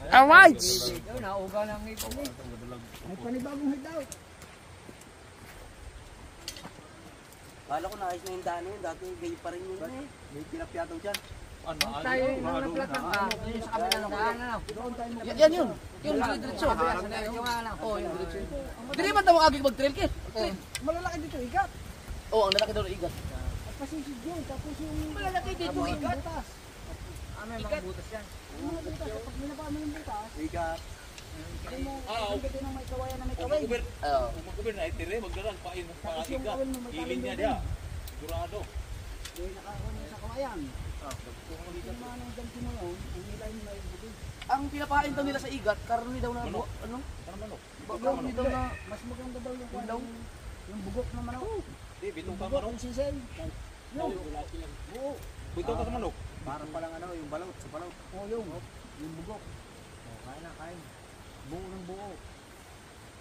Alright! Nauga ng ipon eh. May panibagong hidaw. Kala ko naayos na yung daan yun, dati gay pa rin yun eh. May tilapia daw dyan. Tayo yung naplat ng yung sa kabila ng daan na. Yan yun. Yung diretso. Oo, yung diretso. Dili man tawag agig mag-trail kit. Malalaki dito, igat. Oo, ang lalaki daw na igat. At pasisid yun, tapos yung... Malalaki dito igat. Butas. May mga butas yan. Yung mga butas, kapag minapaan mo yung butas, Igat. hindi mo, ang gati ng may kawayan na may kaway. Oo. Magkubir na itire, magdarang pain ng Tapos yung pakakiga. kawin mo may Ilin niya talong dia. doon. Durado. Yung nakakuha mo sa kawayan. Yung mga nang ganti mo yun, ang nilay mo na yung buti. Ang pinapain daw nila sa igat, karni daw na Manok. ano? Ano manok? Karni daw na Mas maganda daw yung kwan, yung bugok ng manok. Di, bitong ka Bugok manok. ng sisel. Yun. Oo. Bitong ka sa manok. Parang palang ano, yung balot sa balot. Oo, yung bugok. Kain na, kain. Buo ng buo.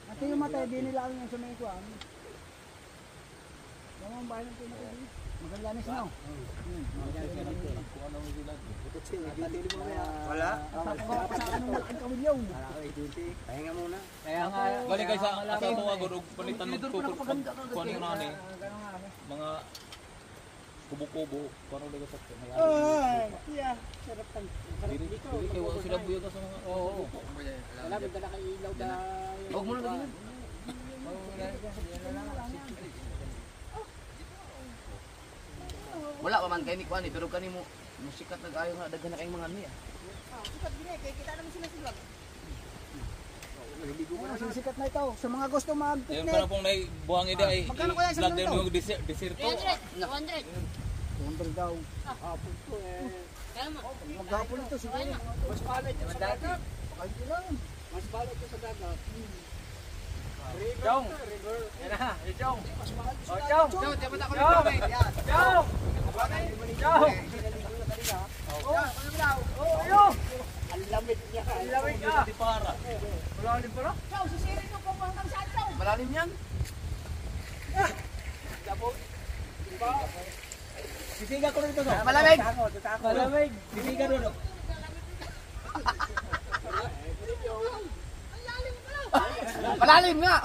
At yung matay, di nila kami yung sa may kwan. Yung mga bahay ng pinatay. Magalanis na. Wala? Ang kamilyaw. Pahinga muna. Kaya nga. Galing kayo sa asa tuwagod og palitan ng kuan mo na ni. Mga kubo-kubo. Paano daw sa may ari. Yeah. Sarap tan. Dili kay wa sila buya ka sa mga. Oo. Wala, bigla na kayo ilaw da. Huwag mo na ganyan. Wala pa man kay ni kuan pero kanimo musikat nag-ayo nga daghan na kay mga niya. Sikat din eh, kita naman sila sa vlog. Sikat na ito. Sa mga gusto Ayun mag-picnic. pa na pong buhang ide ay Magkano kaya sa vlog din ganito? yung desierto. 200. 100 daw. Hapon to eh. Maghapon ito siguro. Mas palit yung sa dagat. Kahit lang. Mas palit yung sa dagat. Chong! Yan na, Chong! O, Chong! Chong, dapat ako nito eh. Chong! Chong! Ayun! Ang lamig niya. Ang lamig ka! Di para. Wala ulit pala? Chow, sisirin mo kung hanggang saan, Chow. Malalim yan. Sisiga ko rito. Malamig. Malamig! Sisiga doon. Malalim nga.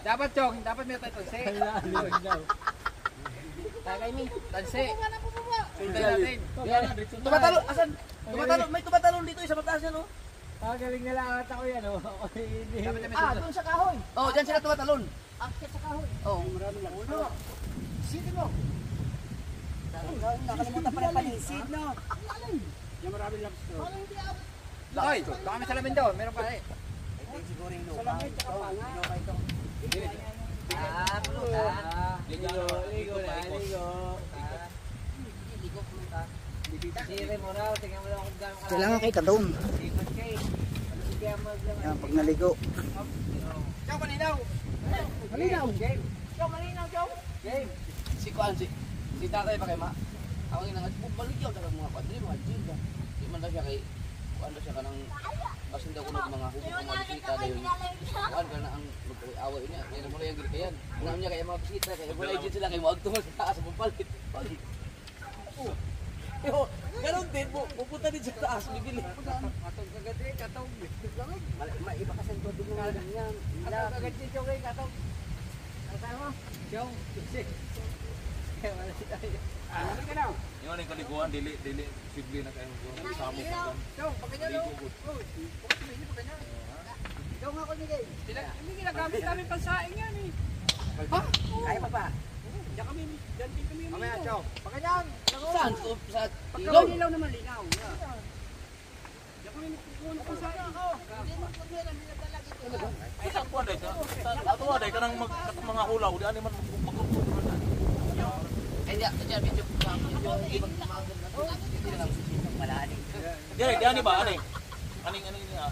Dapat, Chong, dapat may tayo tanse. Tagay ni, tanse. Sundan natin. Tumatalo, asan? Tumatalo, may tumatalon dito sa mataas yan, oh. Galing na lang ata ko yan, oh. Doon sa kahoy. Oh, diyan sila tumatalon. Akit sa kahoy. Oh. Sisid mo. Nakalimutan pa rin panisid, no? Ang lalim. Yung maraming lobster. Parang hindi ako. Ay, baka may salamin doon. Meron pa eh. Siguro yung Sa lupa. lamig, tsaka panga. Ligo na, ligo. Sire mo raw, tingnan mo lang kung gano'n ka. Kailangan kay katong. Sipat kay. Sige, mag-lang. Yan, pag naligo. Chow, malinaw. Malinaw. Game. Chow, malinaw, Chow. Game. Si kuan si tatay pa kay ma. Awang ina balik yaw dalang mga padre, mga jinda. Di man daw siya kay kuan daw siya kanang basin daw kuno mga hubog mga bisita dayon. Kuan kana ang away niya. Kaya mo yung gilkayan. Ngam niya kay mga bisita kay wala jud sila kay moadto sa taas mo palit. Yo, ganun din mo. Pupunta din sa taas bibili. Katong kagadi, katong. Maiba kasi ito din yung ganyan. Katong kagadi, Chow, kay katong. Ano tayo mo? Chow, sige. Kaya wala tayo. Ano ka na? Yung ano yung kaliguan, dili sibli na kayo sa mo pa. Chow, pagkanya no. Ikaw nga ko nigay. Hindi ginagamit namin pansaing yan eh. Ha? Kaya pa ba? Diyan kami, diyan din kami. Mamaya, Chow. Pagkanyan. Saan? Sa Pagka ilaw? ilaw naman linaw. Diyan kami nagkukuha ng pansaing. Ay sa kuan day ka. Ato day ka nang mga hulaw, di ani man magkukuha. Ay, diyan video. Di ani ba ani? Aning niya.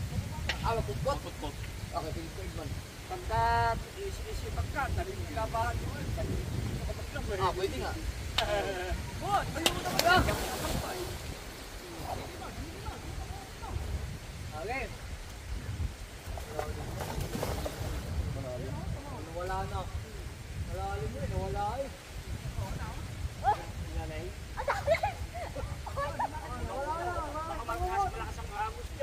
Ah, pukot. Put. Okay, pilitin man. Pagka isi pagka, dali kabahan mo. Ah, pwede nga. What? Ayun mo naman. Okay. Wala na. Wala yun, wala eh. Wala na eh. Wala na. Malakas ang hagos niya.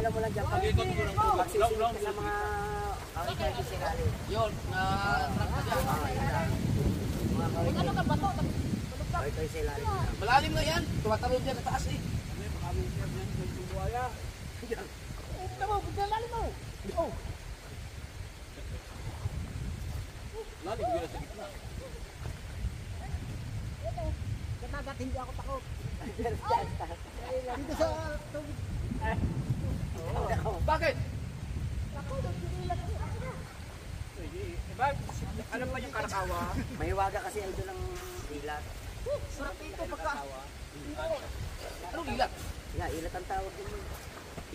alam mo lang dyan, pag sisilip ka sa mga awit-awit sa ilalim. Yun, na truck na dyan. Ano ka ba to? Awit-awit sa ilalim. Malalim na yan. Tumatalon dyan sa taas eh. Lalim yun sa gitna. Katagat, hindi ako takot. Dito sa tubig. Bakit? Diba, alam ba yung karakawa? May waga kasi ay doon ang ilat. Sarap ito pagka. Anong ilat? Yeah, ilat ang tawag din.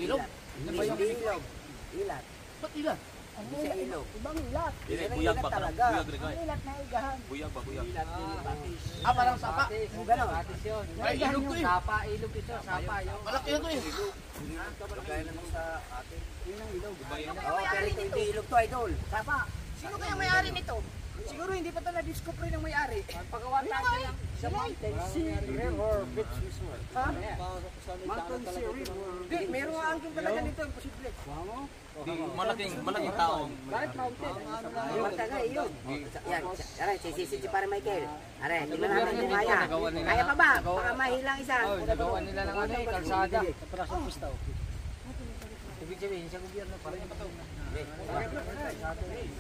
Ilog? Hindi ilog. Ilat. Ba't ilat? Hindi siya ilog. Ibang ilat. Dili, Yan ang buyag ilat ba? talaga. Buyag rin Ang ilat na igahan. Buyag ba? Buyag. Ah, parang sapa. Yung gano'n. Batis yun. Ay, ilog to eh. Sapa, ilog ito. Sapa yun. Malaki na to eh. Kagaya naman sa atin. Yun ang ilog. Oo, pero hindi ilog to, idol. Sapa. Sino kaya may-ari nito? Siguro hindi pa ito na-discover ng may-ari. Pagawa tayo lang. Sa Mountain Sea River Beach Resort. Ha? Mountain Sea River. Hindi, meron nga angking talaga nito. Imposible. Di, malaking tao. Bakit mountain? Magtaga, ilog. Yan, aray, sisisi para Michael. Aray, tingnan namin kung kaya. Kaya pa ba? Baka mahilang isa. Nagawa nila ng ano eh, kalsada. Sa parasong pistaw. Ibig sabihin, sa gobyerno pa rin.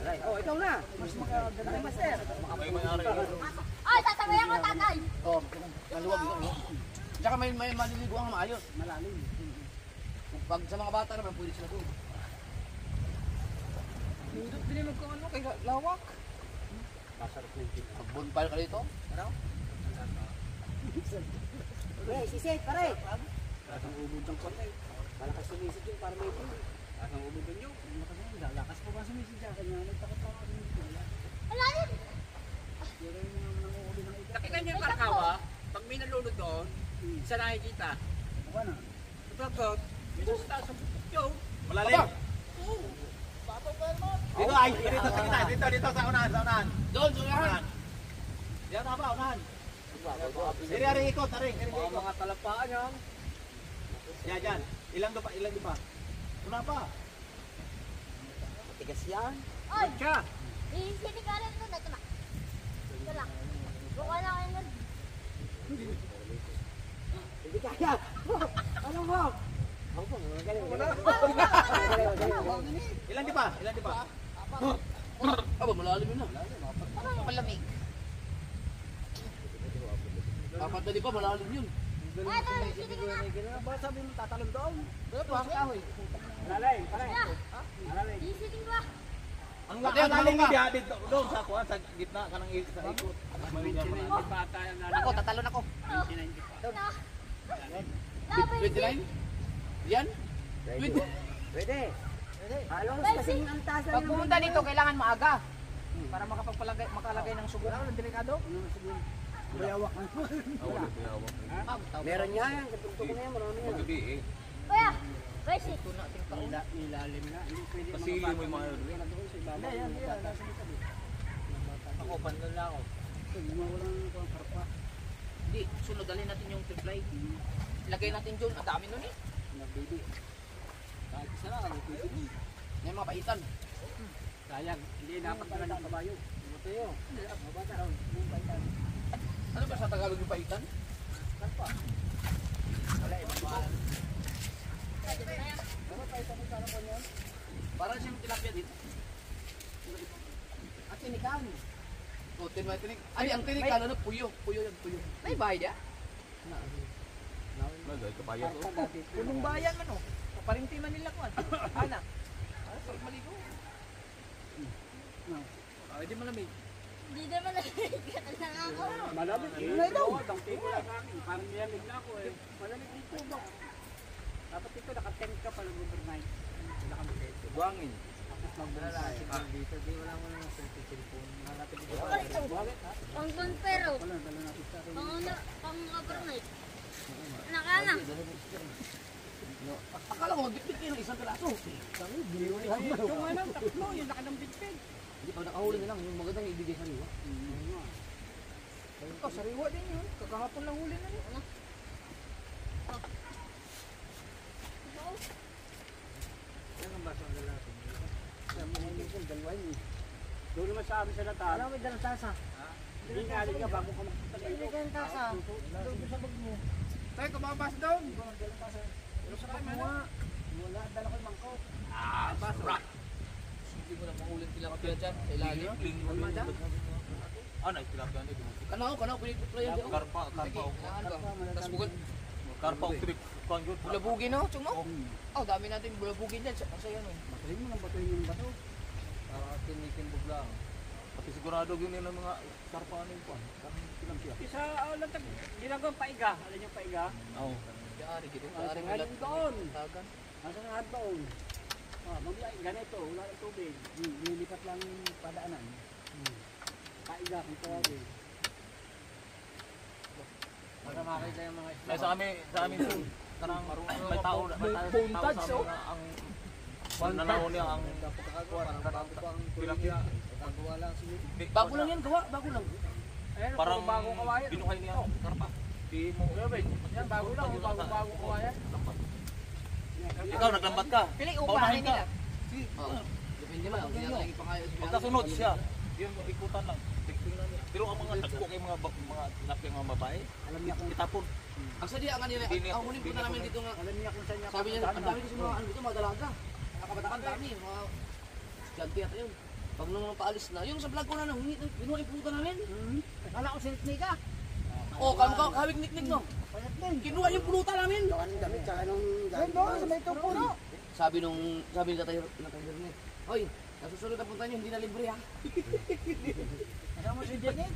Aray, oh, ikaw na. Mas magaganda. Master. May may-ari. Ay, sasabayan ko, tatay! Oh, maluwag ito. Tsaka may maliliguan na maayos. Malalim. Pag sa mga bata naman, pwede sila doon. Bili mo kung ano, kay lawak. Pag bonfire ka dito, Okay, sisit, pare. Malakas sumisit yung para may puno. Lalakas pa ba sumisid siya? Kanya nagtakot pa ako sumisid. Alalim! Pero yung mga nanguuli ng ito. Nakita niyo yung karakawa? Pag may nalulod doon, isa nakikita. Ano na? Pagkakot, ito sa taas ng yung. Malalim. Dito ay, dito sa gitna. Dito sa unahan, sa unahan. doon, sulahan. Yan na ba, unahan. Diri, ari, ikot, ari. Diri, Mga ikot. mga talapaan yan. Yan, yan. Ilang pa, ilang pa. Una pa. Tigas yan. Ay! Siya. Sinikalan mo na ito na. Ito lang. Buka na kayo nun. Hindi kaya. Ano mo? Ako po, magaling. Ilan di pa? Ilan di pa? Aba, malalim yun na. Malamig. Apat na di ba, malalim yun. Ay, ito, sinikalan. Ba sabi mo tatalon doon? Kaya tuwa sa kahoy. Malalim, pare. Yeah. Malalim. Isiting ba? Ang Pati, lalim talong ni ka. Biya dito. Doon sa kuwan, sa gitna ka ng sa ikot. May diyan pa na. Bata yan na. Ako, tatalon ako. Na. 29? Yan? Pwede. Pwede. Halos kasing ang taas Pag pumunta dito, kailangan maaga. Para makalagay ng sugo. Ano, delikado? Bayawak na. Wala ko yawak. meron niya yan. Katugtog na yan, marami yan. Magabi eh. Kuya, Basi. Ilalim na. Hindi pwede Pasili mo yung mga yun. Hindi, yan. Nasa likod eh. Ako, pandol na ako. Walang karpa. Hindi, sunod dalhin natin yung triply. Lagay natin dyan, ang dami nun eh. Nagbibi. Kahit isa lang, nagbibi. May mga paitan. Sayang, hindi dapat pala ng kabayo. Mateo. Mabata raw. Yung paitan. Ano ba sa Tagalog yung paitan? Karpa. Parang siyang tilapia dito. At sinikan. O, tinik. Ay, ang tinik, ano, puyo. Puyo yan, puyo. May bayad ya? Nagay kabayan to. Punong bayan man oh. Parintiman nila ko. Anak. Sa maligo. Ay, di malamig. Hindi naman nagkakal lang ako. Malamig. Wala daw. Tangti ko lang akin. Parang nilamig na ako eh. Malamig dito ba? Dapat ito naka-tent ka pala overnight. Wala kami dito. Buangin. Tapos mag-bonfire. Dito, di wala mo ng cellphone. Hanapin dito. Pang bonfero. Wala, dala natin sa akin. Pang overnight. Nakana. Akala ko, magdipit kayo ng isang piraso. Yung ano, tatlo, yung nakanambit-pit. Hindi, pag nakahuli na lang, yung magandang ibigay sa riwa. Ito, sariwa din yun. Kakahapon lang huli na yun. ng baso ang lalaki. Dalawa yun. Doon naman sa amin sa Natal. Alam mo, may dalang tasa. Hindi nga alin ka bago ka magpunta Hindi kayo. ka yung tasa. Doon sa bag mo. Tayo, kumabas doon. Pero sa bag mo, wala, dala ko yung mangkok. Hindi mo na mahulin tilapia dyan sa ilalim. Tilapia na ito. Kanaw, piniputla yan. Karpa. Tapos bukod, Karpa o trip. Kuan yun. bulabugin no, Chong no? Oh, dami natin bulabugin dyan. Masaya no. Batuhin mo lang, batuhin yung bato. Tinikimbog lang. Pati sigurado yun yung mga karpa ano yung kuan. Tilapia. Isa, latag, ginagawang paiga. Alam yung paiga? Oo. Yari, gito. Ah, Yari, sangalan doon. Tagan. Nasa nga doon. Mamaya, ganito, wala ng tubig. Lilipat lang yung padaanan. Paiga kung tawagin. Para makita yung mga Sa amin kanang may tao sa mga ang nananaw niya ang tilapia. Bago lang yan, gawa. Bago lang. Ayan, Parang bago kawayan. binuhay niya ang karpa. Di mo. Yan, bago lang, bago kawayan. Ikaw naglambat ka. Pili Paunahin ka. Oo. Depende man. Hindi na lang ipangayo. Pagkasunod siya. Yung ikutan lang. Tingnan niya. Pero ang mga nagko kay mga tilapia mga babae, Alam niya kung itapon. Ang sadya nga nila, ang huling punta namin dito nga. alam niya kung saan niya Sabi niya, ang dami kasi mga ano dito, mga dalaga. Nakabatakan dami, mga estudyante at yun. Pag nung paalis na, yung sa vlog ko na nahungi, binuha yung puta namin. Kala ko sinitni ka. Oh, kawig niknik no. Kinuha yung pulutan namin. Gawa ng damit, tsaka nung gamit. Doon, sa may tupuno. Sabi ni Tatay Hernet, "Hoy, nasusunod na punta niyo, hindi na libre ha." Kasama mo si Janet.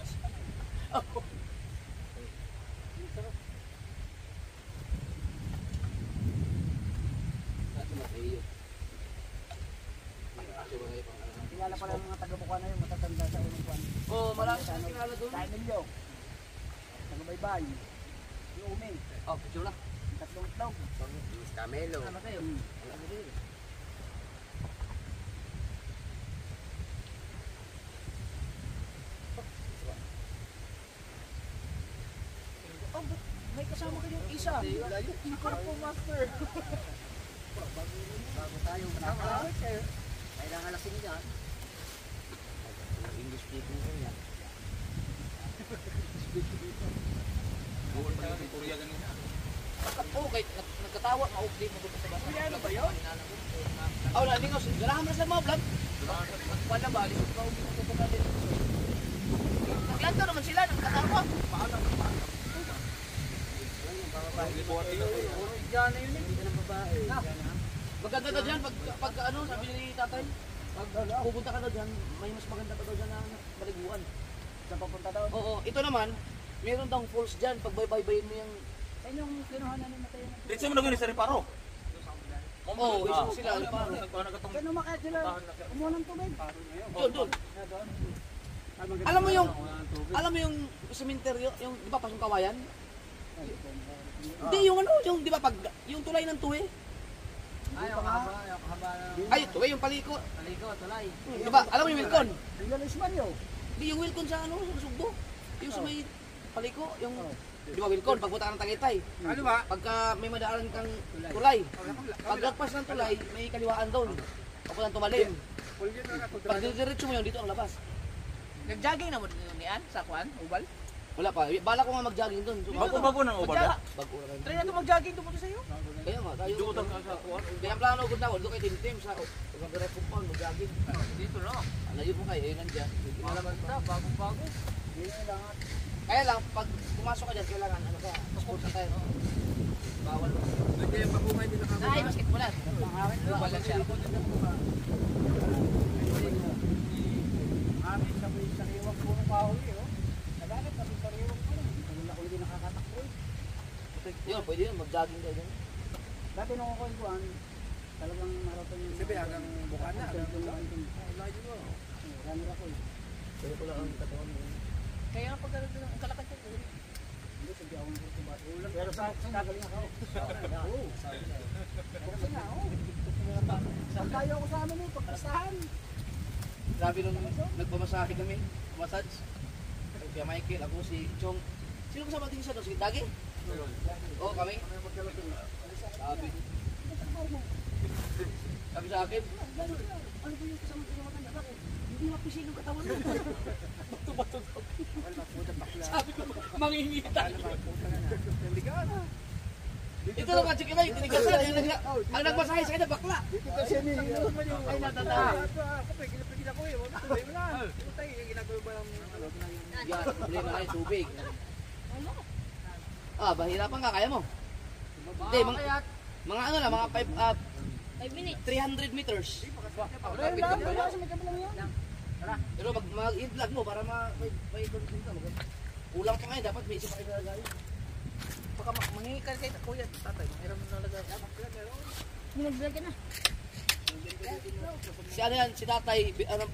Kilala pala ng mga taga-buka na yun, matatanda sa unang buwan. Oh, marami siyang kilala doon. Sa Emilio. Taga-baybay. Yung Umi. Oh, picture na. Tatlong itlog. Camelo. Ano tayo? Wala mo din. Oh, may kasama kayong isa. Yung Corpo Master. Bago tayo manakaw. Kailangan lasing dyan. English speaking ko yan. Buwan pa yung Korea ganina. Oo, kahit nagkatawa, ma-update mo sa bata. Ano ba yun? Oh, hindi ko. Ganahan mo na sa mga vlog. Wala ba? Alis ko update natin. Naglanto naman sila, nagkatawa. Diyan na yun eh. Hindi ka ng babae. Maganda ka dyan, pag ano, sabi ni tatay, pag pupunta ka daw dyan, may mas maganda ka daw dyan na baliguan. Saan papunta daw? Oo, ito naman, meron daw falls dyan, pag baybayin mo yung... Ayun yung kinuha na ni Mateo. Dito mo nagawin sa Reparo. Oo, isang sila, parang. Kaya umakit sila. Kumuha ng tubig. Doon. Alam mo yung sementeryo, yung, di ba, pasong kawayan? Hindi, yung ano, yung, di ba, pag, yung tulay ng tuwi. Ayaw ka haba. Ay, tuwi, yung paliko. Paliko, tulay. Di ba, alam mo yung Wilcon? Yung Ismario. Hindi, yung Wilcon sa ano, sa Sugbo. Yung sa may paliko, yung, di ba, Wilcon, pagpunta ka ng Tagaytay. Ano ba? Pagka may madaanan kang tulay, paglagpas ng tulay, may kaliwaan doon. Papuntang tumalim. Pag diretso mo yun, dito ang labas. Nag-jogging na mo din yan sa Kwan, Ubal? Wala pa. Bala ko nga mag-jogging doon. Bago ng ubal ba? Bago na kayo. Try na ito mag-jogging doon sa iyo. Kaya nga, tayo. Dito ka sa kuwan. Kaya plano ko na, doon kayo tim-tim sa Pagkakira Pumpon, mag-jogging. Dito na. Alayo mo kayo, eh, nandiyan. Malabanda, bago-bago. Kaya lang, pag pumasok ka dyan, kailangan, ano ka, passport na tayo. Bawal. Ay, basketballan. Wala siya. Amin sa may sariwang puro kahoy, oh. Nagalit kami sariwang puro. Tagal ako hindi nakakatakbo eh. Yun, pwede yun, mag-jogging kayo dyan. Dati nung ako kuan, talagang marathon yung... Sabi, hanggang Bukana. Layo mo. Runner ako eh. Pero ko lang ang katawan mo. Kaya nga pag ang kalakad ko. Hindi, sabi ako ng kurtubat. Pero sa kagaling ako. Oo. Kasi nga, oo. Tayo ako sa amin eh, pagkasahan. Grabe nung nagpamasahe kami, massage. Kaya Michael, ako si Chong. Sino kasama din siya doon? Si Dagi? Oo, kami. Sabi. Sabi sa akin, Ano ba yung kasama ko yung matanda? Bakit? Hindi mapisil yung katawan mo. sabi ko, mangingita. Ito naman, si Kinay, tinigasan. Ang nagmasahe sa kanya, bakla. Dito kasi nihilo. Ay, natanda. Kinapigil ako eh. Tuloy mo na. Putay, ginagawa ba ng Yan, problema kayo, tubig. Bahirapan ka, kaya mo. Hindi, mga ano lang, mga 5 minutes. 300 meters. Ayun lang, wala sa may kabilang yan. Pero mag-i-vlog mo para may content ka. Kulang pa ngayon, dapat may isip pa kayo nalagay. Baka mangingi ka kayo, kuya, tatay, mayroon mo nalagay. Nag-vlog ka na. Si ano yan, si tatay,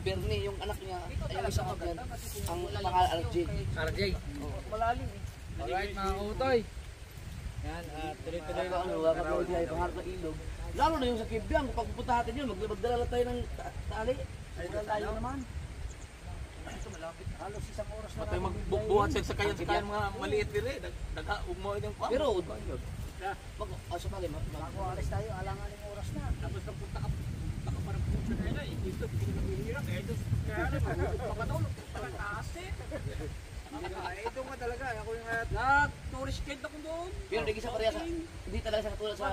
Bernie, yung anak niya, ay yung isa ka yan, ang pangal RJ. RJ. Malalim eh. Alright mga utoy. Yan, tuloy-tuloy lang. Ano, ay pangarap ng ilog. Lalo na yung sa Kibyang, kung pagpupunta natin yun, magdala tayo ng tali. Ay, tayo naman. Halos isang oras na Matay magbubuhat sa kayan mga maliit dire. Ugmo yung pa. Pero, sa bagay, Bago alis tayo, alangan yung oras na. Tapos napunta ka parang pupunta na yun eh. Dito, hindi na mahirap eh. Kaya alam, pagkatulog, parang taas eh. Ito nga talaga, ako yung na-tourist guide ako doon. pero di isa pareha sa, hindi talaga sa katulad sa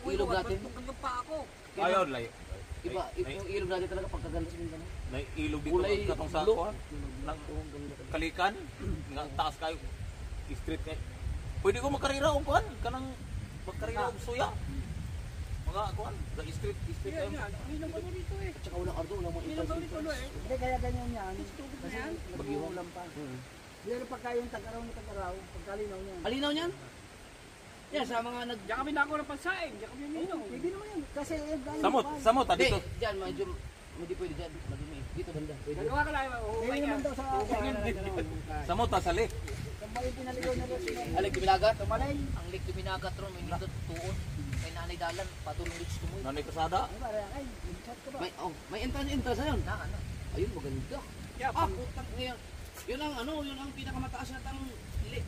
ilog natin. Pagkatulog pa ako. Ayun, layo. Iba, yung ilog natin talaga pagkaganda sa Mindanao. May ilog dito Kulay katong sa blue. kuan. Nang kalikan, nga taas kayo. Street kayo. Pwede ko makarira og kuan kanang magkarira og suya. Mga kuan, the street kayo. Inom kami dito eh. At saka walang ardo, walang mga Inom kami dito eh. Hindi, kaya ganyan yan. Kasi nag-uulam pa. Pero pagka yung tagaraw na tagaraw, pagkalinaw niyan. Alinaw niyan? Yan, sa mga nag... Diyan kami nako ng pansaing, diyan kami ninom. Pwede naman yan. Kasi yung galing Samot Hindi, dito. dyan, medyo, hindi pwede dyan, madumi. Dito ganda, pwede. Gagawa ka lang, Hindi uhukay naman ka. daw sa Samot ta sali. Kung ba yung pinaligaw na rin sila. Alig, Bilagat? Tumalay. Ang lik tuminagat ron, may nindot tuon. Kay nanay dalan, patulong dito sa tumoy. Nanay kasada. Ay, parang, ay, chat ka ba? May entrance na yun. Na ano? Ayun, maganda. Yeah, Putang ngayon. Yun ang ano, yun ang pinakamataas na tang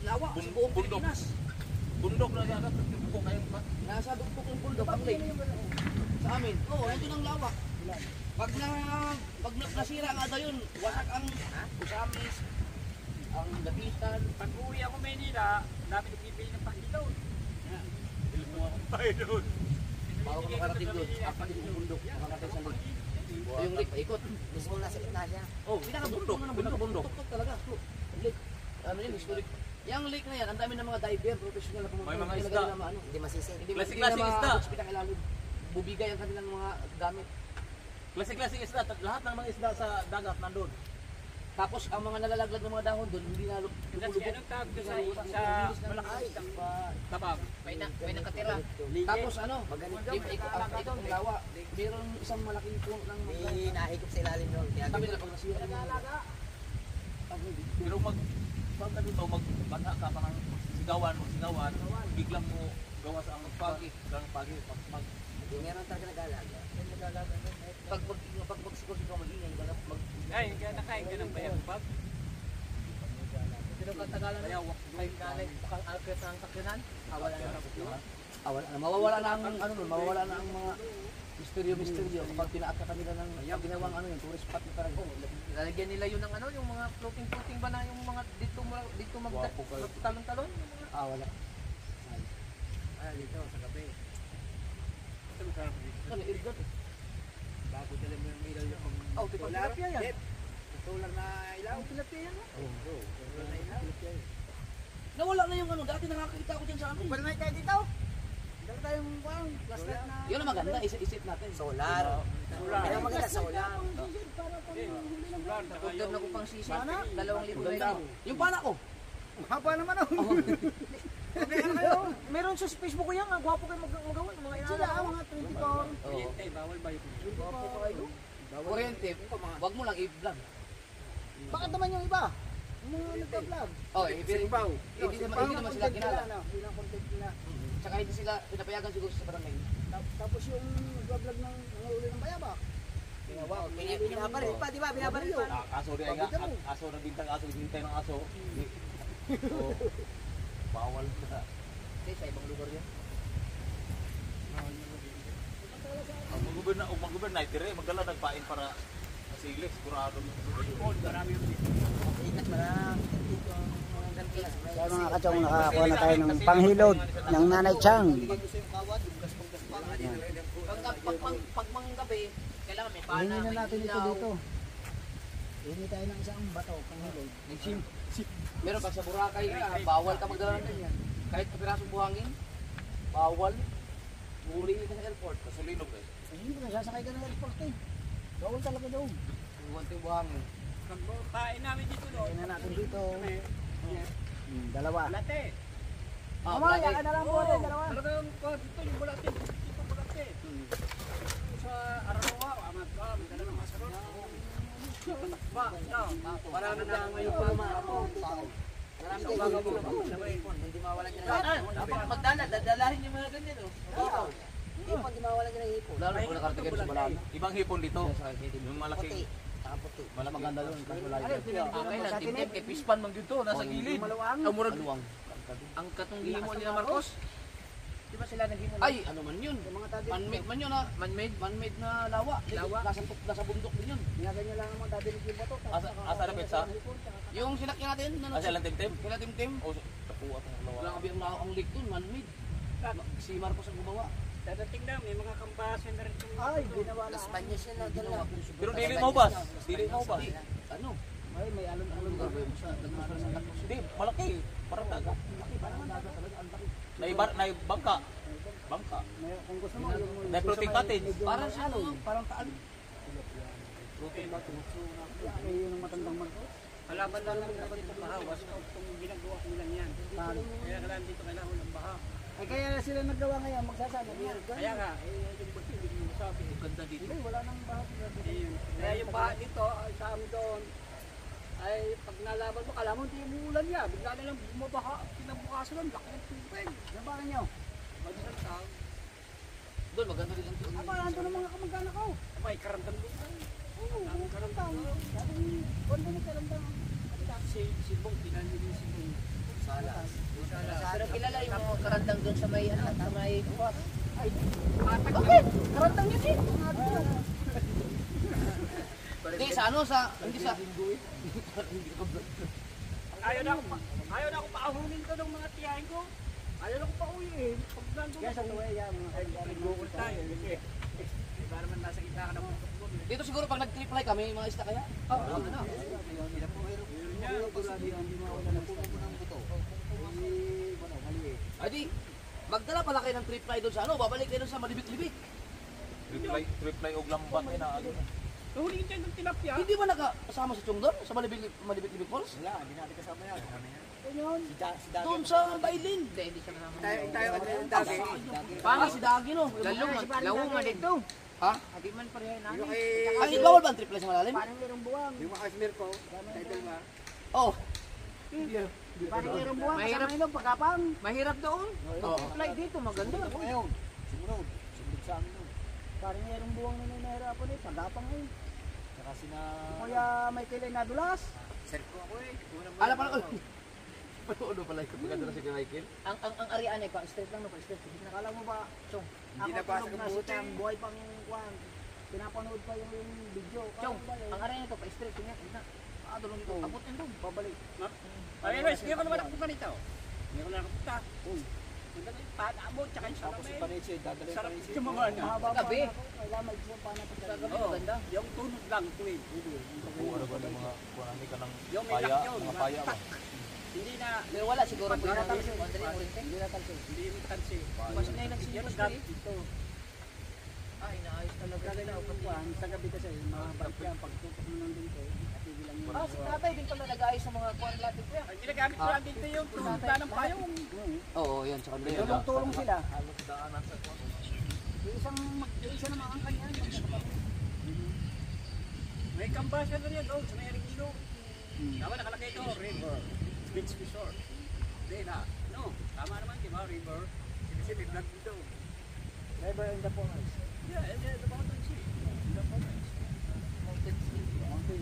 lawa sa buong Bundok. Pilipinas. Bundok na yan. Ko kayo pa. Nasa bundok ng bundok ang lake. Sa amin. Oo, nandun ang lawa. Pag nasira nga daw yun, wasak ang usamis, ang dapitan. Pag uwi ako Maynila, dami nagbibili ng pakilaw. Bago ka makarating doon, apat yung bundok, makarating sa lake. So yung lake, paikot. Mismo nasa gitna siya. Oh, pinakabundok. Tuktok talaga. Lake. Ano yun, historic. Yung lake na yan, ang dami ng mga diver, professional na pumunta. May mga Hindi isda. na maano. Hindi masisi. Hindi Klasik-klasik isda. Pinakailalim. Bubigay ang kanilang mga gamit. Klase-klase isda, lahat ng mga isda sa dagat nandun. Tapos ang mga nalalaglag ng mga dahon doon, hindi na lumulubog. Anong tawag doon sa malaking isdang tabag? May nakatira. Tapos ano, ikot ng lawa. Meron isang malaking puno ng mga Nahigop sa ilalim doon. Kaya sabi na pag nasira ng mga Pero pag dito magbanta ka pa ng sigawan, biglang mo gawa sa ang pagi, pag meron talaga nag-alaga. pag magsigaw mag-ingay, Ay, kaya nakain ka ng bayang bag. Pero katagalan na yawak, may nanay, alkit ng sakyanan, awala na ng mawawala na ang ano nun, mawawala na ang mga misteryo kapag pinaakya kanila ng ginawang ano yung tourist spot na talaga. Lalagyan nila yun ng ano, yung mga floating ba na yung mga dito magtalon-talon. Wala. Dito, sa gabi. Ano, irgot eh. Bago dala mo yung ilaw yung Oh, tilapia yan. solar na ilaw. Tilapia yan. Solar na ilaw. Nawala na yung ano, dati nakakita ko dyan sa amin. Pwede na tayo dito. Dala tayong flashlight na. Yun ang maganda, isip natin. Solar. Kaya maganda solar. Order na ko pang sisi. 2,000 Maganda. Yung pana ko. Haba naman ako. Meron sa Facebook ko yan, gwapo kayo magawa. Mga sila, mga 24. Kuryente, bawal ba yun? Gwapo pa kayo. Kuryente, wag mo lang i-vlog. Bakit naman yung iba? Yung mga nagpa-vlog. Oh, hindi naman sila kilala. Bilang content nila. Tsaka hindi sila pinapayagan siguro sa barangay. Tapos yung nagpa-vlog ng uli ng bayabak. Binabaril pa, di ba? Binabaril pa. Aso rin nga, aso na bintang aso, bintang ng aso. So, bawal na. Hindi, sa ibang lugar yan. Ang mga gobyerno dire magdala nagpain para sa iglesia sigurado. Marami yung Ikat mo lang. Dito ang mga ganito. Kaya mga kachong, nakakuha na tayo ng panghilod ng Nanay Chang. Pag mga gabi, kailangan may pana, Hingin na may natin ito ilaw. dito. Hingin tayo ng isang bato, panghilod. Meron pa sa Boracay, bawal ka magdala ng ganyan. Kahit kapirasong buhangin, bawal. Uli ka sa airport. Kasulinog eh. Hindi ko nasasakay ka ng airport eh. Bawal talaga doon. Iwan yung buhangin. kain namin dito doon. Kaya na natin dito. Kami, Dalawa. Late. Mamaya ka na lang po rin, dalawa. Talagang dito yung bulate. Dito bulate. Sa Arawa, amat ka, magdala ng masarap. Ba, no. Marami na ngayon pa marami na bago po. Hindi mawala dyan ng hipon. Magdala, dadalahin yung mga ganyan. Hipon. Hipon, di mawala dyan ng hipon. Lalo kung nakarating sa Balano. Ibang hipon dito. Yung Puti. malaking Saka puti. Maganda doon. Kailan, timtip kay Pispan man dito, nasa gilid. Ang murag, ang katong gihimo nila Marcos. Di ba sila naghimo? Ay, ano man yun? Man-made man yun ha. Man-made na lawa. Nasa bundok din yun. Ginaganyan lang ang mga dadilig yung bato. asa na pizza? Yung sinakyan natin, Asa lang tim-tim? kila Tim. O tapuat ang Wala lawa. kabi ang lake doon, man-made. Si Marcos ang gumawa. Dadating na, may mga kampasan na rin itong Ay, ginawa na. Las Bañas yun na dala. Pero dili mo bas. Dili mo bas. Ano? Ay, may alon-alon ka. Hindi, malaki. Parang dagat. Naibangka. Bangka. Kung gusto mo, yung Floating cottage. Parang sa ano, parang taan. ay yun ang matandang Marcos. Kalaban lang namin dapat itong baha. Basta itong ginagawa ko lang yan. Kaya kailangan dito kailangan ng baha. Ay kaya sila naggawa ngayon, magsasama. Kaya nga, yung bato, hindi mo masabi. Ganda dito. Hindi, wala nang bahat. Kaya yung baha dito, ay sa amin doon, ay pag nalaban mo, kala mo hindi umuulan niya. Bigla na lang bumabaha, kinabukasan lang, laki ng tubig. Nabahan nyo. Mag-isang tao, Doon, maganda rin ang tiyan. Abahan to ng mga kamag-anak ko. may karantang doon. Oo, karantang. Dating, kondo ni karantang. Si Bong, tinanyo din si Bong. Salas. Pero kilala yung mga karandang doon sa may, ano, sa may kuwas. Bakit? Karantang yun eh. Hindi, sa ano, hindi sa... Ayaw na ako paahunin ko ng mga tiyahin ko. Ayaw na ako pauwi eh. Pag nandun Kaya sa tuwa yan, mga kamag-anak ko. Google tayo. Kasi, para man nasa gitna ka ng bundok mo. Dito siguro pag nag-triply kami, mga isda kaya? Oo, ano na. Ay di, magdala pala kayo ng triply doon sa ano, babalik kayo doon sa Malibik-libik. Reply og lambat ay na. Nahulingin tayo ng tilapia. Hindi ba nakasama sa Chong doon? Sa Malibik-libik Falls? Wala, hindi natin kasama yan. Yun. Doon sa Bailin. Hindi siya kasama. Tayo ano yung dagi. Paano si Dagi no? Lawungan dito. Ha? Hindi man pareho namin. Yung kay... Ay, bawal ba ang triply sa malalim? Parang mayroong buwang. Yung mga Kashmir ko, title ba? Oo. Parang mayroong buwang. Mahirap. Kasama ilong pagkapang. Mahirap doon. Oo. Fly dito, maganda. Ngayon, siguro. Siguro sa amin. Parang mayroong buwang na nahihirapan eh. Pagkapang eh. Saka sina Kaya may kilay na dulas. Sir ko ako eh. Ala pala. Ano pala yung maganda na si Michael? Ang arian ay pa straight lang no, pa straight. Nakala mo ba? Chong. Hindi na basa tulog ng si buti. Chang, buhay pang kwan. Pinapanood pa yung video. Chong, Kala mo ba yun? ang arian ito pa straight niya. Doon ito. Abot din doon. Babalik. Ay, anyways, hindi ko naman nakapunta nito. Hindi ko na nakapunta. Maganda yung patabot, tsaka yung salamin. Sarap yung mga ano. Mahaba pa Gabi. na ako. Kailangan mag-isip pa na Sa gabi maganda. Yung tunod lang, tuwid. ano ba ng mga kunani ka ng Yung may paya, lock yun, mga paya ba? Hindi na, Pero wala siguro. Hindi na talsik. hindi yung tansi. Mas na yung Yan nagsinyos ang ko gamit dito. Ay, naayos talaga. Kaya na ako kwan. Sa gabi kasi, mga balik yan. Pagtutok mo nandun ko. Katigil lang yun. Ah, si tatay din pala nag-aayos sa mga kwan natin kuya. Ang ginagamit ko lang dito yung tunod na ng payong. Oo, yun. Sa kanila. Tulong-tulong sila. Halos daanan sa kwan. Yung isa naman ang kanya. May kambasya na rin doon sa may Arigino. Tama nakalagay ito, river. Beach resort. Hindi na. No, tama naman, di ba, river. Kasi may vlog dito. River in the forest. Yeah, and the mountain sea. The forest. Mountain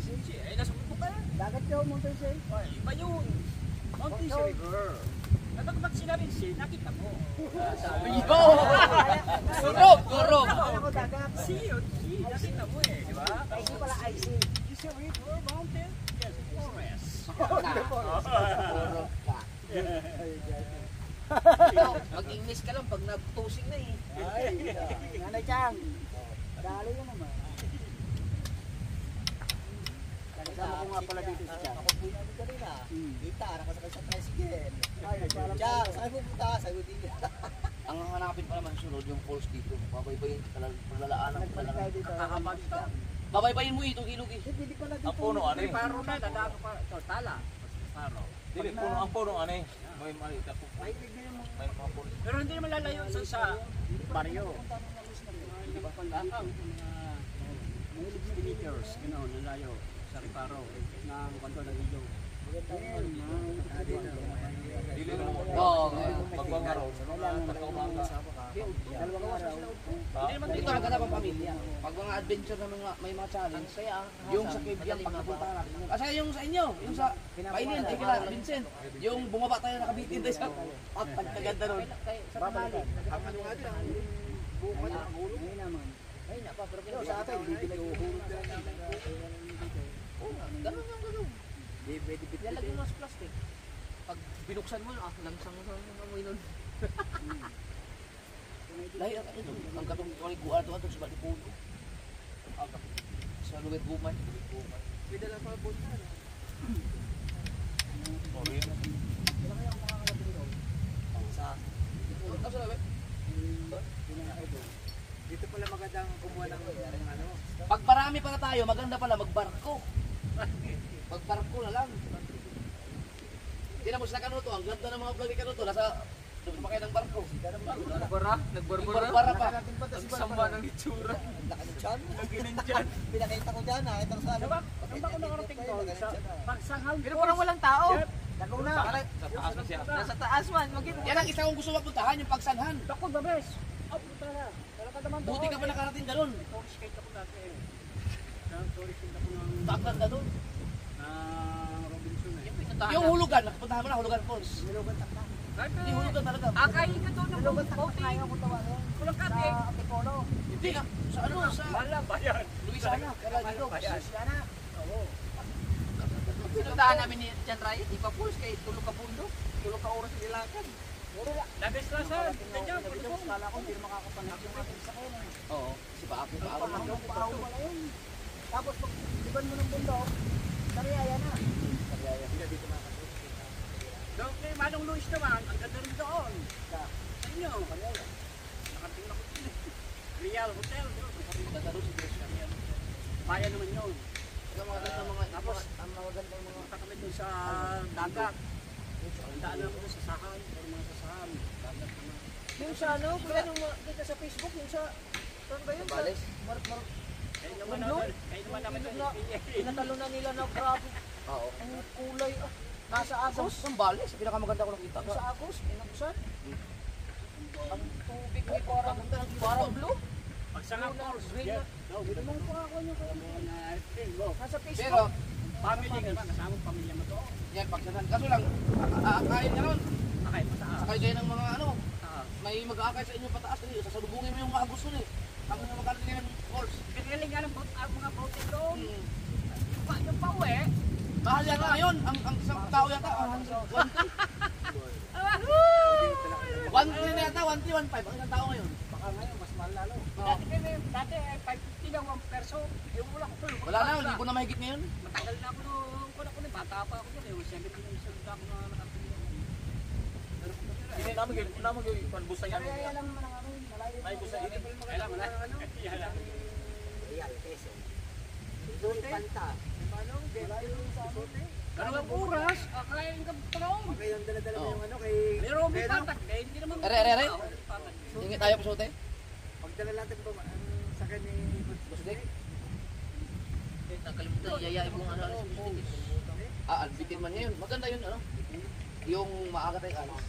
Sea. Sea, eh, nasa bundok ka. Dagat yun, Mountain Sea. Ay, iba yun. Mountain sea river. Natagbat sila rin si, nakita mo. Sabi Yo! Gurog! Gurog! Akala ko dagat. yun, si, nakita mo eh, di ba? Ay, hindi pala IC. Is a river, mountain, yes, forest. Gurog ka. Mag-English ka lang pag nagtusing na eh. Ay, Nanay Chang. Dali yun naman. Kasama ko nga pala dito si Chang. Ako po namin kanina. Kita, nakasakay sa tricycle. Ay, nagpaalam ko. Chang, saan mo punta? Sabi ko din. Ang hanapin pa naman sunod yung falls dito. Babaybayin ka lang, paglalaan ang Nagbalik tayo dito. Kakabag ito. Babaybayin mo ito, ilog eh. Hindi pala dito. Ang puno ano May eh. paro na, dadaan pa, ito, tala. Paro. Dili puno ang puno ano eh. May Ay, bigyan mo. may mga puno. Pero hindi naman lalayo sa baryo. Hindi ba pangakang mga meters, gano'n, nalayo sa Riparo, ng kanto ng ilog. Dili na mo. Oo. Pagbangaro. Pagkaumanga. Dalawang araw. Hindi naman Ito ang ganap ang pamilya. Pag mga adventure na may mga challenge, yung sa Cave Yan, pag napunta natin. Kasi yung sa inyo, yung sa Kailin, ay kila, Vincent. Yung bumaba tayo nakabitin tayo sa pagkaganda nun. Babalik. Ang ano nga din, ang Bukan ang ulo. Ay naman. Ay, pero pero sa atin, hindi pinag-uhulog na ganun yung ganun. Lalagyan mo sa plastic. Pag binuksan mo, langsang sa amoy nun. Lahi ang ito, ang katong kaliguan ito, sa Balipuno. Sa Luwet Gumay. Pwede lang pa punta na. Sorry. Sa Luwet? Dito pala magandang kumuha ng ano. Pag marami pala tayo, maganda pala magbarko. Magbarko na lang. Hindi na mo sila Kanuto, ang ganda ng mga vlog ni Kanuto, nasa doon pa kayo ng barko. Nagbarbara pa. Ang sama ng itsura. Nakadyan. Naginan dyan. Pinakita ko dyan, nakita ko sa ano. Ano ba ako nakarating doon? Sa Pagsanghal. Pero parang walang tao. Laguna. Sa taas na siya. Nasa taas man, Yan ang isa kong gusto mapuntahan, yung pagsanhan. Ako, the best. Oh, puta na. Wala ka naman Buti ka pa nakarating ganun. Tourist kahit ako dati eh. Tourist kahit ako ng Takanda doon. Robinson eh. Yung hulugan, nakapuntahan mo na, hulugan falls. Nilugan takta. Hindi hulugan talaga. Akayin ka doon ng Nilugan takta. boating. Kaya ko tawarin. Walang Sa kate. Antipolo. Hindi nga, sa ano, sa Wala ba yan? Luisana, kala dito. Luciana. Oo. Pinuntahan namin ni Jan Ray, Ipa Pools, kay tulog ka pundo. Tulog ka oras nilakan. Labis na sa. Ganyan, pulbong. Kala ko hindi makakapanag yung ating sakyan. Oo, si Paako, Paako. Ang paaw pala yun. Tapos pag liban mo ng bundok, Sariaya na. Doon kay Manong Luis naman, ang ganda rin doon. Sa inyo. Nakating ako dun eh. Real Hotel. Maganda doon si Christian. Bayan naman yun. Ito mga ganda mga, Tapos, Ang magandang mga punta kami doon sa dagat. Daan namin doon sa sahan. Pero mga sa sahan. Dagat naman. yung sa ano, kaya nung kita sa Facebook, yung sa saan ba yun? Sa Bales. Kayo naman Bundok? naman. Kayo naman naman. Pinatalunan nila na grabe. Oo. Ang kulay. Nasa Agos. Ang Bales, pinakamaganda ko nakita. Sa Agos, inabusan. Ang tubig ni parang blue. Pagsangang course. Green Yes. na. Hindi mo pa ako yung nasa Pero, Facebook. Family ka ba? Kasama ang pamilya mo to. yan, pagsanhan. Kaso lang, aakain ka nun. Nakay pa taas. Sakay kayo ng mga ano, Taas. may mag-aakay sa inyo pataas. Sasalubungin mo yung mga Agos nun eh. Ang mga magkakaroon ng falls. Piniling nga ng mga boating doon. Hmm. Yung pa uwi. Mahal yata ngayon, ang isang tao yata, 1.3 na yata, 1.3, 1.5, ang isang tao ngayon. Baka ngayon, mas mahal lalo. Dati 550 lang 1 perso. Yung wala ko. Wala na, hindi ko na mahigit ngayon. Matagal na ako nung bata pa ako doon. Yung 17 years old ako na nakapili. Hindi namin yung panbusa yan. Sariaya lang naman ang ano, malayo. May busa ini. Kailan mo na? Yan. Real, peso. Doon panta. Malayo yung sa ano. Dalawang oras, akain ka palong. Kaya yung dala-dala mo Oo. yung ano kay... May Robby Patak. Eh, hindi naman. Ere. Hingi tayo po sote. Pagdala natin ba ang sakyan ni Busdik. Nakalimutan, yayain mo ano. Albitin man ngayon. Maganda yun, ano? Yung maaga tayo alis.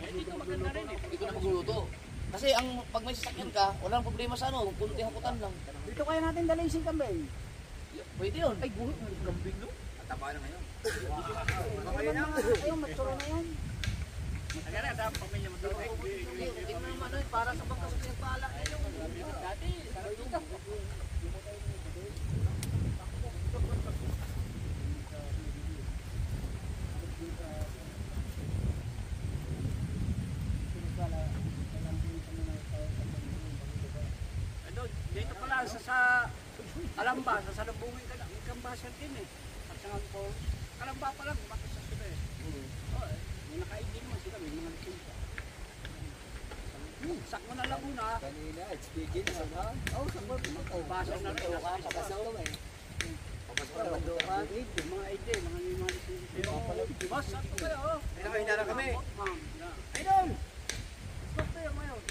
Hindi ko maganda rin eh. Hindi ko na magluluto. Kasi ang pag may sasakyan ka, walang problema sa ano, kunti haputan lang. Dito kaya natin dalhin si Kambay. Pwede yun. Ay, buhok mo kambing no? Baka yun na. Ayun, matsura na yan. Agad na, pamilya mo daw. Hindi mo naman ano, para sa bangka sa pinagpala. Dati, sarap dito. Ano, dito pala sa Alamba, sa Salubungin ka lang, may kambasan din eh. At sa Alamba pa lang, bakit sa sila eh. Oh, may naka-ID naman sila, may mga nakita. Sakmo na Laguna. Kanina, it's begin na ba? Oh, sakmo. Basa na rin. Bandukan. Yung mga ID, mga lisensya. Boss, sakto kayo. Pinakahinda na kami. Ma'am. Idol! Stop kayo ngayon.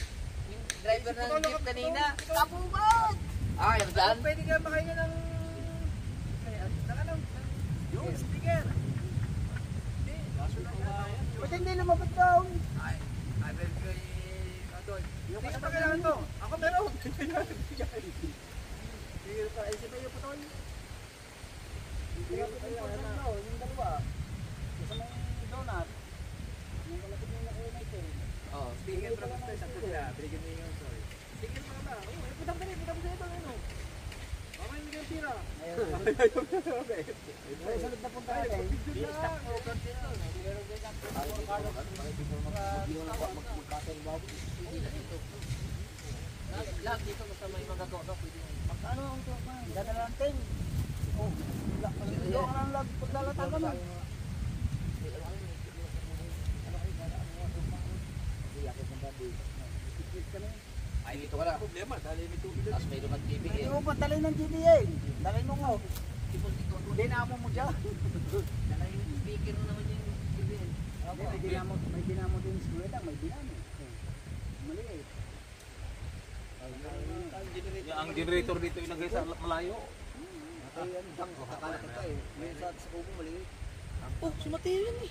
Yung driver ng jeep kanina. Kapubad! Ah, yung daan? Pwede ka makahinga ng... Yung speaker. Hindi, baso na yan. Ba't hindi lumabot down? Ay, will be Adol. Yung kasi pa kailangan to. Ako meron. Hindi pa, ay si Tayo Putol. Hindi pa kailangan na. Yung dalawa. Isa may donut. Yung malapit yung nakuha Oh, Speaker pa lang tayo sa kuya. Binigyan niyo yung sorry. Speaker pa ba? Oh, putang ka rin. Putang ka rin. Ano? Mamay mo yung tira. Ay, sunod na punta natin. lahat dito basta may magagawa ka, pwede mo. Ano ang ito? Dadalanting. Oh, doon ka lang paglalatan ka nun. Ay, dito ka na. Problema, dali may tubig. Tapos may lumang TV Hindi eh. mo pa talay ng GBA. Talay mo nga. Hindi na mo mo dyan. Saka yung speaker na naman yung TV eh. Hindi, may dinamo din sa Nueda. May dinamo. Maliit. Ang generator dito ilagay sa malayo. Ay, ano, akala kita eh. May sa kubo maliit. Oh, si Mateo yun eh.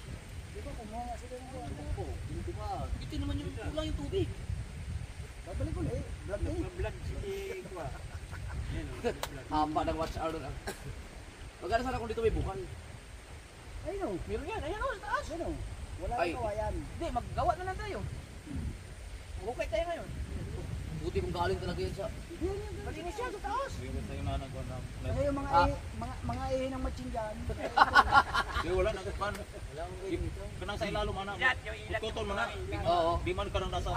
Di ba kumuha sila ng kubo? Hindi ba? Ito naman yung kulang yung tubig. Babalik ulit. Vlog eh. Vlog si Kwa. Haba ng watch hour lang. Magkano sana kung dito may bukal? Ay no. Meron yan, ayan o, sa taas. Ano? Wala Ay. nang kawayan. Hindi, maggawa na lang tayo. Bukay tayo ngayon. Buti kung galing talaga yan sa... Malinis yan sa taas. Yung sa na nag Ano yung mga Ah. mga ihi ng matching dyan? Di wala na kan. Kanang sa ilalom ana. Tutol mo na. Oo. Di man ka nang nasa.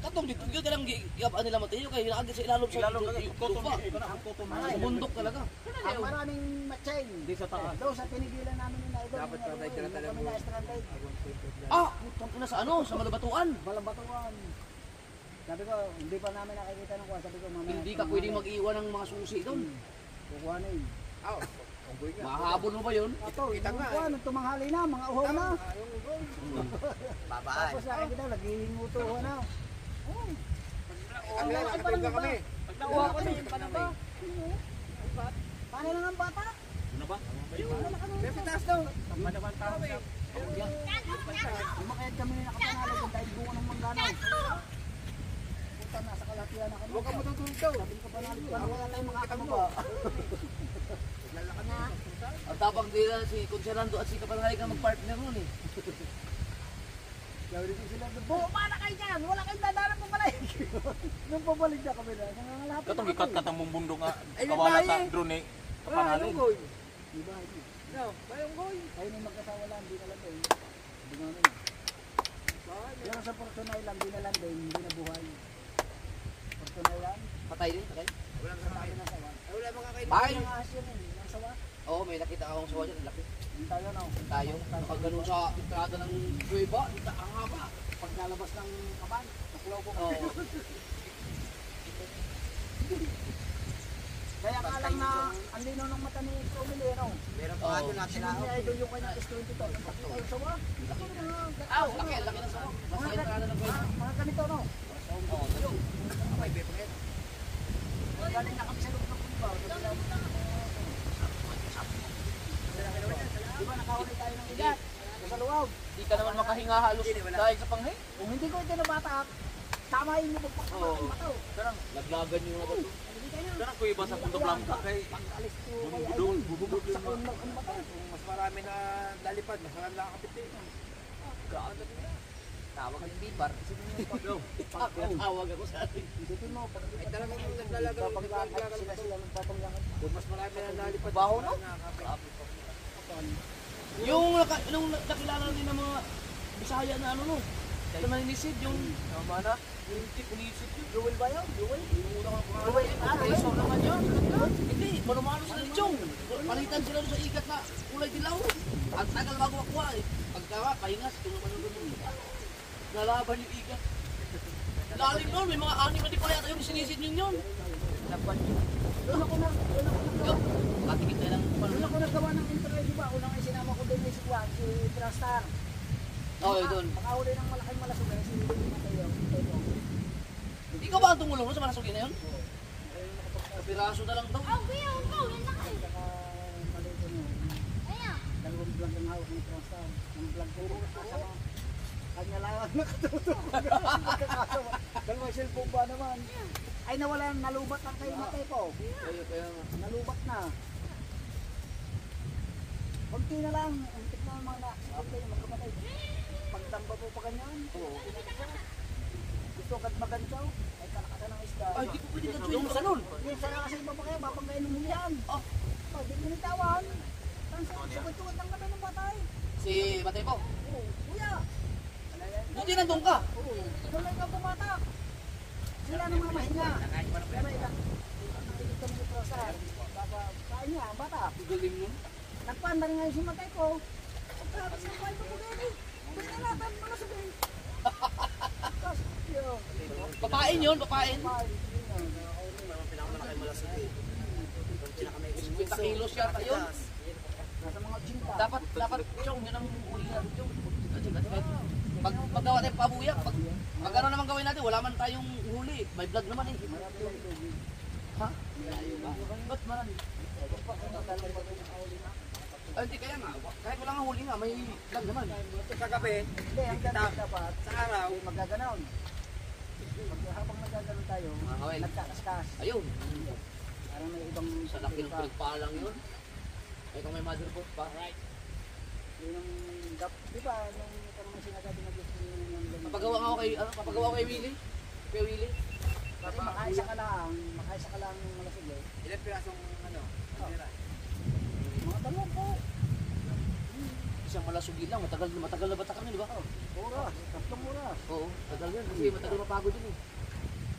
Katong dito, dito ka lang giyabaan nila Mateo kaya nakagit sa ilalom sa Ilalom ka tutol lupa. mo. Kanang tutol mo. Sa bundok talaga. Ang maraming matching. Di sa taas. Doon sa tinigilan namin yung idol. Dapat pa tayo tira-tira mo. Kami na stranded. Ah, putang ina sa ano, sa Malabatuan. Walang batuan. Sabi ko, hindi pa namin nakikita ng kuha. Sabi ko, mamaya. Hindi ka pwedeng mag-iwan ng mga susi doon. Kukuhanin. Mahabol mo ba yun? Ito, kita nga. Kuha, tumanghali na, mga uhaw na. Babay. Tapos sa akin daw, naghihinguto na. Kami lang, nakapagod na kami. Pag nakuha ko na yung panaba. Paano lang ang bata? Ano ba? May pitas daw. Madaman tao. Umakayad kami na nakapanalo kung dahil bunga ng mangganaw. Punta nasa kalatian na kami. Huwag ka matutulog daw. Sabi ko panalo, paano kaya tayo makakababa? Ang tapang nila si Conserando at si Kapalhay ka mag-partner nun eh. Sabi ko sila, bumaba na kayo dyan! Wala kayong dadalang pabalik! Nung pabalik na kami na, nangangalapit Katong na gikat kami. katang mundo nga Ay, may kawala bahay sa eh. drone eh. Ayong Kapanalin. goy. Di ba? Hindi. No, ayong goy. Kayo na yung magkasawa lang, di na lang din. Hindi nga namin. Pero sa Porton Island, di na lang din, hindi na buhay. Porton Island, Patay din, patay. Walang sabi kakain. na sawa. Ay, wala mga kain. Ay! Ang ahas yun eh, ang sawa. Oo, may nakita akong sawa dyan, ang laki. Yung tayo na, Tayo, pag ganun sa entrada ng Cueva, ang haba. pag nalabas ng kaban, nakulobo ko. Oo. Kaya ka lang na, ang lino ng mata ni Romilio, no? Pero Oo. paano natin Sino niya idol yung kanyang S22, ang pakita yung sawa. Ah, laki, laki ng sawa. Basta entrada ng Cueva. Mga ganito, no? Oo, tayo. May bepret. Galing na kami sa loob ng kulibaw. Di ba nakahuli tayo ng igat? Sa luwaw. Di ka naman makahinga halos dahil sa panghay. Kung hindi ko itinabatak, tamahin mo pagpakpakan Oo. ng mataw. Karang Laglagan yung mga bato. karang ko iba sa Punta Blanca kay Pag-alis ko kay bubudol, Idol, bubudol sa kunong ang mataw. Mas marami na lalipad, mas marami nakakapit dito. tawag ng bipar. Tawag ako sa atin. Isipin mo, pag Ay talagang naglalaga ng papanglakan sila nagpapanglakan. Mas marami na nalipad. Baho, no? Nung nakilala din ng mga Bisaya na ano no, na maninisid yung tama na, yung tip unisip yun. Jewel ba yun? Jewel? So naman yun. Hindi, manumano sila ni Chong. Palitan sila doon sa ikat na kulay dilaw. Ang tagal bago makuha eh. Pagkawa, pahingas, kung naman yung nalaban yung ikat. Lalim nun, may mga anim na di pala yata yung sinisid yun yun. Doon ako na, Katikit na lang. doon ako nagawa ng interview, di ba? Unang ay sinama ko din si Juan, si Trastar. Oo, doon. Makahuli ng malaking malasugay, si Mateo. Ikaw ba ang tumulong mo sa manasugi na yun? Piraso na lang daw. Oh, kuya, upo. Yan na kayo. Saka maliit mo. Ayan. Dalawang vlog ang hawak ni Trastar. Ang vlog ko, kasama. Kanya lang ang nakatutok. Dalawang cellphone ba naman? Ay nawala, nalubat lang kay Mateo ko. Nalubat na. Kunti na lang. Untik na mga magkamatay. Pagtamba mo pa ganyan. Gusto ka't magansaw. Ay kalakata ng isda. Ay, di ko pwede na tuwing sa nun. Hindi, sana kasi iba pa kayo. Babanggayin ng hulihan. Oh. Di ko nitawan. Sukot-sukot lang kami ng batay. Si Matay po. Oo, kuya. Buti nandun ka. Oo, doon lang ikaw bumata. Sila nang mga mahinga. Kaya may ilang. Nakikita mo si Prosar. Kain niya, ang bata. Galing nun. Nagpanda rin ngayon si Matay ko. Pagkabas ng kain ko po din eh. Pwede na natin mga sabihin. Tapos, yun. Papain yun, papain. Kain. 50 kilos yata yun. Nasa mga chinta. Dapat Chong, yun ang huli natin Chong. Pag gawa tayo pabuyak, pag ano naman gawin natin, wala man tayong huli. May vlog naman eh. Ha? Ba't marami? Ay, hindi kaya nga. Kahit wala nga huli nga, may vlog naman. Sa gabi, Hindi, ang ganda dapat. sa araw, Ay, magaganon. Habang nagaganon tayo, Makakawin. nagkakaskas. Ayun. Para may ibang Sa laki ng pinagpalang yun. Ay, kung may motherboard pa. Yun ang di ba, nung parang may sinasabi na gusto nyo yung ganun. Papagawa nga ako kay Willie. Kay Willie. Kasi makaisa ka lang ng malasig eh. ilan pirasong ano, kamera? Mga dalawang po. Isang malasugi lang, matagal na bata kami, di ba? Oras, 3 oras. Oo, matagal yan. Kasi matagal mapagod yun eh.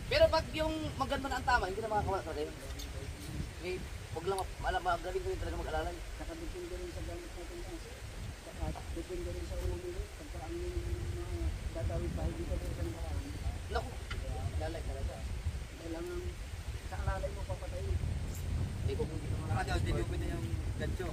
Pero pag yung maganda na ang tama, hindi na makakawala talaga yun. Eh, huwag lang, magaling ko yun talaga mag-alalay. Saka depende rin sa gamit natin kasi. Saka depende rin sa ulo. Pagka ang mga dadawin pa, hindi ka rin sa nakaraan. Naku, lalay talaga. Kailangan sa alalay mo papatayin. Hindi ko kung Saka daw, dinupin na yung gancho.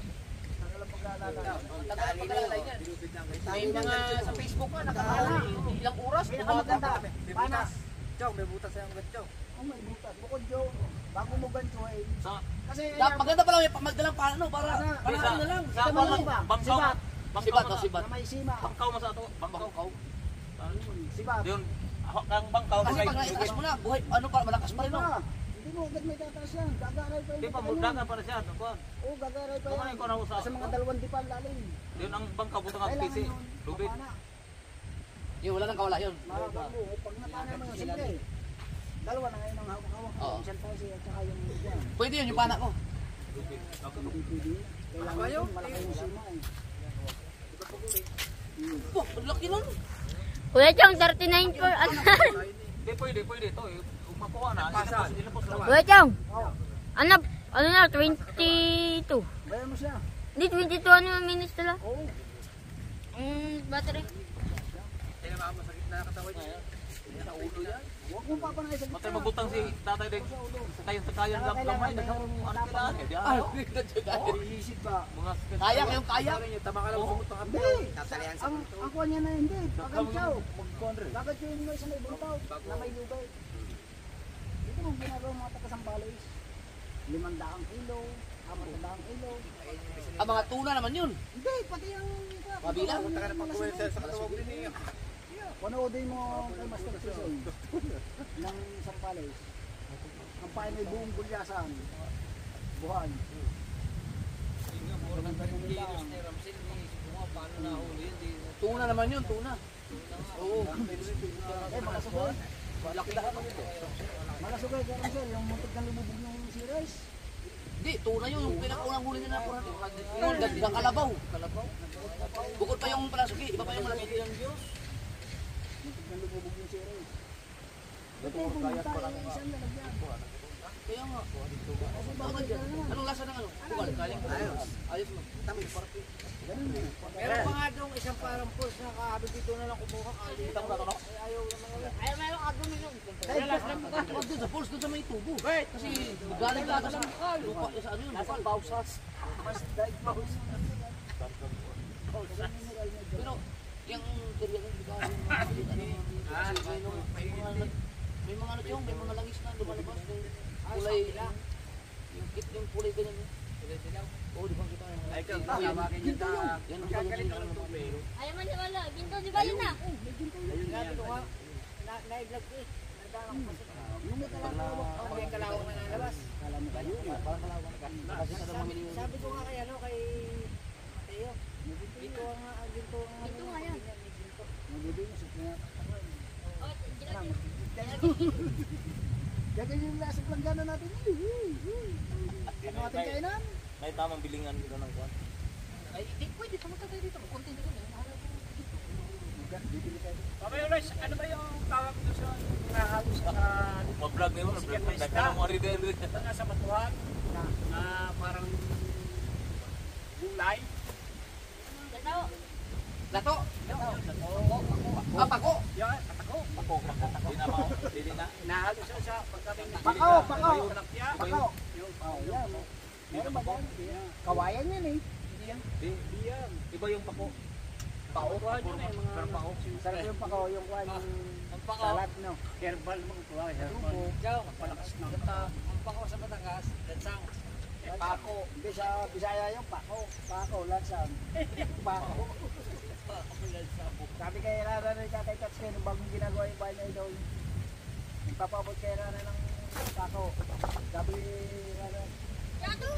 Saka lang pag-aalala. tagal pag-alalay yan. Dinupin lang. May mga sa Facebook nga, nakakala. Ilang oras, Pinakamaganda. May Panas. butas. Chong, may butas sa yung gancho. Oh, may butas. Bukod yun, bago mo gantuhin. Sa Kasi maganda pala may magdalang paano para panahin na lang. sa Ito mo lang ba? bangkaw. Sibat. Sibat, Bangkaw. sibat. Na may sima. Bangkaw mo sa ato. Bangkaw. Bangkaw. Sibat. Yun, kang bangkaw Kasi kay pag naitaas mo na, buhay, ano pa, malakas pa rin no? Hindi mo agad may tataas yan. Gagaray pa Di yung pa mudagan pa na siya, no kuan. Oo, gagaray pa Kumain yan. ko na sa. Kasi mga 2 dipan lalim. Yun ang bangkaw butang ang Kailangan PC. yun. Lubid. Mapana. Yung wala nang kawala yun. Bago. Pag napana mo yun, siyempre. 2 na ngayon ang hawak-hawak. Oo. Yung cellphone siya at saka yung dyan. Pwede yun, yung pana ko. Hindi pwede. Kailangan yun. Malaki yung sima eh. Oh, ang laki nun. Kuya Chong, 39 for ano? Di pwede to. Makuha na. Ilapos lang. Kuya Chong, Oo. ano na, 22. Bayan mo siya. Hindi, 22 ano yung minutes na lang. Oo. Battery. Kaya naman masakit na katawan niya. Sa ulo yan. Huwag mong papanay sa Matay magbutang si tatay din. Sa kayang gamay. Nagkaroon ano kailangan. Di Ay, ano. Iisip ka. Mga kaya kayong kaya. Tama ka lang sumot ng Hindi. Ang kuha niya na hindi. Pagkantsaw. magkondre. Bakit yung may sa may buntaw na may lugay? Ito ang ginagawa ng mga taga-Sambales. 500 kilo, 400 kilo. Ang mga tuna naman yun. Hindi, pati ang... Mabilang? Punta ka na pag-uwi sa katawag din niya. Panoodin mo kay Master Quezon ng Sambales. Ang pahay may buong gulyasan. Buhan. Tuna naman yun, tuna. Oo. Eh, mga sugay. Laki lahat ng ito. Mga sugay, ganun sir, yung muntik ng lumubog yung si Rice. Hindi, tunay yun. Yung pinakaunang huli nila. Yung ganda kalabaw. Bukod pa yung palasuki. Iba pa yung malaki. Muntik ng lumubog yung si Rice. Ito yung pumunta, yung isang lalagyan. Kaya nga. Bakit dyan? Anong lasa ng ano? Bukal. Ayos mo. Ganun eh. Meron pa nga doon isang parang post na kahabit dito na lang kumuha. Kita mo na ito, no? Ayaw naman ulit. Ay, meron ka guminom. Huwag doon sa falls, doon sa may tubo. Kasi galing ka ata sa lupa. Sa ano yun? Bukal. Pausas. Mas daig pa hus. Pero yung teriyan ng bigayan, may mga ano yung, may mga langis na lumalabas. Yung kulay, yung kit yung kulay ganyan. Oo, di ba kita? Ay, ikaw, tawagin niyo na. Yan ang Kagalit lang ng tubig. Ay, maniwala. Ginto, di ba yun na? Ayun nga, ito nga. Na-vlog ko eh. Nagdaan ako kasi. Yung may kalawak. Ako yung kalawang na nalabas. Kala mo kayo, parang kalawak na kasi na naman yung Sabi ko nga kay ano, kay Mateo. Ginto nga, ginto nga. Ginto nga yan. Ginto. magbibigay sa kanya. Oh, ginagawa. Gagawin yung lasok lang gana natin. Ano ating kainan? May tamang bilingan dito ng kuwan. Ay, di pwede pa magkatay dito. Kunti dito na. Bibili kayo. Papa Yoles, ano ba yung tawag ko sa nahalos sa Mag-vlog na yun, mag-vlog na. Nagkaroon mo rin din. nasa batuhan na parang gulay? Gatao. Lato! Pako! Yan, katako. Ako, hindi na ako. Hindi na. Nahalos siya sa pagkabing Pakaw, pakaw. Talakya. Pakaw. Oh, yan. Meron ba yan? Kawayan yan eh. Hindi yan. Iba yung pako. Pauruan yun eh, mga pako. Sarap yung pakaw, yung kwan, yung ang pako. salat, no? Herbal mga kuha, herbal. Ikaw, palakas ng gata. Ang pako sa Batangas, dansang. Eh, pako. Hindi sa Bisaya yung pako. Pako, lansang. Pako. Sabi kay Rara na Tatay Tats kayo, nung bagong ginagawa yung bahay na daw, nagpapabot kay Rara ng pako. Sabi Rara, Gato.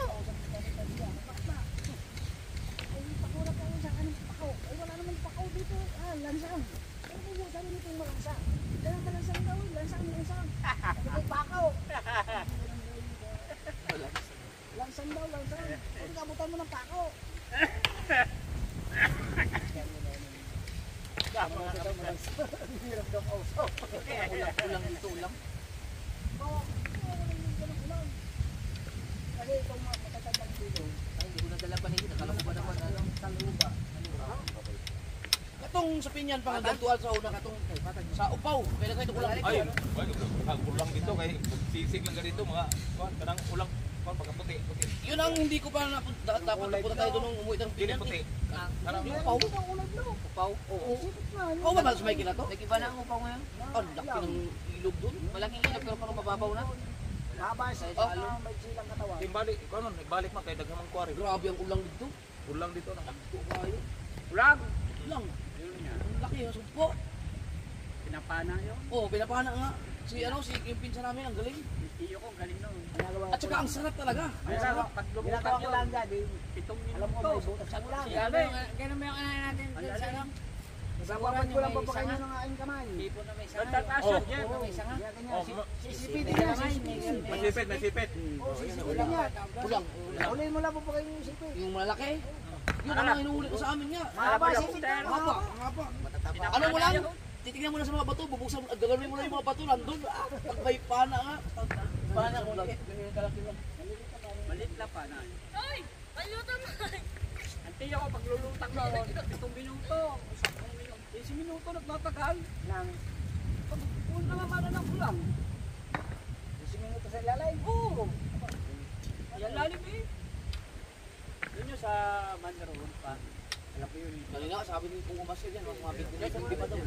ay pakura kayo sa anong pakaw. Ay wala naman pakaw dito. Ah, lansang. Ano po yung sabi nito yung malansang? Kaya ka lansang daw, lansang. Sabi ko, pakaw. Lansang daw, lansang. Kung kabutan mo ng pakaw. Hirap daw kausap. Ulang dito, ulang. Kasi itong mga matatandang dito, Ay, hindi ko nadala pa nito. Nakala ko ba naman ano? taluba. Katong sa pinyan pa hanggang tuwal sa una katong sa upaw. Kaya kayo ulang dito. Ay, ulang dito. Kaya sisig lang ganito. Mga kuwan, kanang ulang. Kuwan, pagka puti. Yun ang hindi ko pa napunta. Dapat napunta tayo doon nung umuwi ng Hindi pinyan. puti. Kanang Upaw? Ang ulag no. Upaw? Oo. Sipit na. Upaw ba sa may kinato? Nag-iba na ang upaw ngayon. Ang laki ng ilog doon. Malaking ilog pero parang mababaw na. Haba siya. Oh. May silang katawan. Timbalik. Kanon, nagbalik man. Kaya daghang kuwari. Grabe ang ulang dito. Ulang dito na. Kayo. Ulag. Ulang. Yun nga. Ang laki yung sumpo. Pinapana yun. Oo, pinapahana nga. Si yung pinsan namin, ang galing. Iyo ko, galing nun. Ginagawa At saka ang sarap talaga. Kaya sa pag lumutan Ginagawa ko yun, lang dyan. 7 Alam mo, minuto. may butas ang ulang. Ganun mo yung kanahin natin. Sababad ko lang papakain nyo ng aking kamay. Tipo na may sanga. Nagtatasod yan. Oo, May sanga. kaya ganyan. Oh, Sisipidin niya, sisipidin. may sipit, may sipit. Oo, sisipidin niya. Ulang. Ulihin mo lang papakain yung sipid. Yung malaki. Yun ang inuhuli ko sa amin nga. Mahaba sipid na. Mahaba. Mahaba. Ano mo lang? Titignan mo na sa mga bato, bubuksan mo, gagawin mo lang yung mga bato, nandun. Pag may pana nga. Pana ko lang. Malit lang pa na. Ay, paluto mo. Ang tiyo ko, paglulutang ko, 7 minuto. 10 minuto nagtatagal. Nang Pag una naman na ng ulang. 10 minuto sa ilalay. Oo. Yan lalim eh. Yun yung sa Mandaroon pa. Alam ko yun. Kanina, sabi ni kung umasya dyan, mga 29, di ba daw?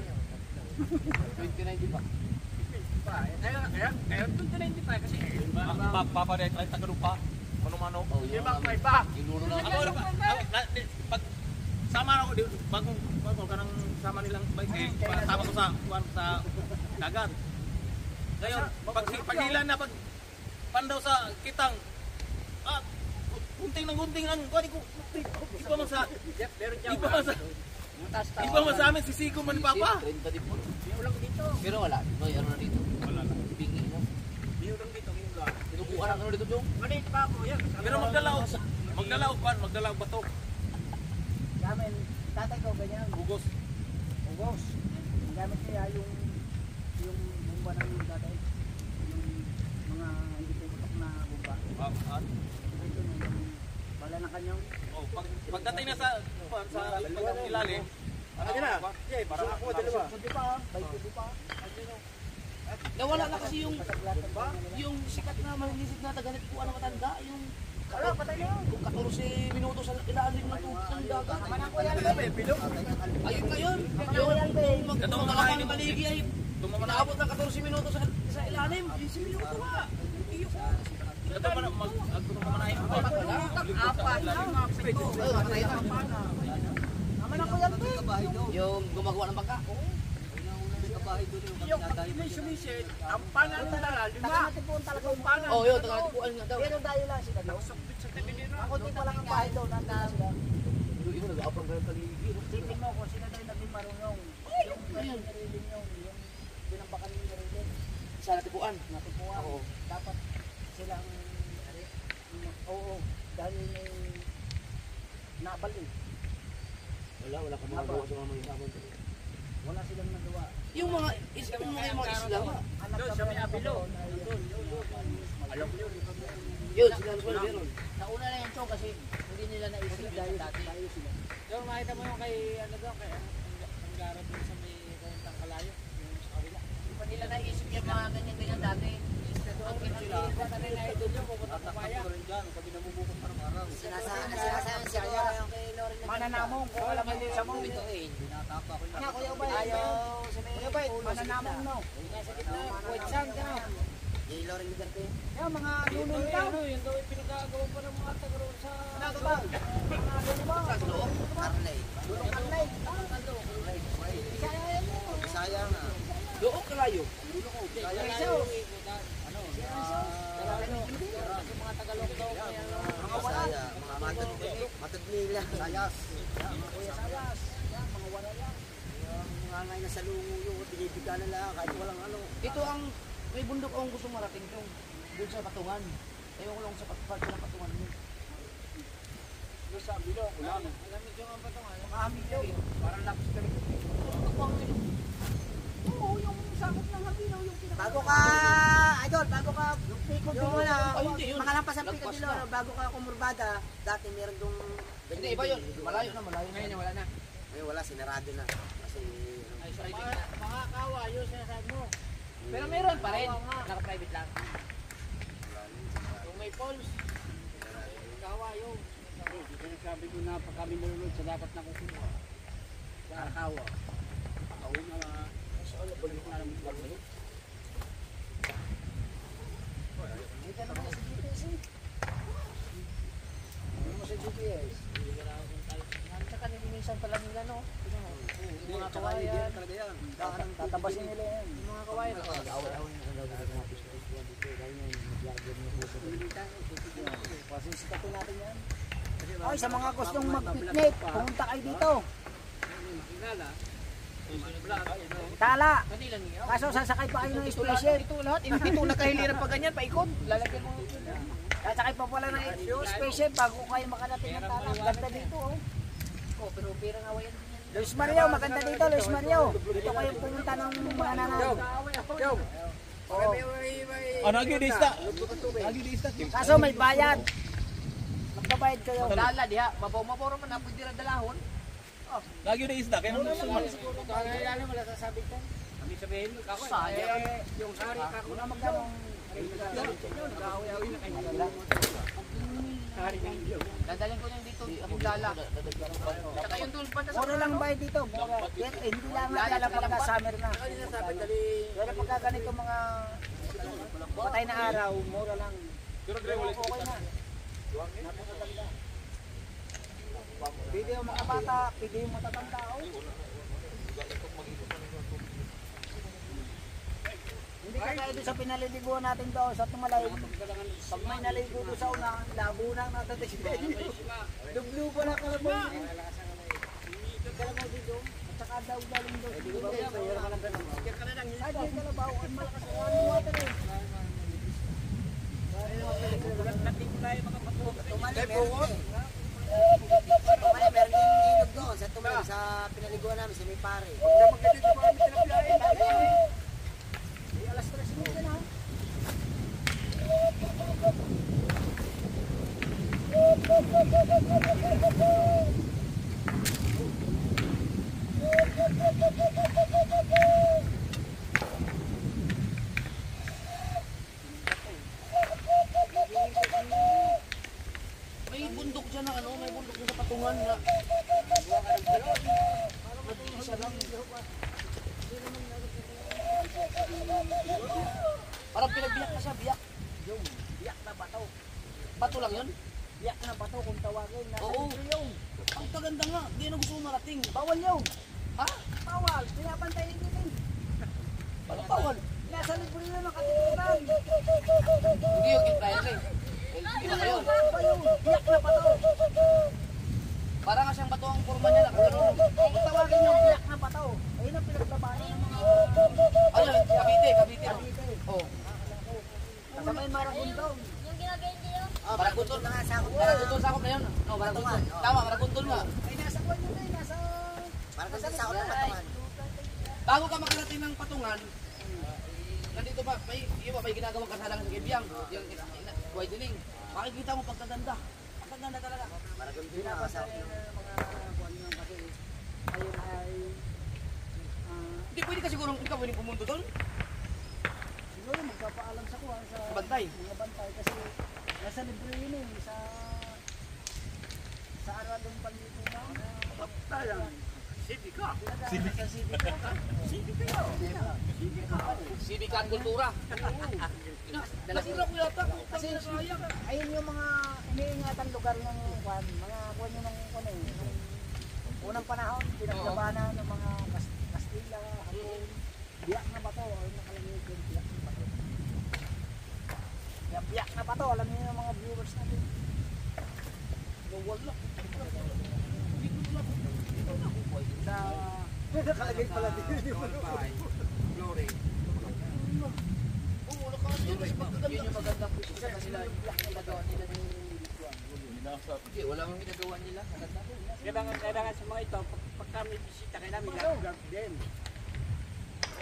29, di ba? Kaya 295 kasi Papa dahil tayo tagalupa. Mano-mano. Oh, yung bang may ba? Inulo na. Ako, pag sama ako, bagong kanang sama nilang bike, sama ko sa kuwan sa dagat. Ngayon, paghila na, pag pandaw sa kitang, gunting ng gunting ang kuwan ko. Iba man sa, Pero iba man sa, Iba mo sa amin, sisigo man ni Papa. 30 din po. May ulang dito. Pero wala, may ano na dito. Wala na. Bingi na. May ulang dito. May ulang. Tinubukan ang ano dito, Jong. Maliit pa ako yan. Pero magdala og bato. Gamin, tatay ko ganyan, Bugos. ugos. Ang gamit niya yung bomba ng tatay. Yung mga hindi puputok na bomba. Ito yung bala ng kanyang. Oh, pagdating na sa ilalim. Ano na? Okay, para ako dalawa. Hindi pa, hindi pa. Nawala na kasi yung sikat na malilisit na taganit po ang matanda, yung Wala, patay na yun. 14 minuto sa ilalim ng tubig ng dagat. Ayun na yun. Yung mga ng baligi ay naabot ng 14 minuto sa ilalim. 15 minuto nga. Ito pa magmamanahin mo. Yung gumagawa ng bangka. Yung may sumisid, ang pangalan nila, lima. Oh, yun, taga-tipuan nga daw. Pero dahil lang sila daw. Sakbit sa tibinira. Ako din pa lang ang bahay daw, nandun sila. Yung nag-aapang ka ng baligi. Sipin mo kung sila daw naging marunong. Yung nariling yung binambakan yung nariling. Sa natipuan. Natupuan. Oo. Dapat silang, oo, dahil may nabal eh. Wala ka magawa sa mga isabon. Wala silang nagawa. Yung mga isla, Anak Doon ka sa ba may ng abilo. Panginoon ay Alam mo yun. yun, sila naman meron. Nauna na yung chong kasi hindi nila naisip yan dati. tayo sila. Yung makita mo yung kay, ano daw, kay ang garap doon sa may kawintang kalayo. Yung sa kabila. Hindi pa nila naisip yung mga ganyan-ganyan dati. Ang kinakita na rin na idol yun, pupunta pa kaya. Sinasabi si Kuya yung kay Loren na Mananamong, kung alam mo sa mo. Ano, Kuya Ubay? Ayaw sa may mananamong, no? Nasa gitna, white sand ka na. Kay Loren Ligarte. Yung mga nunun daw. Ano, yung daw pinagagawa pa ng mga taga roon sa... Ano ba? Mga ano ba? Carlay. Dulong kanlay. Sayang na. Doon kalayo. Mga tagalog daw, kaya Saya, mga matad nila. Sayas. Kuya Sayas. Yan, mga wala yan. Mga ngay na sa lungo yung pinipika nila kahit walang ano. Ito ang may bundok akong gusto marating yung doon sa patungan. Ayaw ko lang sa part ng patungan mo. Doon sa bilo, wala na. alam mo yung ang patungan. Mahamilo. Parang lapis kami. Oo, yung sakop ng Habilo, yung pinaka... Bago ka, idol, bago ka pikod din mo na, Ay, hindi yun. makalampas ang pikod Lagpas din mo, bago ka kumurbada, dati meron dong... Hindi, iba yun. Malayo na. Ngayon, wala na. Ngayon wala, sinarado na. Kasi, Ay, sorry. Mga kawa, yun sinasabi mo. Pero meron pa rin. Naka-private lang. Kung may polls, kawa yun. Sabi ko na pag kami nalulod sa dapat na kukuha. Sa Arakawa. Pauwi na mga... Balik na namin balik. Kita naman sa GPS eh. Ano mo sa GPS? At saka nilinisan pala nila, no? Yung mga kawayan. Tatabasin nila yan. Yung mga kawayan. Pasisikatin natin yan. Ay, sa mga gustong mag-picnic, pumunta kayo dito. Tala. Kaso sasakay pa kayo ng special. Ito lahat. Ito nakahiliran pa ganyan. Paikot. Lalagyan mo. Sasakay pa pala ng special bago kayo makarating ng Tala. Ganda dito, oh. Oh, pero pira nga wayan din yan. Luis Mario, maganda dito, Luis Mario. Dito kayo pumunta ng mga nanay. Ano lagi di ista? Kaso may bayad. Magbabayad kayo. Dala diha, mabaw-mabaw man na pwede ra dalahon. Lagi di ista kaya nung Kaya wala sasabihin ko. Kami sabihin, ako, Sayang. yung hari ka ko na Magkano? Dadalhin ko yung dito, ang dala. Saka yung doon pa sa Mura lang bayad dito. Mura. Hindi lang nadala pagka summer na. Pero pagka ganito mga patay na araw, mura lang. Okay na. Napakaganda. Pwede yung mga bata, pwede yung matatanda. Hindi ka kaya doon sa pinaliliguan natin doon sa Tumalay. Pag may naligo doon sa una, labo na natatigil. Dublo pa na kalabon. kalabaw dito. At saka daw galing doon. Hindi ba ba? Mayroon ka ng ganun. Kaya ka na lang. Ay, di kalabaw. Ang malakas ang running water eh. Natin mo na yung mga patuwa. Tumali, meron eh. Tumali, meron din ilog doon sa Tumali, sa pinaliguan namin, sa may pare. Huwag na magkatid yung mga tinapiyain. Ay, alas 3 mo na. May bundok dyan na ano, may bundok dyan sa patungan na. Isa lang. Parang pinagbiyak na siya, biyak. Yung, biyak na bato. Bato lang yun? Biyak na bato kung tawagin. Nasa Oo. libre yung. Ang kaganda nga, di na gusto mo marating. Bawal yung. Ha? Bawal. Pinapantay din yun. Paano bawal? Nasa libre yung makatitutan. Hindi yung intrial eh. Iba kayo. Ba yung biyak na bato. Para nga siyang bato ang forma niya, nakagano'n. Kung tawagin yung biyak na bato. Ayun ang pinaglabanan ng mga Ayun, Cavite, Cavite. no? Cavite. Oh. Sa may Maragondong. Yung ginagayin niyo yun. Oh, Barakuntol. na nga, sakot na. Barakuntol, sakop na yun. No, Barakuntol. Tama, Barakuntol nga. Ay, nasa kwan yun eh. Nasa... Parang kung sa sakot na patungan. Bago ka makarating ng patungan, nandito pa, may ginagawang kasalangan sa Kibyang. Yung widening. Makikita mo pagkaganda. Ang pagganda talaga. Parang kung Binabasa yung mga kwan yun kasi ayun ay Hindi pwede ka siguro ikaw pwedeng pumunto doon. siguro magpapaalam sa kuha sa Sa bantay. mga bantay kasi nasa libre yun eh sa Aradong Panlipunan. Talang. Sibika. Sa Civica. Civic at Kultura. Nasira ko yata. Kasi ayun yung mga iniingatan lugar ng kwan, mga kwan yun ng kwan eh. Nung unang panahon, pinaglabanan ng mga Kastila, Hapon, biyak na bato, ayun nakalagay yun, biyak na bato. Kaya biyak na bato, alam niyo yung mga viewers natin. Wala. Sa... Nakalagay pala din yun. Glory. Oo, wala ka. Yun yung magandang posisyon na sila. Ginagawa nila ng Hindi, wala mang ginagawa nila. Kailangan sa mga ito, pag kami bisita kayo namin, lagag din.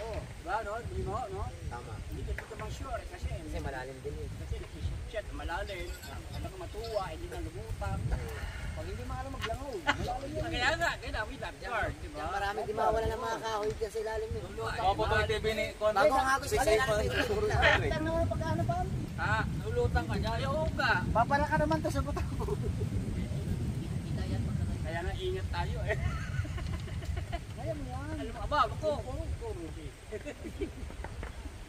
Oo, ba no? Hindi mo, no? Tama. Hindi ka dito mang sure kasi Malalim din eh. kasi shit, malalim. Ano ka matuwa, hindi na lumutang. Pag hindi maalam maglangaw, malalim yun. Kaya nga, kaya namin lifeguard, di ba? Marami di mawala ng mga kahoy dyan sa ilalim eh. Opo, to TV ni Kon. Bago ang agos sa ilalim may tubig na. Tang naman pag-ano pa? Ha? Lulutang ka niya? Oo ka. Papara ka naman to sa bata ko. Kaya nga ingat tayo eh. Kaya mo yan. Alam mo ba, ako.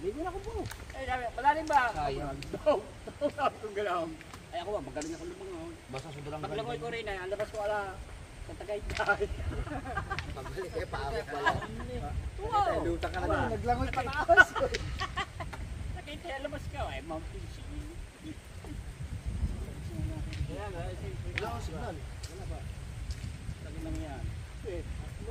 Ligo na ko po. Eh, sabi, malalim ba? Sayang. Kung gano'n. Ay ako ba, magaling ako lumangon. Basta sobrang Paglangoy ko rin ay, ang labas ko ala. Sa Tagaytay. Pagbalik kayo, paawit wala. Wow! Lutang ka na Ano, naman. naglangoy pa taas. Tagaytay, labas ka ay, Mount Pinsi. Kaya nga, Wala akong signal. lagi lang yan. Eh,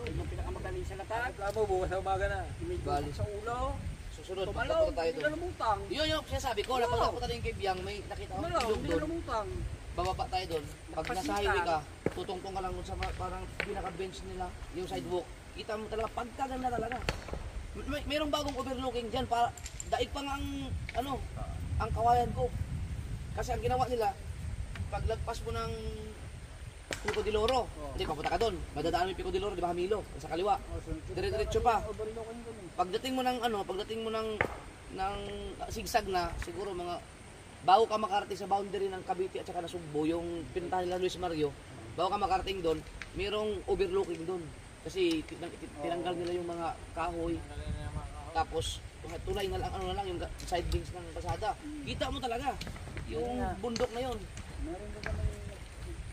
yung pinakamagaling sa lahat. Labo, bukas sa umaga na. Imig Bali. sa ulo. Susunod, Tumalaw, pagpunta tayo hindi na doon. lumutang. Yun yung sinasabi ko, napag napunta tayo kay Biang, may nakita akong Tumalaw, ilog hindi na doon. lumutang. Bababa tayo doon. Pag nasa Nakapasitan. highway ka, tutungtong ka lang doon sa parang pinaka-bench nila, yung sidewalk. Kita mo talaga, pagkaganda talaga. Mayroong bagong overlooking dyan, para daig pa nga ang kawayan ko. Kasi ang ginawa nila, paglagpas mo ng Pico de Loro, hindi, papunta ka doon. Madadaan mo yung Pico de Loro, di ba Hamilo? Sa kaliwa. Dire-diretso pa. Pagdating mo ng sigsag na, siguro mga bago ka makarating sa boundary ng Cavite at saka Nasugbo, yung pinuntahan nila Luis Mario, bago ka makarating doon, mayroong overlooking doon. Kasi tinanggal nila yung mga kahoy. Tapos tulay na lang yung side wings ng pasada. Kita mo talaga yung bundok na yun. Meron din kami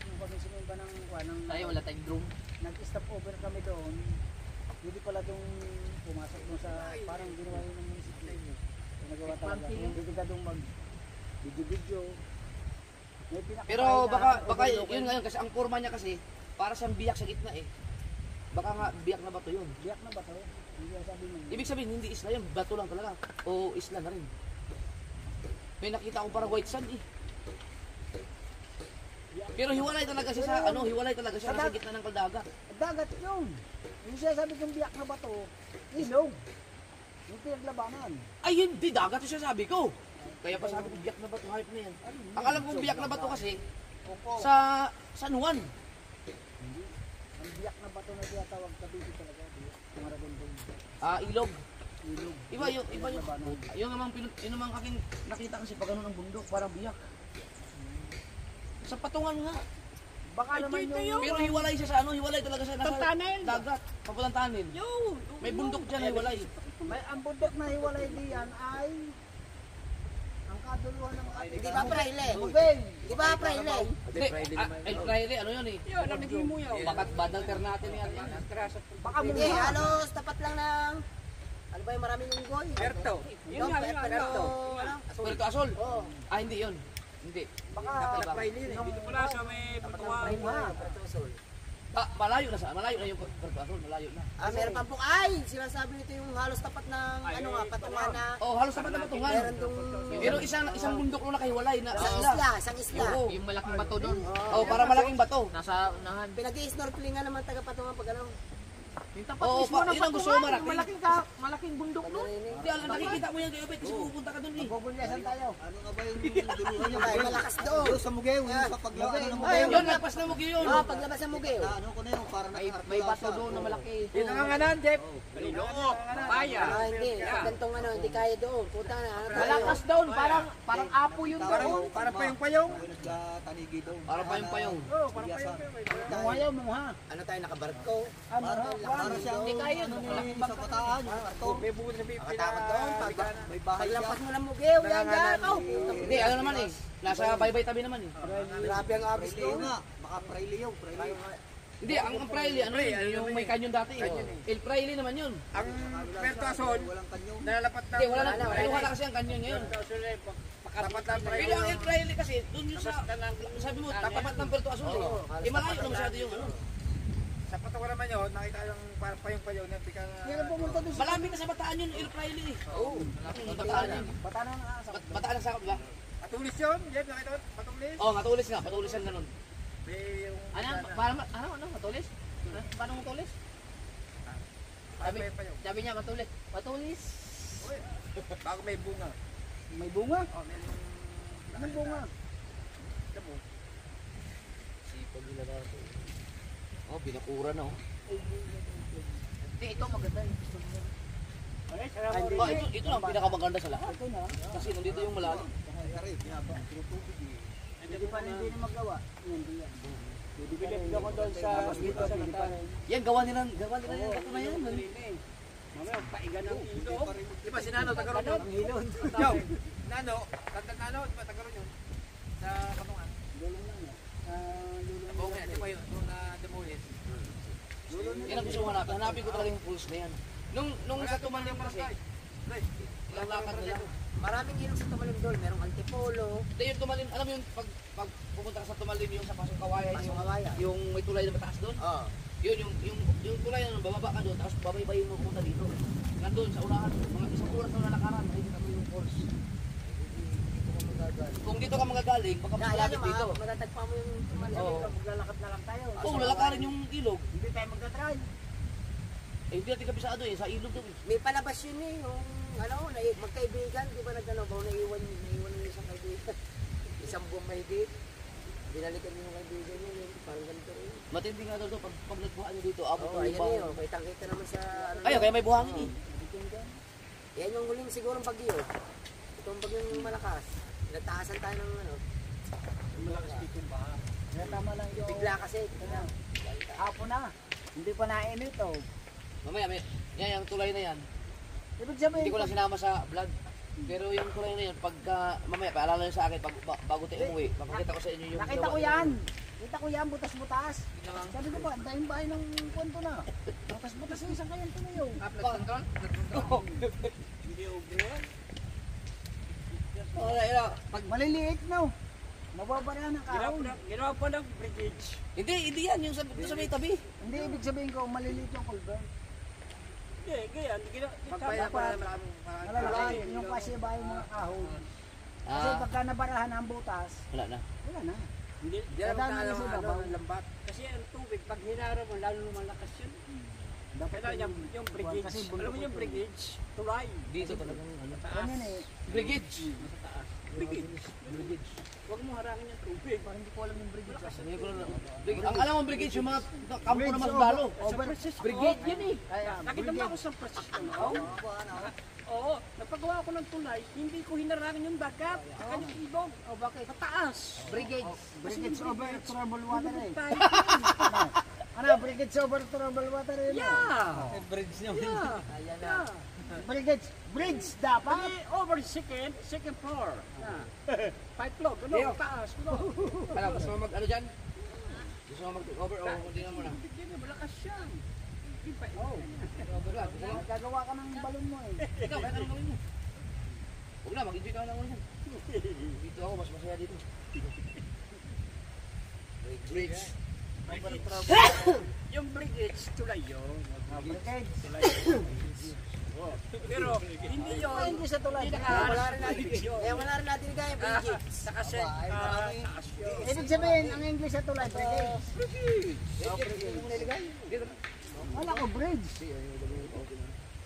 yung pagsisimula ba ng Tayo wala tayong drone. nag-stop over kami doon. Hindi pala doon pumasok doon sa parang ginawa yun ng munisipyo. Yung nagawa talaga. Hindi ka doon mag video. May pinakakain Pero na baka overlooking. yun ngayon kasi ang kurma niya kasi para siyang biyak sa gitna eh. Baka nga biyak na bato yun. Biyak na ba to? Hindi ang sabi mo. Ibig sabihin, hindi isla yun, bato lang talaga. O isla na rin. May nakita akong parang white sand eh. Pero hiwalay talaga siya sa, hiwalay talaga siya sa gitna ng kaldagat. Dagat yun. Yung siya sabi kong biyak na ba to? Ilog. Yung pinaglabanan. Ay, hindi, dagat yung sabi ko. Kaya pa sabi ko, biyak na bato, hype na yan. Ang alam kong biyak na bato kasi, sa San Juan. Ang biyak na bato na tinatawag kabisi talaga. Maragondong. Ilog. Ilog. Iba yung yun namang aking nakita kasi pag ganun ang bundok, parang biyak. Sa patungan nga. Baka naman yung... Pero hiwalay siya sa hiwalay talaga siya nasa dagat. Papulang tanin. May bundok dyan, hiwalay. Ang bundok na hiwalay diyan ay... Ang kaduluhan ng ating... Di ba, Praile? Bugay. Di ba, Praile? Hindi, El Fraile, ano yun eh? Bakat badal natin yan. Baka Hindi, muna. halos tapat lang ng... Ano ba yung maraming unggoy? Berto. Yun nga, Berto. Puerto Asol? Oo. Hindi yun. Hindi. Baka... Dito pala sa may Patuan. Malayo na yung Puerto Asol, malayo na. Meron pang pong, sinasabi nito yung halos tapat ng, patungan na, Halos sapat na patungan. meron dong, Pero isang bundok na nakahiwalay na isang isla. Oo. Yung malaking bato doon. Para malaking bato. Nasa unahan. Pinag-i-snorkelingan naman taga-patungan pag ano. Yung tapat Oo, mismo ng yun ang gusto ko Patuan. marating. Malaking bundok doon. Hindi, nakikita mo yan kayo, kasi pupunta ka dun eh. Bubulyasan tayo. Ano nga ba yung duluhan Ay, malakas doon. Yung sa Mugew, yung sa paglawaan ng Ay, Mugew. Yun, lapas na mo yun. Paglabas ng Mugeo. Ano ko na yun, parang May bato doon na malaki. Yung nanganganan, Jeff. Iloko. Papaya. Hindi, sa gantong hindi kaya doon. Puta na, Malakas doon. Parang apo yun doon. Para pa yung payong. May nagtanigi daw. Para pa yung payong. Mungayaw, mungha. Ano tayo, nakabarko? Para siyang Hindi kaya. sa bataan, yung karton. May buko na may Makatakot doon. May bahay siya. Paglampas mo ng Mugeo, yan dyan. Hindi, ano naman eh. Nasa baybay tabi naman eh. Grabe ang agos Praileo doon. nga, baka Praileo, Praileo. Hindi, ang Fraile, ano yun, yung may kanyon dati eh. El Fraile naman yun. Ang Puerto Asol, Walang kanyo. nalalapat na. Hindi, wala na kasi ang kanyon ngayon. Tapat lang tayo. Pero ang El Fraile kasi, dun yung sabi mo, tapat ng Puerto Asol eh. Malayo na masyado yung ano. Sa Patuan naman yun, nakita yung parang payong na biglang... pumunta doon Malapit na sa Bataan yun, El Fraile eh. Oo. Bataan yun. Bataan ang sakop, di ba? Atulis yun, Jeff, nakita mo? Patulis. Oo, matulis nga, matulis ang ganun. May yung... Matulis? Paano matulis? Sabi niya matulis. Matulis. Bago may bunga. May bunga? Oh, may... Anong bunga? Sipag nila na ito. Binakura na oh. Hindi, ito maganda yun. Ito lang ang pinakamaganda sa lahat. Kasi nandito yung malalim. Kaya binabang, tinutubig eh. Hindi pa hindi na magawa. Bilip ako doon sa dito sa Bataan. Yan, gawa nila yung bato na yan. Mamaya, paiga ng ilo. Di ba si Nano, tagaroon yun? Hilon. Yo, Nano, tanda Nano, di ba tagaroon yun? Sa Patungan. Lulong lang yan. Oo, kaya di ba yun? Nung na-demolish. Yan ang gusto ko hanapin. Hanapin ko talaga yung pulse na yan. Nung sa tumalim kasi, ilalakad nila. Maraming ilog sa Tumalim doon. Merong Antipolo, Hindi yung tumalim, alam mo yung pag pupunta ka sa tumalim yung sa Pasong Kawayan, Pasong Kawayan. yung may tulay na mataas doon. Oo. Yun, yung tulay na bababa ka doon, tapos babaybayin mo pupunta dito. Nandun sa unahan, mga isang oras na nalakaran, makikita mo yung pulse. Kung dito ka magagaling, baka mas malapit dito. Matatagpa mo yung Tumalim. Oo. Maglalakad na lang tayo. Kung lalakarin yung ilog, Hindi tayo magdadry. hindi natin kabisado eh, sa ilog doon. May palabas yun yung magkaibigan, di ba naiwan yung isang kaibigan. Isang buong mahigit. Binalikan yung kaibigan niya, parang ganito rin. Matindi nga daw doon, pag nagbuhaan nyo dito, abot Oo, ng ayan ibang. yun. Kitang-kita naman sa... Ay, kaya may buhangin eh. Yan yung huling sigurong bagyo. Itong bagyong malakas. Nataasan tayo ng Malakas dito yung baha. Kaya tama lang yung... bigla kasi. Hapon na. Hindi pa nainit oh. Mamaya, yan, yung tulay na yan. Ibig sabihin, Hindi ko lang sinama sa vlog. Pero yung tulay na yan, pagka, mamaya, paalala nyo sa akin, bago tayo umuwi, papakita ko sa inyo yung nakita ko yan. Kita ko yan, butas-butas. Sabi ko ba, dahil bahay ng kwento na. Butas-butas yung isang kayan to na yun. Control? Alright, Pag maliliit no. Mababarahan ng kahoy. Ginawa pa ng bridge. Hindi yan, yung sa may tabi. Hindi ibig sabihin ko, maliliit yung culvert. Hindi, ganyan. Pagpaya para maraming Malalaki, yung kasi ba yung mga kahoy. Kasi Ah, pagka nabarahan ang butas, wala na. wala na. Hindi. Di naman Kadami tayo sa ng ibabaw. lambat. Kasi ang tubig, pag hinara mo, lalo lumalakas yun. Dapat Kailangan yung bridge. Kasi Alam mo yung bridge? Tulay. Dito talagang ano. ganyan eh. Brigade. Bridge. Huwag mo harangin yung tubig. Parang hindi ko alam yung bridge. Hindi ko lang. Ang alam mo brigade yung mga kampo na mas balo. Brigade yan eh. Nakita mo ako sa Francisco. Oo. Napagawa ako ng tulay, hindi ko hinarangin yung dagat. Saka yung ilog. Oh, bakit? Mataas. Brigades. Brigades over trouble water eh. Tayo. Ano, brigades over trouble water eh. Yeah. Bridge niya. Yeah. Ayan na. Brigades. Bridge dapat. Pati over second floor. Five floor. Leo. Ano, taas. Ano? Ano, gusto mo mag ano dyan? Gusto mo mag-take over o hindi na muna? Hindi na, malakas yan. Oh, Over lang. Gusto mo? gagawa ka ng balon mo eh. Ikaw, kaya anong gawin mo? Huwag na, mag-enjoy ka lang muna. Dito ako, mas masaya dito. Bridge. Yung brigades, tulay yun. Brigades. Pero hindi yun. Hindi sa tulad. Wala rin natin. Kaya wala rin natin kaya bridge. Kasi, taas yun. Ibig sabihin, ang English sa tulad, brigades. Wala ko, bridge.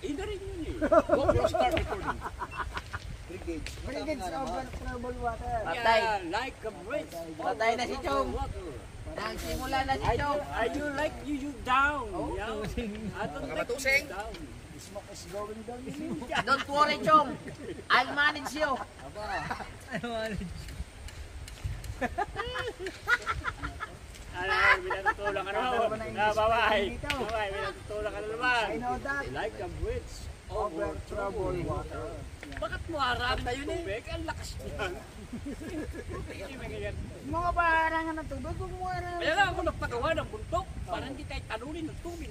Hindi rin yun eh. GoPro start recording. Brigades over trouble water. Patay. Yeah, like a bridge. Patay na si Chong. Nagsimula na si Chong. Are you like you down? Yeah. I don't like Makatusing. you down. Smoke is going down. Don't worry, Chong. I'll manage you. Ano, binatutulak ka naman. Babay. Babay, binatutulak ka na naman. I know that. Like a bridge Over trouble water. Bakit mo harap na yun eh? Ang lakas niyan. Mga barangan ng tubig, huwag mo aram. Kaya lang ako nagpagawa ng bundok para hindi tayo talunin ng tubig.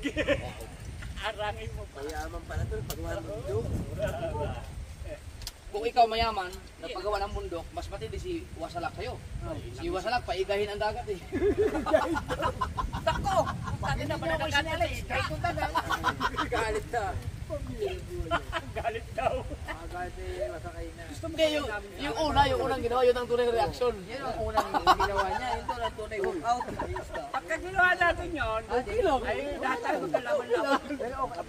Arangin mo pa. Mayaman pala ito. Pagawa ng mundo. Kung ikaw mayaman, nagpagawa ng bundok, mas matindi si Wasalak sa'yo. Si Wasalak, paigahin ang dagat eh. Tako! Bakit na ba nagagalit? Galit na. Galit daw. Galit eh. Masakay na. Hindi, yung unang ginawa, yun ang tunay na reaksyon. Yan ang unang ginawa niya. Ito lang tunay walkout. Pagka ginawa natin yun, ay lahat tayo magkalaban-laban. Pero okay,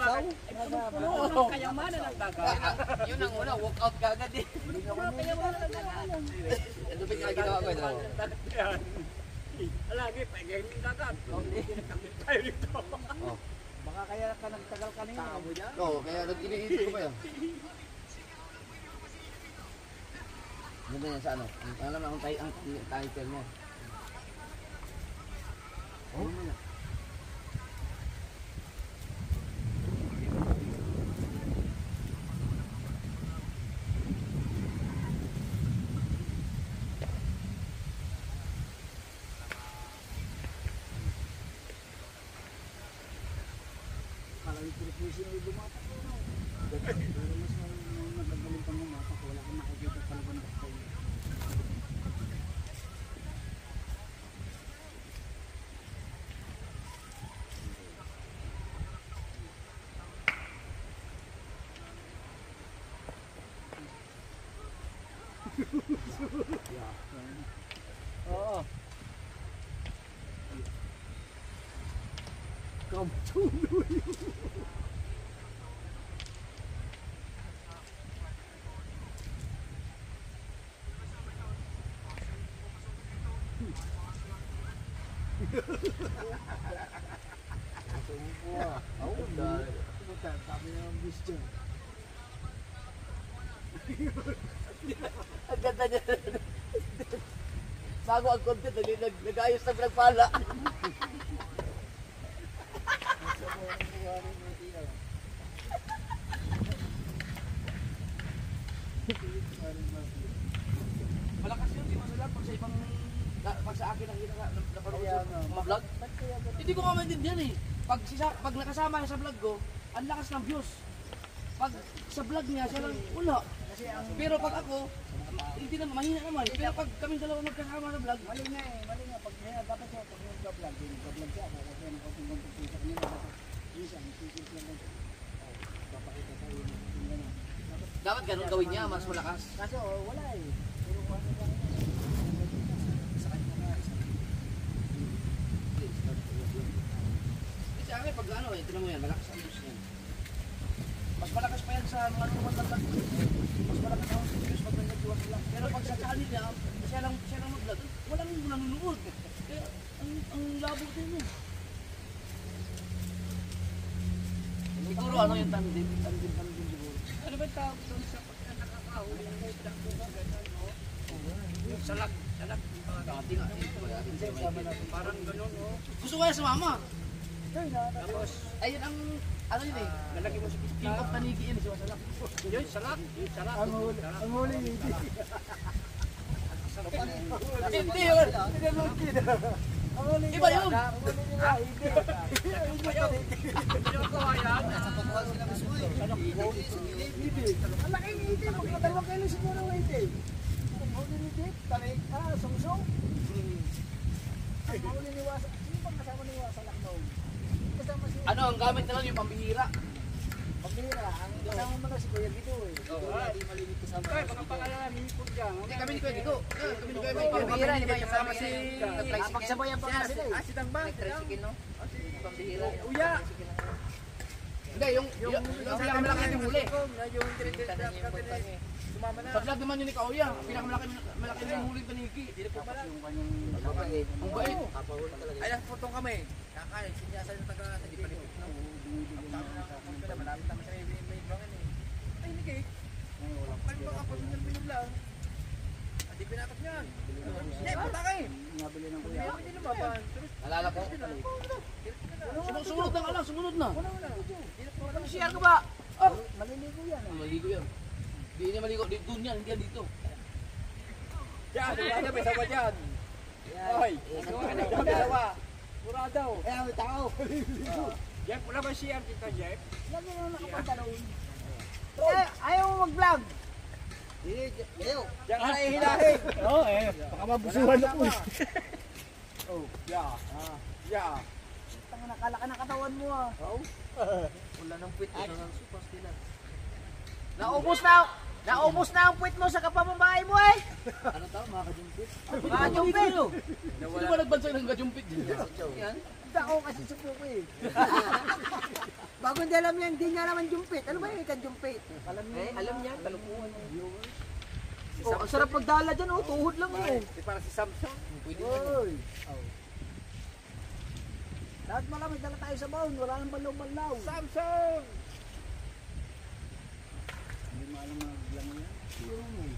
Puno ng kayamanan ng dagat. Yun ang una, walk out ka agad eh. Puno ng kayamanan ng dagat. Ano ba yung ginawa ko ito? Yan. Alagi, pagkain yung dagat. Tayo dito. baka kaya ka nagtagal kanina. Oo, kaya iniisip ko pa yun. Ganda yan sa ano? Alam na kung ang title mo. Oh? Parang purpusin yung lumata ko. Pero mas nagagaling pang lumata ko. Wala kang makikita talaga ng kayo. Oo. Kamtuloy. Sabi niya ang bis dyan. Ang ganda niya. Bago ang content, nag-ayos na pinagpala. Malakas yun, di masalag pag sa ibang pag sa akin nakita ka napanood sa mga vlog. Hindi ko nga maintindihan eh. Pag nakasama niya sa vlog ko, ang lakas ng views. Pag sa vlog niya, siya lang wala. Pero pag ako, Hindi naman, mahina naman. Pero pag kami dalawa magkasama sa vlog, Mali nga eh, mali nga. Pag dapat siya, pag nag-vlog, nag-vlog siya ako. Kasi ano konting konting sa kanila. Minsan, isikip lang ganito. Papakita sa iyo. Yung ganun. dapat ganun gawin niya, mas malakas. Kaso, wala eh. Pero kung ano lang. Sa kanya nga. Kasi akin, pag ano eh, tinan mo yan, malakas ang news yan. Mas malakas pa yan sa mga lumang vlog. Mas malakas ang news pag nag-vlog lang. Pero pag sa channel niya, siya lang mag-vlog, walang nanonood. Kaya, ang labo din yun. Siguro ano yung tandem siguro. Ano ba tawag doon sa pagka nakakahuli ng may plako ba? Ganun, no? Yung salag. Dati nga, Parang ganun, no? gusto ko yan sumama. Tapos, Ayun ang, ano yun eh, lalagyan mo sa king pizza. of panigi yun, si Wasalak. Yun, salak. Ang huli hindi. Hindi yun. Ang huli Iba yun. Ang huli nila, hindi. Nakakatuwa sila gusto mo eh. Ang laki ni Iti, magkadalawang kilo siguro ng Iti. Ang huli ni Iti, tarik, sungsong. Ang huli ni Wasa, sino bang kasama ni Wasa Laknaw? Kasama si Ano, ang gamit na lang yung pambihira. Pagkira, ang kasama mo na si Kuya Guido eh. Hindi malilit kasama. Ay, mga pangalan, hipon dyan. Hindi kami ni Kuya Dito. Kami ni Kuya May. Pambihira, hindi ba kasama si... Pagsabayan pa nga sila eh. Si Dangbang. Tricycle, no? Pambihira. Uya. Hindi, yung pinakamalaki yung huli. Yung dire-dire natin eh. Sumama na. Sa vlog naman yun ni Kauya, ang pinakamalaki yung huli panigi. Yung kanyang Ang bait. Ay, nagputong kami. Kakain, sinyasan yung taga sa di palipit. Malapit naman sa may bangan eh. Ay, hindi kayo. Ano ba kapag minum lang? Hindi pinakap niyan. Hindi, puta kayo. nabili ng kuya. Hindi lumaban. Alala ko. Sumunod na ka lang, sumunod na. Share ka ba? Maliligo yan eh. Maligo yan. Hindi niya maligo, doon yan, hindi yan dito. Yan, wala na may sawa dyan. Ay, dalawa. Mura daw. Eh, may tao. Jeff, wala ba share dito, Jeff? Yan yung nakapunta doon. Eh, ayaw mo mag-vlog. Ayaw. Diyan ka na ihilahin. Oo eh, baka mabusuhan ako eh. Oh, yeah. Yeah. Tanga nakalaka ng katawan mo ah. Wala ng puwit. Ito ng supas nila. Naubos na ang puwit mo sa kapamambahay mo eh. Ano tao, mga kajumpit? Mga jumpit. Sino ba nagbansay ng kajumpit? Yan. Ako kasi supo ko eh. Bago hindi alam yan, hindi niya naman jumpit. Ano ba yung jumpit? Alam niya. Alam niya, talupuan. Oh, ang sarap pagdala dyan oh, tuhod lang yun. Di parang si Samson. Oy. Lahat mo lang, may dala tayo sa baon. Wala nang balaw-balaw. Samson! Hindi mo alam maglang yan.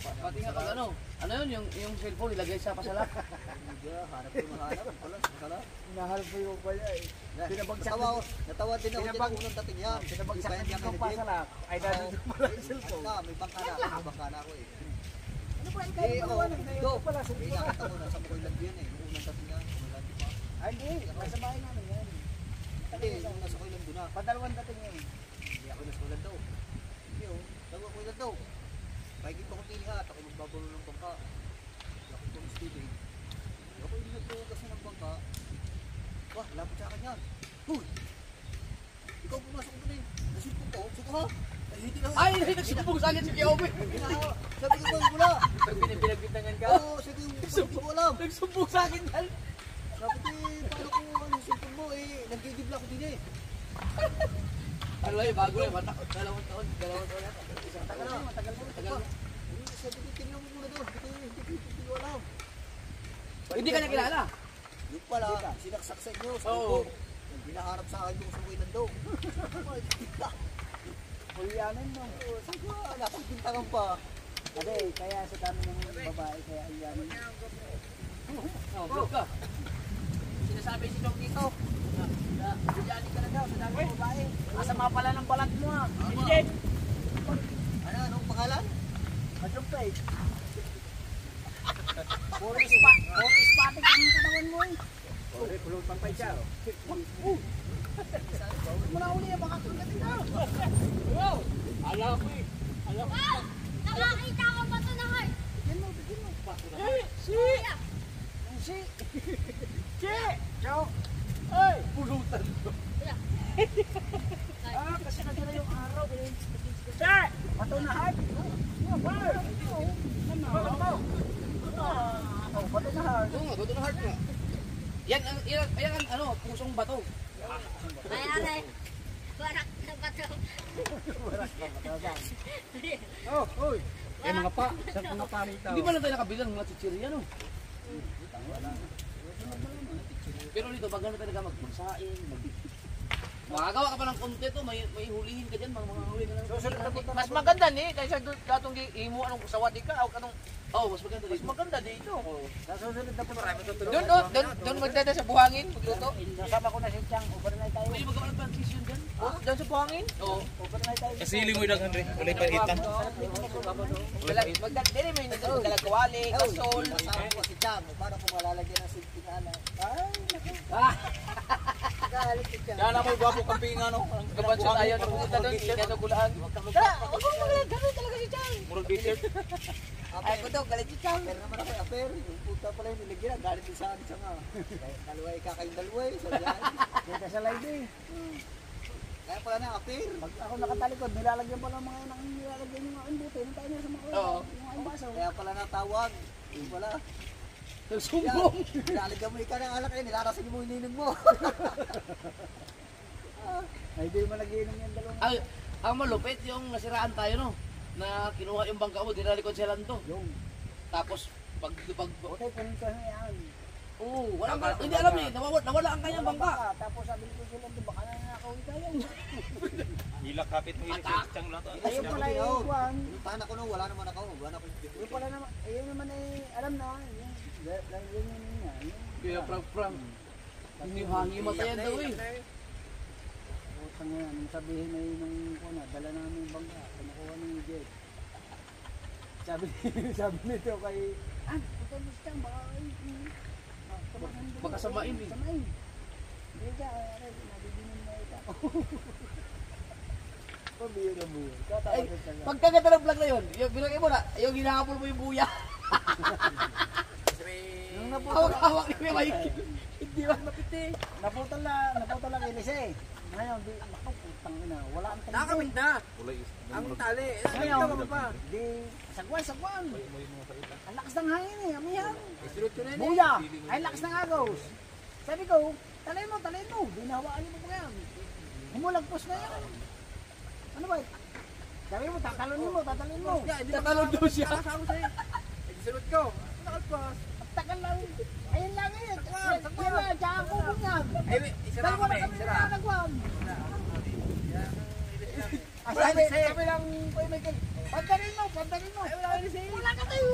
Pati nga pag ano yun, yung cellphone ilagay sa pasalak. Hanap ko mahanap. Wala, masala. Hinaharap ko yung kaya eh. Pinabagsak Natawa din ako dyan ang unang dating yan. Pinabagsak Di ba na yan dito ang kinedit? pasalak. Ay, nandun pala yung cellphone. May bangkana. May bangkana ako eh. Ano ba yung kaya mo? Nagdayo ko pala sa Eh, nakita mo, nasa Makoyland yan eh. Yung unang dating yan. Makoyland pa. Ay, hindi. Nasa bahay namin yan. Hindi, yung nasa Makoyland doon na. Padalawang dating yun. Hindi ako nasa Makoyland daw. Hindi oh. Tago ako Makoyland daw. Pakikip ako tinihat. Ako magbabalo ng bangka. Ako itong student. Ako yung nagtugas na ng bangka. Wah, lapit sa akin yan. Huy! Ikaw pumasok ko na eh. Nasipot ko. Sige ha? Hindi na. Ay, nagsumbong sa akin si Kiyobe. Sabi ko ba wala? Pinagbitangan ka? Oo, sabi ko, hindi ko alam. Nagsumbong sa akin dahil. Sabi ko, paano ko ano simpon mo eh. Nagigibla ko din eh. Ano lang, bago lang, dalawang taon yata. Isang tagal na, matagal na. Sabi ko, tingnan mo muna doon. Hindi ko alam. Hindi ka niya kilala. Yung pala, sinaksak sa inyo. Sabi Oo. ko, hinaharap sa akin yung sumilan daw. Kuyanan mo. Sabi ko, nakapintangan pa. Kasi kaya sa dami ng babae, kaya iyanin. Oh, vlog ka. Sinasabi si Dong dito. Biyani ka na daw sa dami ng babae. Asama pala ng balat mo ah. Anong pangalan? Majumpay. Puro ispatik ang katawan mo eh. Pulong pampay siya. Huwag mo na uli, baka kagatin na. Wow! Alam ko eh. Wow! Nakakita ko ba ito na heart? Bigyan mo, bigyan mo. Si! Si! Si! Ciao! Ay! Pulutan ko. Ah, kasi nagdala yung araw. Si! Bato na heart. Oh, bato na heart. Oo nga, bato ng heart nga. Yan ang ano, pusong bato. Mayari. Barak na ba ito? Oh, oy. Eh mga pa, saan mga pa rito? Hindi ba na tayo nakabilang ng mga chichirya, no? Pero dito, baga na talaga magsaing, makagawa ka pa ng content, may hulihin ka dyan, mga huli ka lang. Mas maganda ni kaysa datong imo anong sawat ka o kanong Mas maganda mas dito. maganda dito. Sa susunod na po marami tutulong. Doon magdada sa buhangin magluto. Nasama ko na si Chang, overnight tayo. Pwede magawa ng transition dyan? Doon sa buhangin. Oo. Overnight tayo. Kasili mo yung Henry. Walay pa itan. Magdadiri may nagdalag kawali, kasol. Kasama ko si Cham. Paano ko malalagyan ng silpi na alam? Galit si Cham. Yan mo gwapo kampingan no. Kabansa tayo na pumunta doon, hindi na gulaan. Wag mo ganun talaga si Chang. Murag t-shirt. Ay ko daw, galit si Cham. Pero naman ako aper. Yung puta pala yung nilagyan. Galit din sa akin siya nga. Dalaway ka kayong dalaway. Sabihan. Kita sa live eh. Kaya pala na aper. Pag ako nakatalikod, nilalagyan pa lang mga nilalagyan yung aking buti. Nung tayo na sa mga Oo. yung aking baso. Kaya pala natawag. Yung pala. Sumbong. Nilalagyan mo ikaw ng alak eh. Nilarasing mo yung ninong mo. Ay, di mo nagiinom yung dalawang. Ang malupit yung nasiraan tayo, no? Na kinuha yung bangka mo, dinalikod siya lang to. Yung. Tapos, Buti, punta na yan. hindi alam eh, nawala ang kanyang bangka. Tapos sabi ko sila, baka na nakakawin tayo. Hilak kapit mo hilik sa Chang lang. Ayun pala yung Juan. Yung tahanan ko no, wala naman ako. Wala akong Yung pala naman, ayun naman eh, alam na. Yun niya. Kaya prank. Hindi hangi matayan daw eh. Utang nga, nung sabihin na yun nung kuna, dala namin yung bangka, kinukuha ng jet. Sabi nito kay, punta mo siya, Baka samain eh. Samain. Hindi ka, nabibinin na ito. Pabira mo yun. Ay, pagkaganda ng vlog na yun, yung binagay mo na, yung hinahapon mo yung buya. Nung naputol, Hawak-hawak ni Kuya Mike. Hindi ba napiti? naputol lang ilis eh. Ngayon, di, naku, putang ina, wala ang tali. Nakamit na. Ang tali. Ngayon, Nakita mo pa. di, sagwan. Ang lakas ng hangin eh, amihan. Isulot ko na yun eh. Buya, ay lakas ng agos. Sabi ko, talay mo. Binawaan niyo mo yan. Humulagpos na yan. Ano ba? Sabi mo, tatalon mo. Tatalon daw siya. Kasama sa'yo. Isulot ko. Nakalpas. Tagal lang. Ayun lang eh. Yan na, tsaka ako mo yan. Ay, isara kami. Isara. Sabi lang, Kuya Michael, pantalin mo. Wala ka tayo.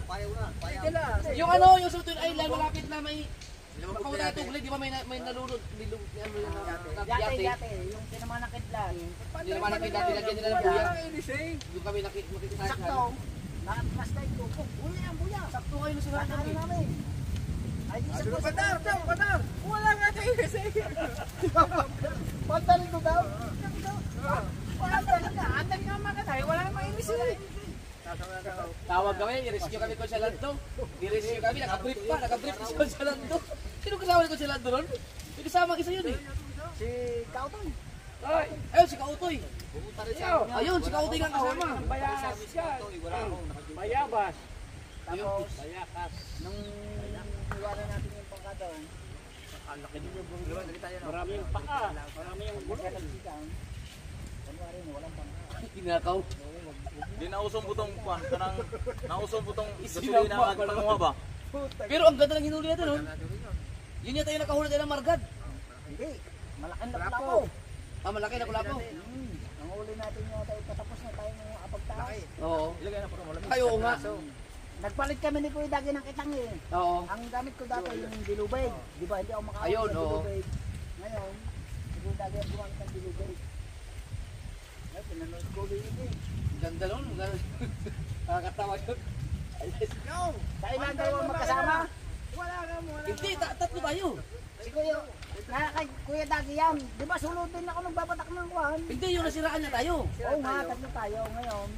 Payaw na. Yung ano, yung Sultan Island, malapit na may... Kung tayo tugli, di ba may nalunod? Yate. Yung pinamanakit lang. Hindi naman nakita, nilagyan nila ng buya. Doon kami makikita Sakto. Nakatlas tayo ko. Buya. Sakto kayo na sila Ano namin? Ay, di sakto. Patar. Wala nga tayo kasi. Pantalin ko daw. Andan nga mga tayo. Wala namang inis eh. Tawag kami, i-rescue kami ko sa Lando. I-rescue kami, nakabrief si ko sa Lando. Sino kasama ni ko sa Lando ron? May kasama isa yun eh. Si Kauton. Ayun, si Kautoy. Ayun, si Kautoy nga kasama. Bayabas. Tapos, nung iwanan natin yung pangkataon, maraming paka. Maraming magkakalitan. Kunwari, walang pangka. Kinakaw. Di nausong butong kuan kanang nausong butong gasolina ang panguha ba? Pero ang ganda ng hinuli natin, no? Yun yata yung nakahuli tayo ng margad. Hindi. Malaking lapo. Malaki na kulapo. Ang huli natin yata, patapos na tayo ng apagtaas. Oo. Ilagay na para wala. Ay, oo nga. Nagpalit kami ni Kuya Dagi ng kitang eh. Oo. Ang gamit ko dati yung dilubeg. Di ba hindi ako makakawin Ayun, sa oo. dilubeg. Ngayon, si Kuya Dagi ang gumamit ng dilubeg. Ay, pinanood ko ulit eh. Ganda nun. Nakakatawa yun. Tayo lang dalawa magkasama. Wala ka mo. Hindi, tatlo tayo. Si Kuya, kay Kuya Dagi yan. Di ba sulutin ako nung babatak ng kuhan? Hindi, yung nasiraan niya tayo. Oo nga, tatlo tayo ngayon.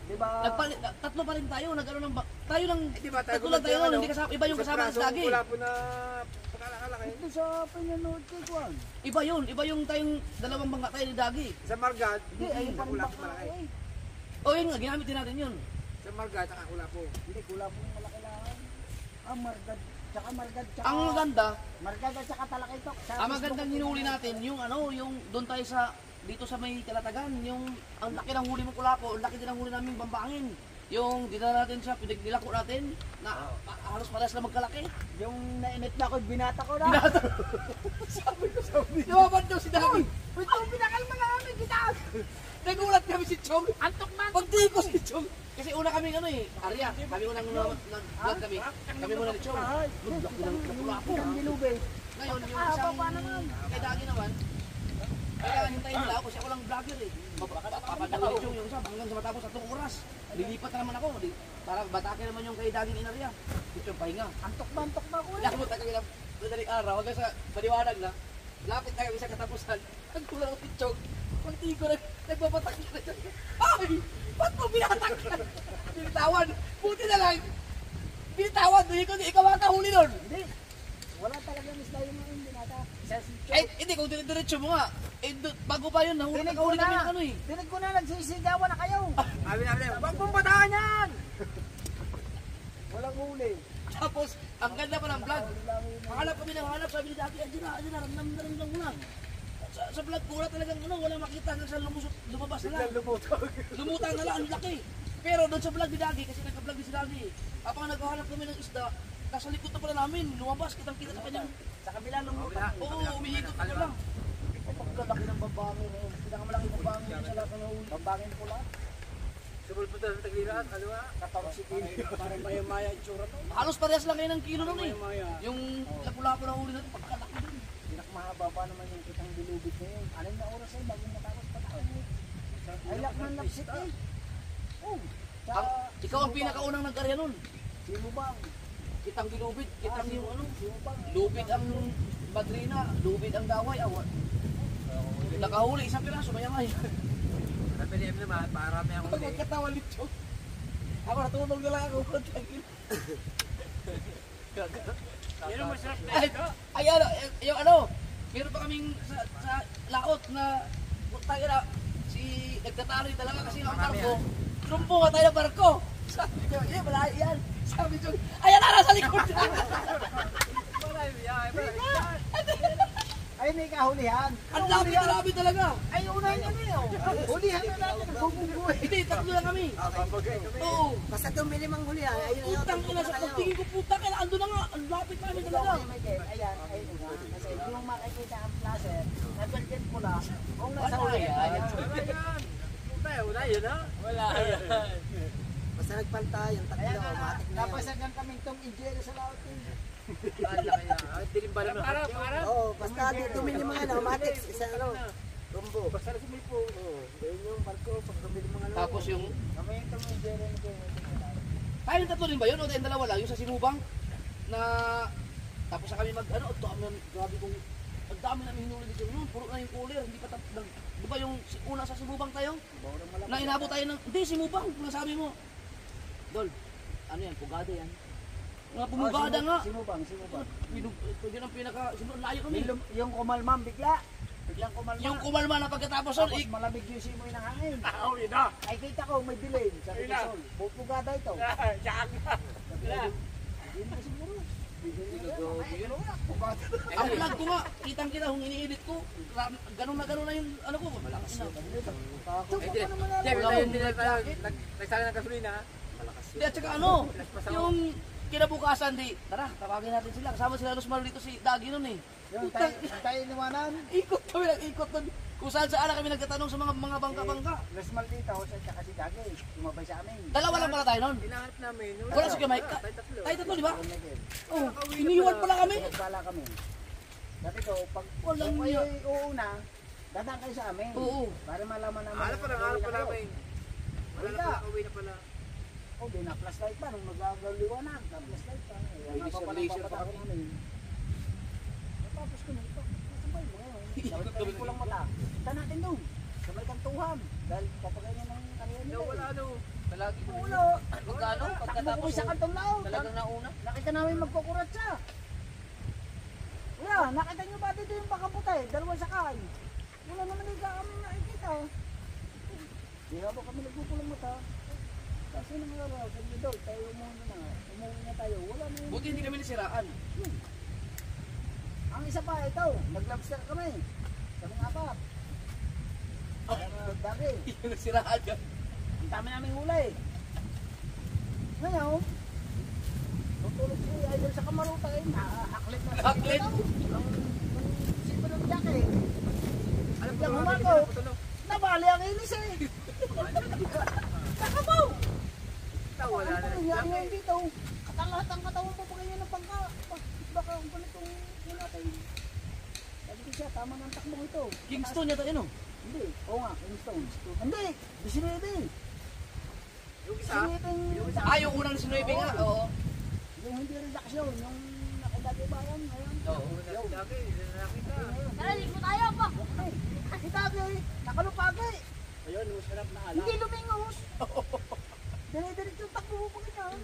Di ba? Tatlo pa rin tayo, nag-ano ng tayo ng Di ba tayo tatlo lang tayo, ano? hindi kasama, iba yung kasama ng Dagi. Wala po na pagkalaki. Ito sa pinanood kay kuhan. Iba yung tayong dalawang bangka tayo ni Dagi. Sa Margad, Hindi, ayun pa rin wala po baka malaki. eh. O yun nga, ginamit din natin yun. Sa Margad, wala po. Hindi, kula po yung malaki lang. Margad. Tsaka Margad. Tsaka Ang maganda, Margad at tsaka Talakitok. Sa ang magandang hinuli natin, yung yung doon tayo sa, dito sa may Kalatagan, yung, ang laki ng huli mo Kulapo, ang laki din ng huli namin Bambangin. Yung dinala natin sa pinagnilako natin, na halos paras na magkalaki. Yung nainit na ako, binata ko na. Lumabad daw si Dagi. Ito, pinakalma na namin kita. Nagulat kami si Chong. Antok man. Pagdi ko si Chong. Kasi una kami Arya. Kami unang nag-vlog kami. Kami muna ni Chong. Nag-vlog din ng Kulapo. Ang dilube. Ngayon, yung isang kay Dagi naman, kaya hintayin nila ako kasi ako lang vlogger eh. Papadala ni Chong yung isa hanggang sa matapos 3 oras. Lilipat na naman ako. Para batakin naman yung kay Dagi Inarya. Si Chong pahinga. Antok ba ko eh. Nakabot na kami ng madaling araw hanggang sa maliwanag na. Lapit na kami sa katapusan. Nagkulang ako si Chong. Pagti ko nagbabatak na siya. Ay! Ba't mo binatak ka? Binitawan. Buti na lang. Binitawan. Ikaw ang kahuli nun. Hindi. Wala talagang isla yung mga binata. Isa si Chok. Eh, hindi. Kung diretso mo nga. Eh, bago pa yun. Nahuli kami ng ano eh. Dinig ko na, nagsisigawan na kayo. Abi, wag pong bataan yan! Walang huli. Tapos, ang ganda pa ng vlog. Hanap kami ng hanap. Sabi ni Dati, andyan na. Ramdam lang muna. Sa vlog ko wala talagang wala makita hanggang sa lumabas na lang. Lumutang na lang, ang laki. Pero doon sa vlog ni Dagi, kasi nagka-vlog din si Dagi. Habang naghahanap kami ng isda, nasa likod na pala namin, lumabas, kitang-kita sa kanyang. Sa kabila lumutang. Oo, umiikot na lang. Pagkalaki ng babangin eh. Pinakamalaki babangin sa lahat ng huli. Babangin pula. Subol po tayo sa Taglirat, ano ba? Katawag si Kili. Parang maya-maya yung tsura to. Halos parehas lang kayo ng kilo nun eh. Yung lapu-lapu na huli natin, pagkalaki dun. Pinakamahaba pa naman yung kitang dilubid na yun. 6 na oras eh, bago matapos pataan eh. Ay, lakman lapsit eh. Oh. Ikaw ang pinakaunang nagkarya nun. Sino bang? Kitang bilubid, kitang yung Sino bang? lubid ang madrina, lubid ang daway, awan. Nakahuli, isang piraso, mayamay. Napiliim naman, parami akong huli. Magkatawa lito. Ako natulog na lang ako. Yan ang masarap na Ay, yung meron pa kaming sa laot na tayo na, nagtatalo yung dalawa kasi ng barko. Trumpo nga tayo ng barko. Sabi ko, malayo yan. Sabi ko, ayan na, nasa likod. Ay, may kahulihan. Ang lapit talaga. Ay, unay niya na yun. Hulihan na natin. Nagbubunggoy. Hindi, tatlo lang kami. Oo. Basta tumili mang huli ha. Ayun na Putang ina sa pagtingin ko, puta ka, ando na nga. Ang lapit namin talaga. Ayan, ayun nga. Kasi hindi mo makikita ang flasher. Nagbantin mo lang. Kung nasa Wala huli, yan. ayan. Wala yan ha? Wala yan. Basta nagpantay, yung Kaya tatlo, nga, matik na yun. napasagan kaming tong injero sa laot. Dilim ba naman? Para. Oo, basta tumili mga ano, matik, isa ano, rumbo. Basta na sumipo. Oo, yun yung barko, pag tumili mga ano. Tapos yung, Kami yung tong injero ni Kuya. tayong tatlo rin ba yun? O tayong dalawa lang? Yung sa Sinubang na, tapos sa kami grabe kong, ang dami namin hinuli dito noon. Puro na yung cooler, hindi pa di ba yung una sa Sinubang tayo? Na inabot tayo ng, hindi, Sinubang, kung sabi mo. Dol, ano yan, pugada yan. Mga pumugada nga. Sino bang? Yun ang pinaka, layo kami. Yung kumalmam bigla. Biglang kumalma. Yung kumalma na pagkatapos nun, Tapos malamig yung simoy ng hangin. Oo, yun na. Ay kita ko, may delay. Sabi ko, Sol, pupugada ito. Diyan na. Yun na siguro. ang vlog ko nga, kitang-kita kung ini-edit ko, ganun na yung ano ko. Malakas na. Nagsala ng gasolina. Hindi, at saka yung kinabukasan, tara, tawagin natin sila. Kasama sila Losmar dito si Dagi nun eh. Yung tayo iniwanan. Ikot kami, nag-ikot nun. Kung saan kami nagtatanong sa mga bangka-bangka. Las Maldita, o siya kasi Dagi. Tumabay sa amin. Dalawa lang pala tayo nun. Hinahanap namin. Wala si Kamay. Tayo tatlo, di ba? Oh, iniwan pala kami. Nagpala kami. Sabi ko, pag Walang kayo niya. uuna, dadaan kayo sa amin. Oo. Para malaman naman. Hanap pa namin. Wala na pala, uwi na pala. Oh, di na flashlight pa. Nung magagaliwanag, na flashlight pa. May laser pa. Tapos ko na ito. Sabay mo ngayon. Sabay ko lang mata. Kita natin doon. Sabay kantuhan. Dahil papagayan ng karyan nila. Wala ano. Palagi ko Ulo. Pagkano? Takbo ko Pagkatapos sa kantong lao. talagang nauna. Nakita namin magkukurat siya. Wala, nakita nyo ba dito yung baka puti? Dalawang sakay. Wala naman yung kami nakikita. Di habang kami nagpupulang mata. Kasi nang araw, sabi daw, tayo muna na. Umuwi na tayo. Wala na yung... Buti hindi kami nasiraan. Ang isa pa, ito. Nag-lobster kami. Kami apat. Dami. Yung nasiraan yan. Ang dami naming huli. Ngayon, tutulog si Idol sa kamaruta eh. Nakaklit na. Haklit? Ang sipa ng jacket. Alam ko humako. Nabali ang inis eh. Nakabaw. Wala na. Ang ngayon dito. Lahat ang katawan po pa kayo ng pangka. Baka ang ganitong natin. Sabi ko siya, tama ng takbo ito. Kingston yata yun, oh. Hindi. Oo nga, Kingston. Hindi. Disinete. Yung isa. Ah, yung unang sinuibig nga, oo. Yung hindi redaksyon. Yung nakadati bayan. Ngayon. Oo. Lagi, nakita. Tara, ligo tayo pa. Okay. Kita ko nakalupagay. Ayun, masarap na Hindi lumingos. Dire-diretso yung takbo mo pa ganyan.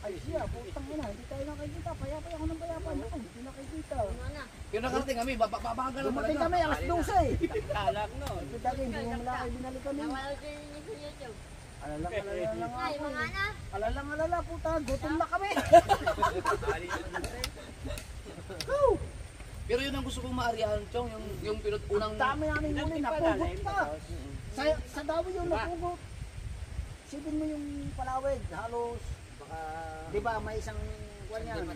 Ay siya, putang ina, hindi tayo nakikita. Payapay ako ng payapay. Naku, hindi nakikita. Ano na? Yung nakarating kami, babagal lang Dumating talaga. kami, alas 12. Talag no. Ito dati, hindi mo malaki binalik kami. Nawala ko yun sa YouTube. Alalang Ay, ako. mga na. Alalang puta, gutom na kami. Pero yun ang gusto kong maarihan, Chong, yung unang... Dami namin huli, napugot pa. Sa dawi yung napugot. Sipin mo yung palawig, halos. Di ba may isang kuwan yan?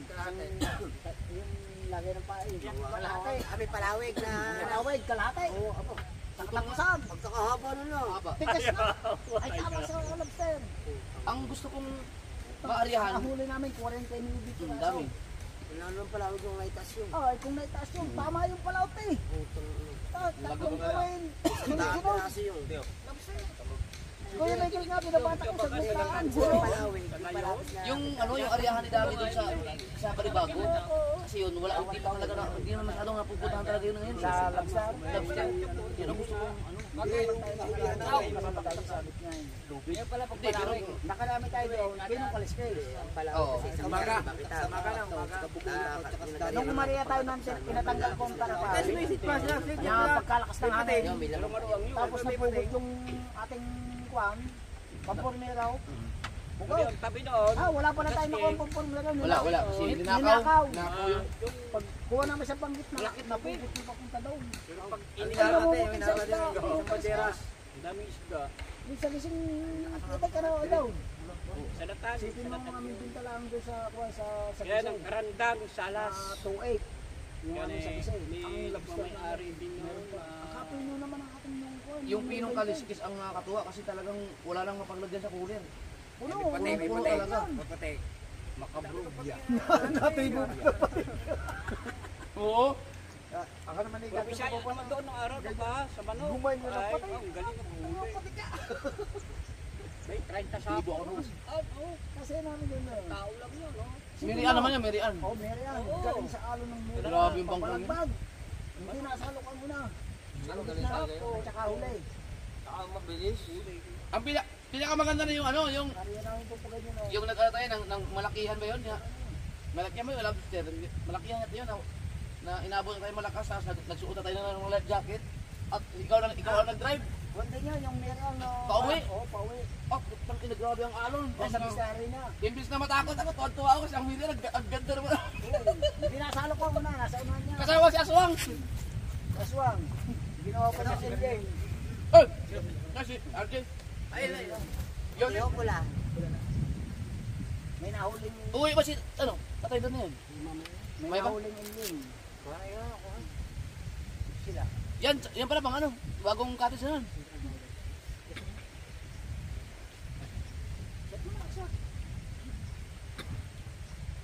Yung lagay ng pain. Kalahati. Kami palawig na. Palawig, kalahati. Oo, apo. Sakatapusan. Pagkakahaba nun no. Haba. Tigas na. Ay, tama sa lobster. Ang gusto kong maarihan, Nahuli namin 40 minutes. ang dami. Wala naman palawig yung lightas yun. Ay, kung naitaas yun, tama yung palawig eh. Tatlong gawin. Daan Sunod-sunod. na yun. Lobster. Kuya Michael nga, binabata ko sa gustaan. Puro palawig. Yung palawig na. Yung yung ariyahan ni David doon sa Baribago. Kasi yun, wala hindi pa talaga hindi naman masyadong napupuntahan talaga yun ngayon. Sa lobster. Lobster. Yun ang gusto kong ano. Yan pala pag palawig. Nakarami tayo doon, pinong kaliskis. Oo. Umaga. Umaga na, umaga. Nung umariya tayo natin, pinatanggal ko ang karapal. Yung pagkalakas ng hangin. Tapos napugot yung ating kwan, pampurmiraw. Bukaw. Tabi doon. Wala pa na tayo nakuha ang pampurmiraw. Wala. Kasi Ninakaw. ninakaw. Ninakaw yung... Pag kuha namin sa panggit, malakit na pugot yung papunta doon. Inilala natin, inilala natin yung banderas. Ang daming isda. Minsan gising, kita ka na daw. Sa Natan. Sipin mo mga mintinta lang doon sa kwan sa Yan ang Gising. karandang salas. 2.8. Yung Yan ano sa eh, Gising. ni Ang lobster na Mamay-ari din yun. Ang kapil mo naman ang ating yung kwan. Yung pinong kaliskis ang nakakatuwa kasi talagang wala nang mapaglagyan sa cooler. Puno, Puno talaga. Mapatek. Makabrugya. Nakatigo. Oo. Ako naman ni Grabe siya naman doon ng araw, diba? Sa Manok. Gumay mo na Ay, patay. ang galing na buhay. May 30 sa Libo ako nun. Kasi namin yun na. Tao lang yun, no? Mirian naman yan, Mirian. Oo, meron yan. Oo. Galing sa alo ng mura. Grabe yung bangkang yun. Papalagbag. Hindi nasalo ka muna. Ano galing sa alo? Tsaka huli. Ang pinakamaganda na yung ano, yung Kariya namin po pag ganyan. yung nag-tayo ng malakihan ba yun? Malakihan ba yun? Lobster. Malakihan ito yun. Na inabot na tayo malakas, tapos nagsuot na tayo ng life jacket. At ikaw ang nag-drive. Wanda niya, yung meron na... Pauwi? Oo, pauwi. Oh, putang ina, grabe ang alon. Nasa misteri na. Imbis na matakot ako, tuwan-tuwa ako sa Mirian, ang ganda naman. Hindi nasalo ko muna, nasa unahan niya. Kasama si Aswang. Aswang. Ginawa pa sa Sinjay. Oh, kasi, RJ. Ayun. Yun, Yung pula. May nahuling... uwi ba si, ano, patay doon na yun. May May ba? nahuling inyong. Sila. Yan pala bang ano, bagong cottage na nun.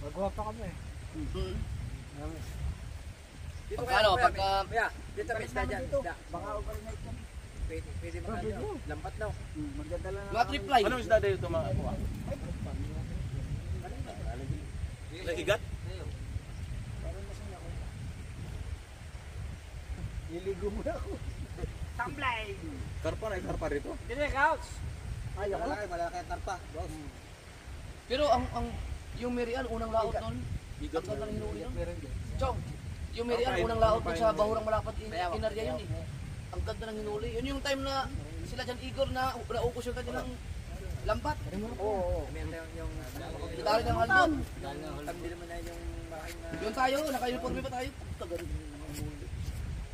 Magawa pa kami. Dito Pagka ano, pagka... Kaya, dito may isda dyan. Isda. Baka overnight kami. Pwede mga ano. Lampat daw. Magdadala na Mga trip fly. Anong isda dito mga kuha? Nagigat? Liligo muna ako. Tumbling. Karpa na, karpa rito. Dili, Couch. Ay, ako. Malaki ang tarpa, boss. Pero ang yung Merian, unang laot nun, ang ganda ng hinuli nun. Chong, yung Merian, unang laot nun sa Bahurang Malapad, Inarya yun eh. Ang ganda ng hinuli. Yun yung time na sila dyan Igor na naukos yung kanilang lambat. Oo. Yung Dali ng halbot. hindi naman na yung malaking na... Yun tayo, naka-uniforme pa tayo. Tagal.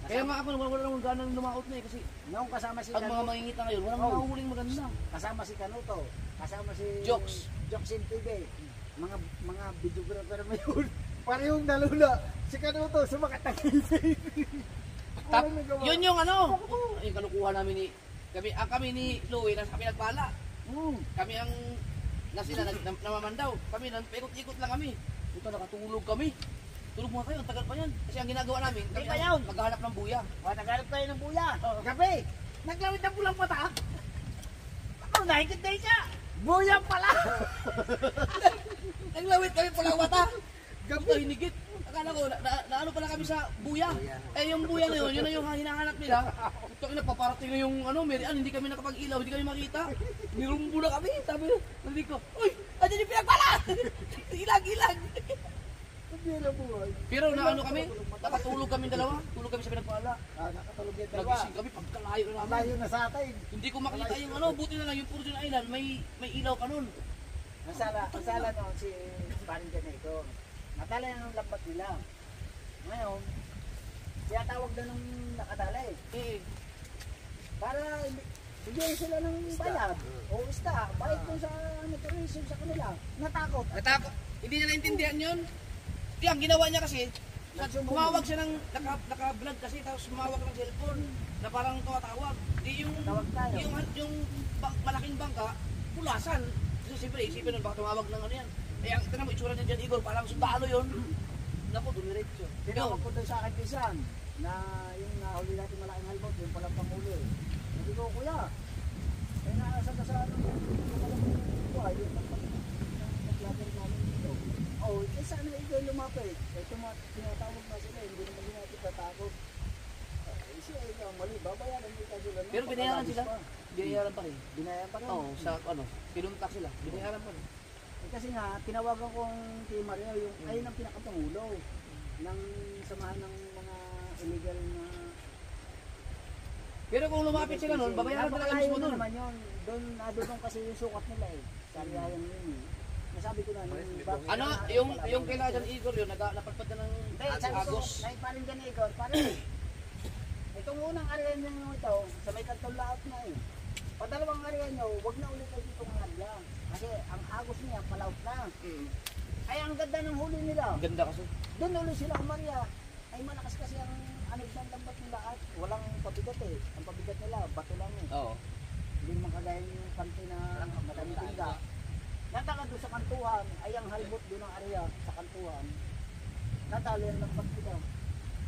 Kaya nga ako, wala namang ganang lumaot na eh. Kasi Noong kasama si ang mga Kanuto, mangingita ngayon, walang mahuhuling maganda. kasama si Kanuto, kasama si Jokes. Jokes in TV. Mga videographer mo yun. Parehong nalula. Si Kanuto, sumakat ng isip. Yun yung ano, yung kalukuhan namin ni, kami ni Louie, nasa kami nagpala. Kami ang namamandaw. Kami, paikot-ikot lang kami. Ito, nakatulog kami. Tulog muna kayo, ang tagal pa yan. Kasi ang ginagawa namin, kami pa yun. maghahanap ng buya. Naghanap tayo ng buya. Gabi, naglawit ng pulang mata. Ako, nakikit na siya. Buya pala. Naglawit kami pala mata. Gabi hinigit. Akala ko, naano pala kami sa buya. Eh yung buya na yun na yung hinahanap nila. Ito nagpaparating na yung ano, Merian, hindi kami nakapag-ilaw, hindi kami makita. Nirumbo na kami. Sabi nandi ko, uy, andyan yung pinagpala. Ilag. Pero naano kami, nakatulog kami dalawa. Tulog kami sa pinagpala. Nakatulog yung dalawa. Nagising kami pagkalayo na namin. Malayo na sa atin. Hindi ko makita yung ano, buti na lang yung Fortune Island, may ilaw ka nun. Masala no, si Paring Janeco. Natala na ng lambat nila. Ngayon, siya tawag na nung nakatala eh. Para bigyan sila ng bayad. O isda, bayad dun sa tourism sa kanila. Natakot. Hindi niya naintindihan yun. Kaya ang ginawa niya kasi, kumawag siya ng naka-vlog kasi, tapos sumawag ng cellphone na parang tumatawag. Di yung malaking bangka, pulasan. Kasi siyempre, isipin nun, baka tumawag ng ano yan. Eh, ang ito na mo, itsura niya dyan, Igor, parang sundalo yun. Naku, dumiretso. Tinawag ko doon sa akin pisan na yung nahuli natin malaking halbot, yung palang panghuli. Sabi ko, kuya, eh nasa ka sa ano, yung buhay, yung naglagan namin dito. Oh, eh sana ikaw lumapit. Eh tinatawag na sila, hindi naman din natin tatakot. Eh siya, ikaw, mali, babayaran mo ikaw sila. Pero binayaran sila. Binayaran pa rin. Binayaran pa rin? Oo, sa ano, pinuntak sila. Binayaran pa rin. Eh, kasi nga, tinawagan kong kay Maria, yung ayun ang pinakapangulo ng samahan ng mga illegal na... Pero kung lumapit sila nun, babayaran talaga mismo na nun. naman yun. Doon kasi yung sukat nila eh. Sa Ariayan yun eh. Nasabi ko na, Ano, yung kailangan dyan, Igor yun, napagpad na ng Agos. Naiparin dyan eh, Igor. Pare, itong unang Ariayan nyo ito, sa may kantong laot na eh. Padalawang Ariayan nyo, huwag na ulit kayo itong Arya. Kasi ang Agos niya, palaut na. Ay, ang ganda ng huli nila. Ang ganda kasi. Doon ulit sila Maria. Ay, malakas kasi ang anib ng lambat nila at walang pabigat eh. Ang pabigat nila, bato lang eh. Oo. Hindi naman kagaya yung kanto na madami tinga. Natala doon sa kantuhan, ay ang halbot doon ng area sa kantuhan. Natalo yung lambat nila.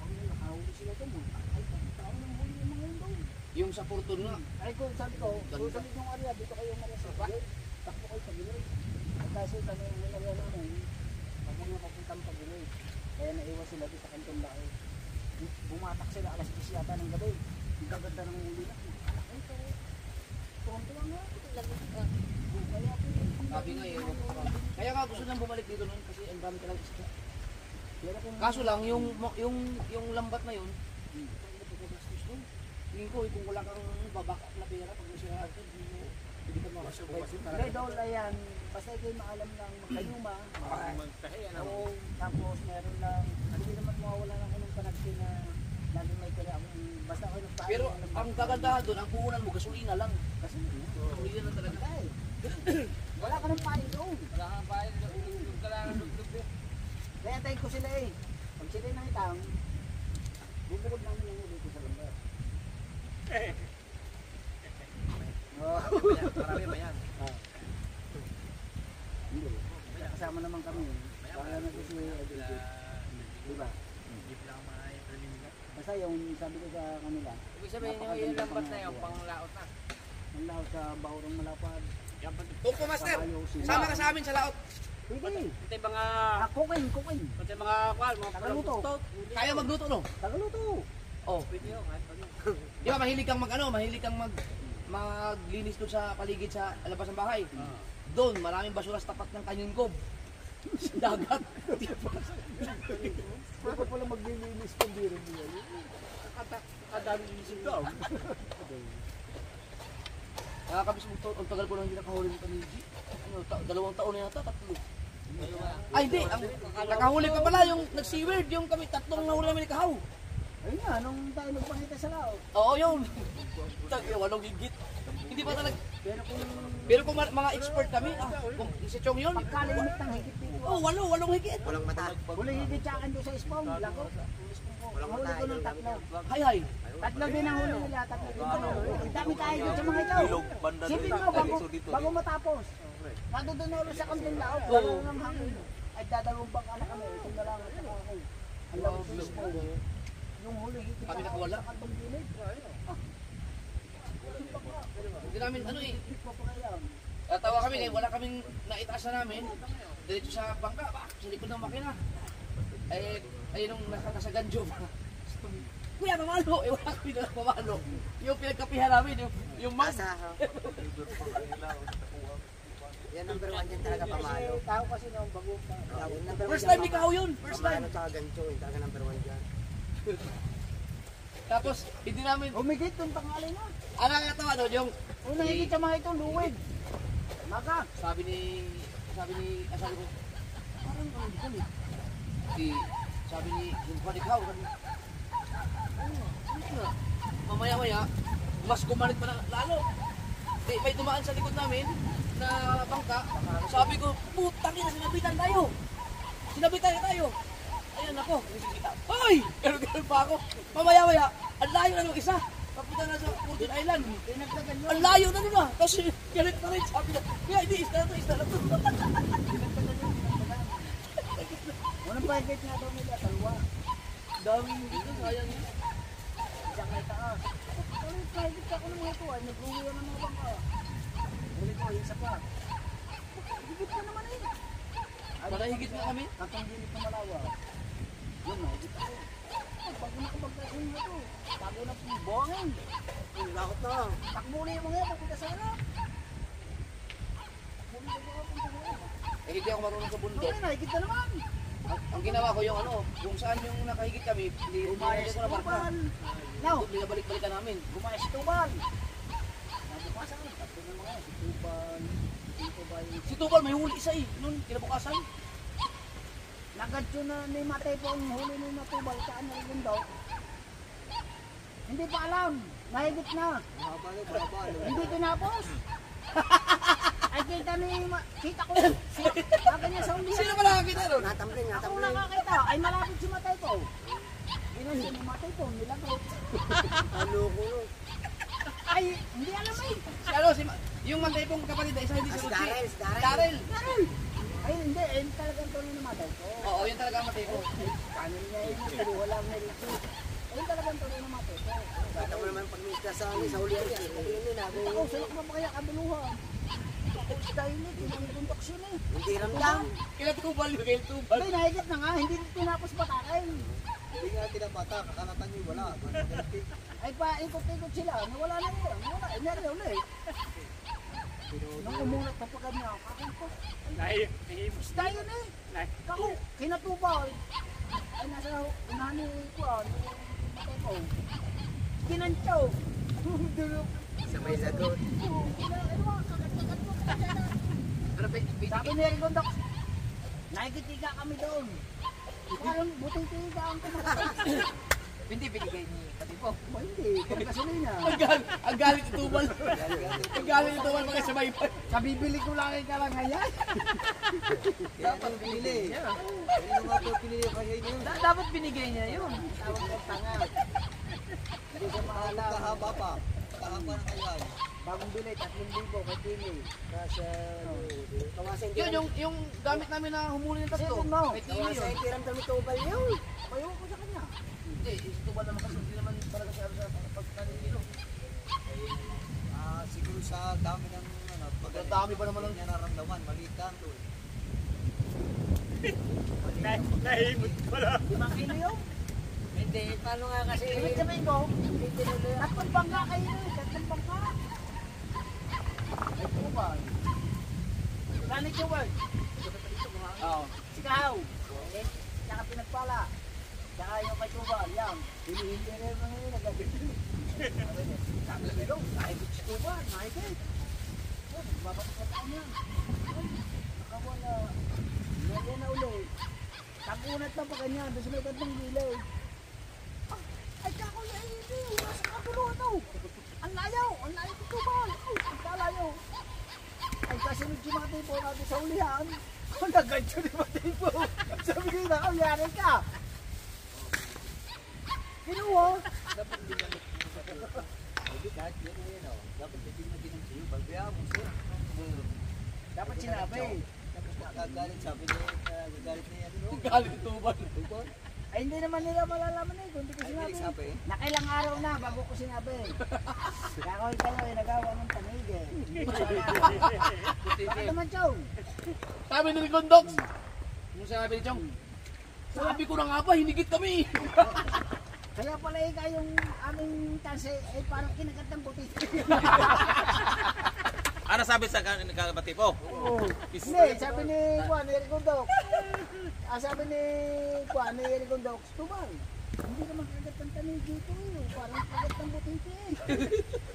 Ang nakahuli sila doon. Ay, tao nang huli yung mga yun doon. Yung sa Fortune nga. Ay, kung sabi ko, susunod yung area, dito kayo Maria sa gilid. Takbo kayo sa gilid. At kasi kami yung area namin, pag mga papuntang pa gilid. Kaya naiwas sila doon sa kantong lahi. Bumatak sila alas 10 yata ng gabi. Ang gaganda ng huli na. Ay, tuwang-tuwang nga. Kaya Sabi nga eh. Kaya nga gusto nang bumalik dito nun kasi ang dami talagang isda. pero kung Kaso lang, yung lambat na yun, tingin ko, kung wala kang babakap na pera, pag nasiraan ka, hindi ka makasurvive. Hindi, Dol, ayan. Basta kayo maalam ng magkayuma. Oo, tapos meron lang. Hindi naman mawawala ng unang panagsin na laging may kaya akong basta ako nagpaano. Pero ang kagandahan doon, ang puhunan mo, gasolina lang. Kasi Gasolina lang talaga. wala ka ng pain doon. Wala kang bahay, lug ka lang ng lug. Kaya tayo ko sila eh. Pag sila nakitang, bubukod namin yung ulit ko sa lambat. Marami ba yan? Hindi. Kasama naman kami. Para na kasi diba? Basta yung sabi ko sa kanila, Ibig sabihin yung lambat na yun, pang laot na. ang lahat sa Bahurang Malapad. Opo, Master. Sama ka sa amin sa laot. Pwede. Ito yung mga, Kukin. ito yung mga kwal, mga Tagaluto. palagutot. Kaya magluto, no? Tagaluto. Oh. Di ba mahilig kang mahilig kang maglinis doon sa paligid sa labas ng bahay. Doon, maraming basura sa tapat ng Canyon Cove. Sa dagat. Huwag pa pala maglilinis kung di rin niya. Kadami isip daw. Nakakabis mo to, ang tagal ko nang hindi nakahuli ng panigi. Ano, 2 taon na yata, 3. Ay, hindi. Ang nakahuli pa pala yung nag-seaward, yung kami 3 nahuli namin ni Kahaw. Ayun nga, nung tayo nagpakita sa laot. Oo, yun. 8 higit. Hindi pa talaga. Pero kung mga expert kami, kung si Chong yun, Pagkalimit ng higit dito. oh, 8 higit. Walang mata. Huli higit sa akin doon sa spawn. Lako. Walang Huli mata. ko ng 3. Hay. 3 din ang huli nila, 3 din. Ang dami tayo doon sa mga ito. Sipin mo, bago matapos. Nandun ulo sa kaming laot. Dalawang ng hangin. Ay dadalawang bangka na kami. Ito na lang at ako. Ang laot sa spawn. Yung huli higit Kami nakawala. sa katong gilid. Hindi namin, Hindi pa pa kaya. Tatawa kami ngayon, wala kaming naitaas na namin. Diretso sa bangka, sa likod ng makina. Ay nung nasa ganjo pa. Kuya, mamalo! Wala kami na mamalo. Yung pinagkapihan namin, yung mas. Asa, ha? Yan number 1 dyan talaga pamalo. Tao kasi nung bago pa. Yan, number one First dyan, time ni Kahaw yun, first time. Pamalo tsaka gancho, yung talaga number 1 dyan. Tapos, hindi namin, Umigit yung tangali na. ang nakakatawa doon, yung Una higit sa mga ito, luwid. Maka. sabi ko, parang ang galit. Sabi ni yung Panikaw, mamaya-maya, mas gumalit pa na lalo. May dumaan sa likod namin na bangka. Sabi ko, putang ina, sinabitan tayo. Sinabitan tayo. Ayan ako, hoy! Ganun pa ako. Mamaya-maya, ang layo na nung isa. Papunta na sa Fortune Island. Ang layo na nila. Kasi galit pa rin. Sabi na, kaya hindi, isda na to. Unang paigit nga daw nila, talwa. Daming dito, sayang yun. Isang may taas. Unang paigit ako ng mga ito ay nag-uwi ng mga bangka. Huli ko, isa pa. Higit ka naman eh. Malahigit na kami. Katong gilid na malawa. Yun na, higit ako. Bago na kapagkasin mo ito. Bago na buwangin. Yung lakot na. Takbo na yung mga ito, punta sa harap. Muli na mga punta sa harap. Hindi ako marunong sa bundok. Doon na, higit na naman. Ang ginawa ko yung kung saan yung nakahigit kami, hindi Gumayas ko na marka. Tubal. Now, Hindi na balik-balikan namin. gumayas Tubal. Nabukasan, tatlo na mga, si Tubal, si Tubal. Si Tubal may huli isa noon kinabukasan. Nagadyo na ni Matay po ang huli ni Matubal, saan na rin daw. Hindi pa alam, nahigit na. Mahaba. Hindi tinapos. Ay kita kita ko yun. Baka niya sa ulihan. Sino ba nakakita nun? Natambling, Ako natambling. nakakita, ay malapit si Matay po. Ginansin ni Matay po, nilagot. Ano ko no? Ay, hindi alam eh. Yung Mantay pong kapatid na isa hindi si Darrell, Ruchi. Darrell. Darrell. Ay hindi, ay talagang tuloy na Matay po. Oo, yun talaga ang Mantay ko. Kanin niya yun, pero walang narinig. Ay talagang tuloy na Matay po. Kita mo naman pag minista sa ulihan yan. Tingin din ako. Ako, salak mo pa kaya kabuluhan. Ako, style eh, pinag-contact yun eh. Hindi ramdam. Kailan Tubal yung kay Tubal. Ay, nahigit na nga, hindi tinapos patakin. Hindi nga kinabata, kakalatan nyo wala. Ay pa, ikot-ikot sila, nawala na yun. Nawala, inari ulit. Nung umulat pa pa ganyan, kakong ko. Basta yun eh. Kako, kinatubal. Ay, nasa unani ko, matay ko. Kinantyaw. Dulog. Sabay lagot. Sabi ni Eric Gondok, nakikitiga kami doon. Parang buting tiga ang kumakasal. Hindi binigay ni Pati po. Hindi, pag gasolina. Ang galit ni Tubal. Ang galit ni Tubal mga sabay pa. Kabibili ko lang yung kalangayan. Dapat pinili. Ano nga po pinili kasi yun? Dapat binigay niya yun. Tawag ko tanga. Hindi ko maalam. Kahaba pa. Kahaba na kailan. Bagong bili, 3,000 kay Tini. Kasi kawasan Yun, yung gamit namin na humuli ng tatlo. Sino mo? May tili Kawasan yun. yung tiramdam ni Tubal yun. Payo ko sa kanya. Hindi, si Tubal naman kasi hindi naman talaga siya sa pagkanin nilo. Siguro sa dami ng Ang dami ba naman ng niya nararamdaman, maliit lang doon. Nahimot ko lang. 5 kilo yun? Hindi, paano nga kasi... Ibig sabihin ko, tatlong bangka kayo eh, tatlong bangka. Ay, Tubal. Planet Tubal. Oo. Si Kahaw. Eh, tsaka pinagpala. Tsaka yung kay Tubal, yan. Hili-hili rin mga yun, nagagawin. Sabi ko, nakikit si Tubal, nakikit. Babakasal yan. Nakawala. Nagyan na uli. Tagunat na pa kanya, doon sa may tatlong gilid. Ay, kako na hindi. Wala sa kagulo ito. Ang layaw ni Tubal. Ang kalayaw. Ay, kasunod si Matipo natin sa ulihan. Kung nag-gancho ni Matipo. Sabi ko na, yari ka. Kinuha. Dapat ginamit mo sa pala. Hindi kahit yan o yan o. Dapat hindi mo ginamit sa'yo. Balbayaan mo siya. Dapat sinabi. Tapos nakagalit, sabi niya, nagagalit na yan. no? Galit ito ba? Tubal? Ay, hindi naman nila malalaman eh. Kung hindi ko Ay, sinabi. hindi sabi. Nakailang araw na bago ko sinabi. Kakoy kayo ay nagawa ng tanig eh. Bakit naman, Chong? Sabi ni Ricondox. Yung sabi ni Chong. Sabi ko na nga ba, hinigit kami. Kaya pala eh kayong aming tanse ay parang kinagat ng buti. Ano sabi sa kabati po? Hindi, sabi ni Juan, ni Ericondok. Sabi ni Juan, ni Ericondok, Tubal. Hindi naman kagat ng tanig dito eh. Parang kagat ng buti eh.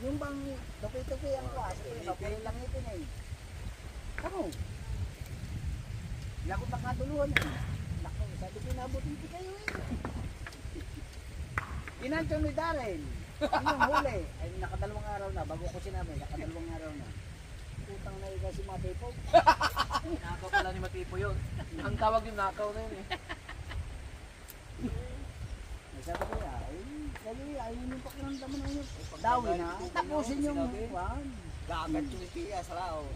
Yung bang tupi-tupi ang kwas, napulong lang ito eh. Ako. Lagot na katuluhan eh. Naku, sabi ko nabutin ko kayo eh. Inansyon ni Darren. Yung huli. Ay nakadalawang araw na. Bago ko sinabi, nakadalawang araw na. Utang na ikaw si Matipo. Nakaw pala ni Matipo yun. Ang tawag yung nakaw na yun eh. Sabi ko, ay, ayun yung pakiramdaman na yun. Dawi na. Tapusin yung Juan. Gagat yung ipiya sa lao.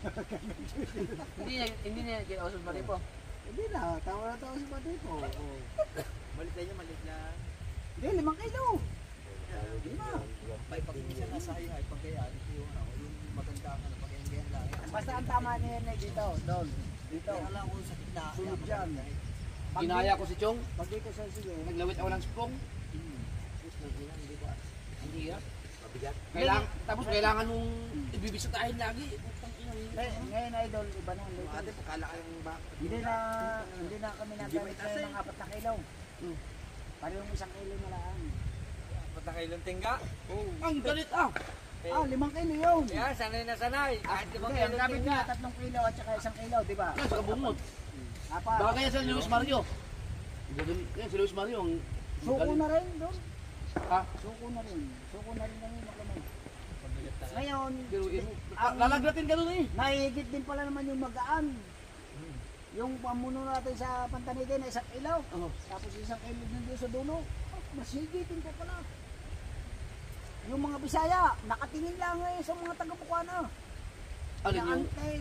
Hindi niya kinausap Matipo. Hindi na, tawa na tawa si Matipo. Malit na niya, malit na. Hindi, 5 kilo. Hindi na. May pag hindi siya nasa hay-hay, pag kaya, yung maganda ka na pag-engayan lang. Basta ang tama niya yan eh, dito, doon. Dito. Kaya lang kung sa gitna. Sunod dyan. Ginaya ko si Chong. Pag dito sa sige. Naglawit ako ng spong. Hindi hirap. Mabigat. Tapos kailangan mong ibibisitahin lagi. Ngayon idol, iba na. Ate, pakala kayong ba? Hindi na kami nagamit sa ng 4 na kilo. Parehong 1 kilo na lang. Patakailong tingga. Ang galit ah! 5 kilo yun. Yan, sanay na sanay. Kahit di ba Hindi, ang kailong gamit tingga. niya 3 kilo at saka 1 kilo, di ba? Yan, sa kabungot. Apa, Baka yan sa Luis Mario. Yan si Luis Mario. Ang suko na rin doon. Ha? Suko na rin. Suko na rin kami makamay. Ngayon, Lalaglatin ka doon eh. nahihigit din pala naman yung magaan. Yung pamuno natin sa Pantanigay na 1 kilo. Oo. Tapos 1 kilo din doon sa dulo. Mas higitin pa pala. Yung mga Bisaya, nakatingin lang eh sa mga taga-Bukana. Alin yung? Naantay.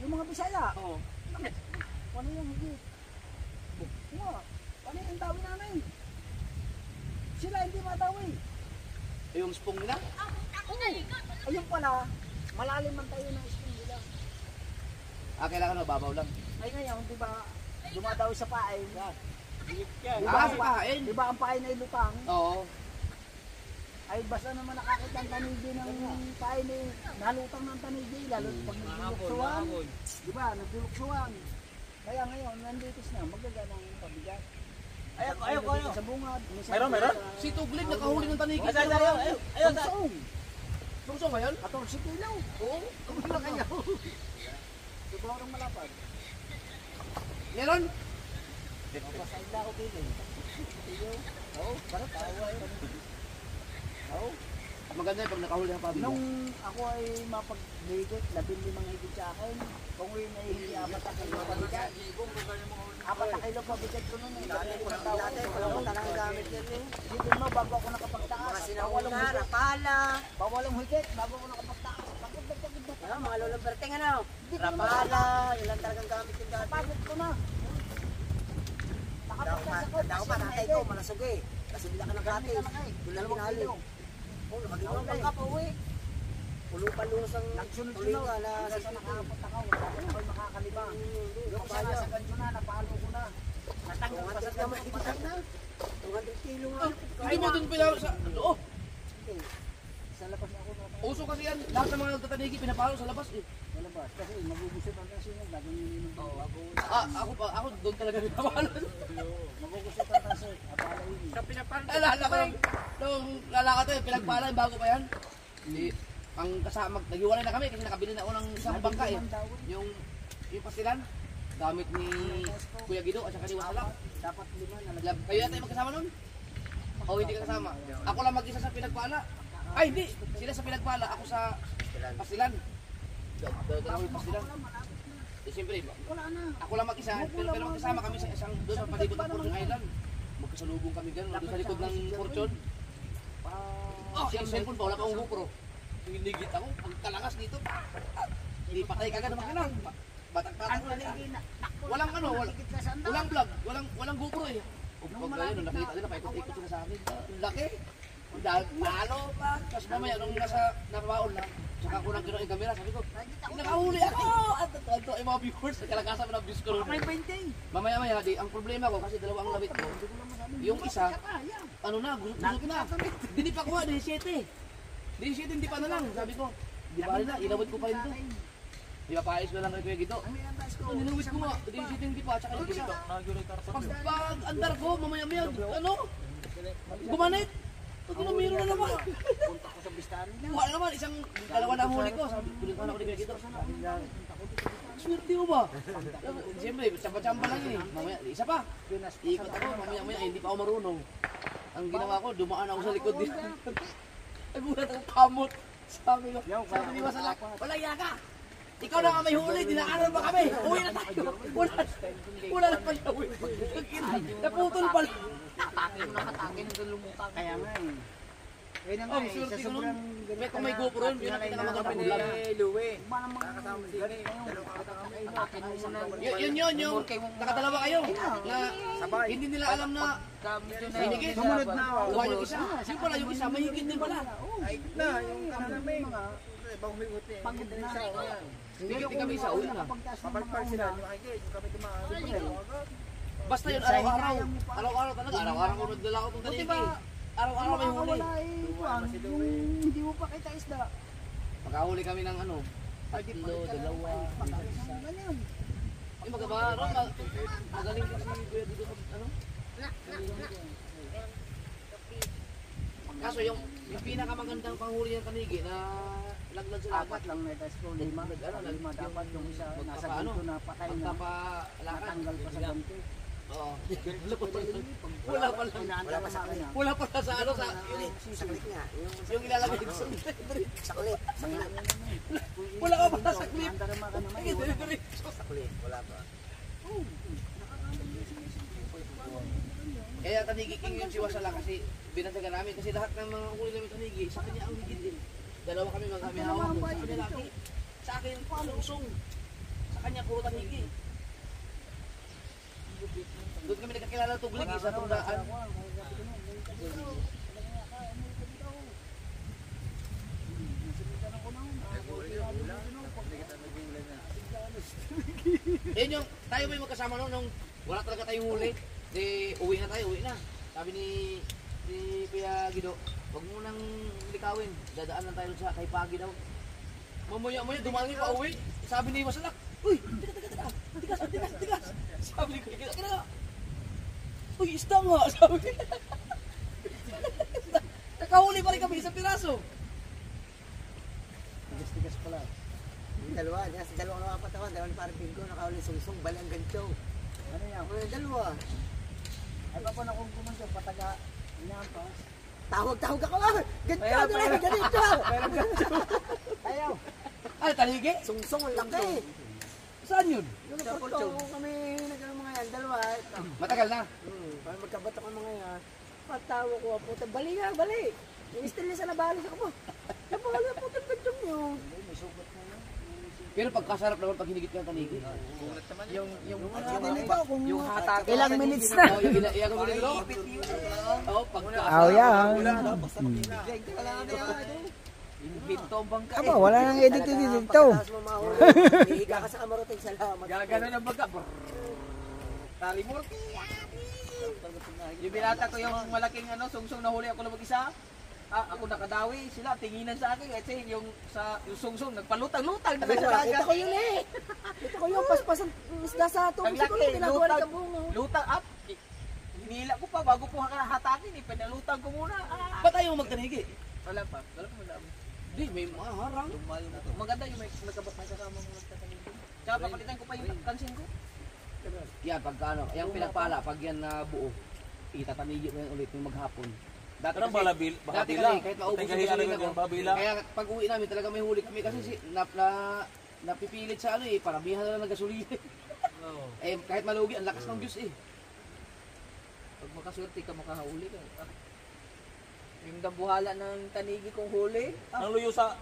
Yung mga Bisaya, Oo. ano yung higit? Ano yung dawi namin? Sila hindi madawi. Yung spong nila? Ayun pala, malalim man tayo ng skin nila. Kailangan mababaw lang. Ay ngayon, di ba, dumadawi sa pain. Pahain. Di ba ang pain ay lutang? Oo. Ay basta naman nakakita ang tanigi ng pain eh, nalutang ng tanigi, lalo pag nagbuluksuan. Di ba, nagbuluksuan. Kaya ngayon, nanditis na, magagana ang pabigat. Ayaw. Sa bungad. Meron? Si Tuglig nakahuli ng tanigi. Ayaw. Tugsong. Tungso ba yun? 14 kilo. Oo. Kung lang kayo. Sobrang malapad. Meron? Pasay na ako din eh. Oo, parang tawa eh. Oo. Maganda yun pag nakahuli ng pabigat. Nung ako ay mapag-higit, 15 higit sa akin, kung yun ay 4 na kilo pabigat. 4 na kilo pabigat ko nun eh. Dati wala ko talang gamit yan eh. Dito mo, bago ako nakapagtaas. Mga sinawala, rapala. Bawalong higit, bago ako nakapagtaas. Pagod. Ano, mga lolo berteng ano? Rapala, yun lang talagang gamit yung dati. Pagod ko na. Nakapagtaas ako. Tao pa, tatay ko, malasog eh. Kasi bila ka ng kati. Doon lang pinali. Oh, magiging bangka pa uwi. Pulo-palos ang Nagsunod-sunod. tulinga na Hanggang sa nakakapot ako. Wala ko ako'y makakalibang. Yung isa nasa ganyo na, napalo ko na. Natanggal pa sa Tama, itigay na. 200 kilo nga. Hindi mo dun pinalo sa loob. Sa labas ako na Uso kasi yan. Lahat ng mga nagtatanigi, pinapalo sa labas eh. sa labas. Kasi magugusip ang kasi yung laging nilinom. Ako doon talaga pinapalo. Magugusip ang kasi. Abala yun. Sa pinapalit. Alala ko nung lalakad tayo, pinagpala yung bago pa yan. Hindi, ang kasama, naghiwalay na kami kasi nakabili na ako ng isang bangka eh. Yung pastilan, gamit ni Kuya Guido at saka ni Wasalak. Dapat 5 nalagyan. Kayo yata yung magkasama nun? O hindi ka kasama? Ako lang mag-isa sa pinagpala. Ay hindi, sila sa pinagpala, ako sa pastilan. Dalawang pastilan. Eh siyempre, ako lang mag-isa, pero magkasama kami sa isang doon sa palibot ng Fortune Island. Magkasalubong kami gano'n, doon sa likod ng Fortune. Yung cellphone pa, wala pa akong GoPro. Hinigit ako, ang kalangas dito. Hindi patay kagad naman ka lang. Batak-batak lang yan. Walang walang vlog, walang GoPro eh. Pag gano'n, nung nakita nila, paikot-ikot sila sa akin. Ang laki. Dahil talo pa. Tapos mamaya, nung napabaon na, tsaka ako nang gano'n yung camera, sabi ko, nakahuli ako! At ito ay mga viewers, kalakasan mo ng views ko rin. Mamaya-maya, ang problema ko, kasi dalawa ang labit ko. Yung isa, ano na, gusot na. Hindi pa kuha, 17. 17 hindi pa na lang. Sabi ko, di ba rin na, inawit ko pa rin to. Di ba paayos ko lang kay Kuya Gito? Ninawit ko nga, 17 hindi pa, tsaka yung isa. Pag-andar ko, mamaya-maya, ano? Gumanit. Pag meron na naman. Punta ko sa bistahan niya. Wala naman, dalawa na huli ko. Sabi, pulitan ako ni Kuya Gito. Swerte mo ba? Siyempre, tsamba-tsamba lang yun eh. Mamaya, isa pa. Ikot ako, mamaya-maya, hindi pa ako marunong. Ang ginawa ko, dumaan ako sa likod dito. Nagulat ako, kamot. Sabi ni Wasalak, wala yaka. Ikaw na nga may huli, dinaanan ba kami? Uwi na tayo. Wala na pala uwi. Naputol pala. Kaya nga eh. Kaya na nga eh, sa sobrang May kung may GoPro yun, yun ang pinakamagandang vlog. Louie. Yun, yung nakadalawa kayo. Na hindi nila alam na hinigit. Sumunod na. Kuha yung isa. Yung pala yung isa, may higit din pala. Ay, na, yung kanamay. Bahumigot eh. Pagod na. Hindi kami isa, uwi na. Papagpag sila, yung makikita, yung kami tumaan. Basta yun, araw-araw. Araw-araw talaga. Araw-araw ko nagdala ko itong taniki. Araw-araw may huli. Wala eh. Yung hindi mo pa kita isda. Makahuli kami ng ano, 3, 2, 1. Ganyan. Yung magkabaro, magaling din si Kuya dito sa ano. Kaso yung pinakamagandang panghuli ng tanigi na laglag sa lapat. 4 lang na test ko. 5 dapat yung isa nasa ganito na patay na. Magpapalakad. Natanggal pa sa ganito. Oo. Wala pa lang. Wala pa sa kanya. Wala pa sa ano sa Saklit nga. yung ilalagay sa Saklit. wala ka pa sa clip. Andarama ka naman. Saklit. Wala pa. Kaya tanigi king yung si Wasala kasi binataga namin kasi lahat ng mga huli namin tanigi sa kanya ang higit din. Dalawa kami magkami-hawak. Sa kanya laki. Sa akin sungsong. Sa kanya puro tanigi. Doon kami nagkakilala tuglig sa tundaan. Yan yung, tayo ba yung magkasama nung wala talaga tayong huli. Di, uwi na tayo, uwi na. Sabi ni Kuya Guido, wag mo nang likawin. Dadaan lang tayo sa kay Pagi daw. Mamaya-maya, dumating pa uwi. Sabi ni Wasalak, uy, tigas. Sabi ni Kuya Guido, kaya uy, isda nga, sabi ni. Nakahuli pa rin kami isang piraso. Tigas-tigas pala. Yung dalawa, nasa dalawang napapat ako, dalawang parang pingo, nakahuli sungsong, bali ang gancho. Ano yan? Yung dalawa. Ay pa na kung kumanto, pataga. Inampas. Tawag ako ah! Gancho! Ganito! Ayaw. Ay, taligi? Sungsong, ang laki! Saan yun? Yung napagto kami, nagano mga yan, dalawa. Matagal na. Parang magkabato ko mga yan. Patawa ko, puta, bali nga, bali! Yung still niya sa nabali sa ko. Nabali po, ganchong nyo. Pero pagkasarap naman pag hinigit ka ng tanigi. Yung hatag. Ilang minutes na? Oh, yung ilang minutes na? Oo, pagka. Aw yan. Binto ang bangka. Aba, wala nang edit dito. Tapos mo mahuli. Higa ka sa kamaroting salamat. Gagano ng bangka. Kalimurti. Talaga pinahigit. Yung binata ko yung malaking ano, sungsong na huli ako na mag-isa. Ako nakadawi, sila tinginan sa akin kasi yung sungsong nagpalutang-lutang na sa Kita dagat. ko yun eh. Kita ko yung paspas ang isda sa Ang tubig. Siguro laki, ginagawa lutang, ng bungo. lutang up. Hinila ko pa bago ko hatakin, pinalutang ko muna. Ba't ayaw magtanigi? Wala pa madami. Di, may mga harang. Tumayo na to. Maganda yung may kasama mga tatanong. Tsaka papalitan ko pa yung kansin ko. Yan, pagka ano, yung pinagpala, pag yan na buo, itatanigi mo yan ulit yung maghapon. Dati Anong kasi, balabil? dati Bakabila? kasi kahit maubos Tingnan yung ano gasolina yung ko, babila? kaya pag uwi namin talaga may huli kami kasi napipilit sa ano eh, paramihan na lang ng gasolina. Oo. Eh, kahit malugi, ang lakas ng Diyos eh. Pag makaswerte ka makahuli ka. Yung dambuhala ng tanigi kong huli. Ang luyo sa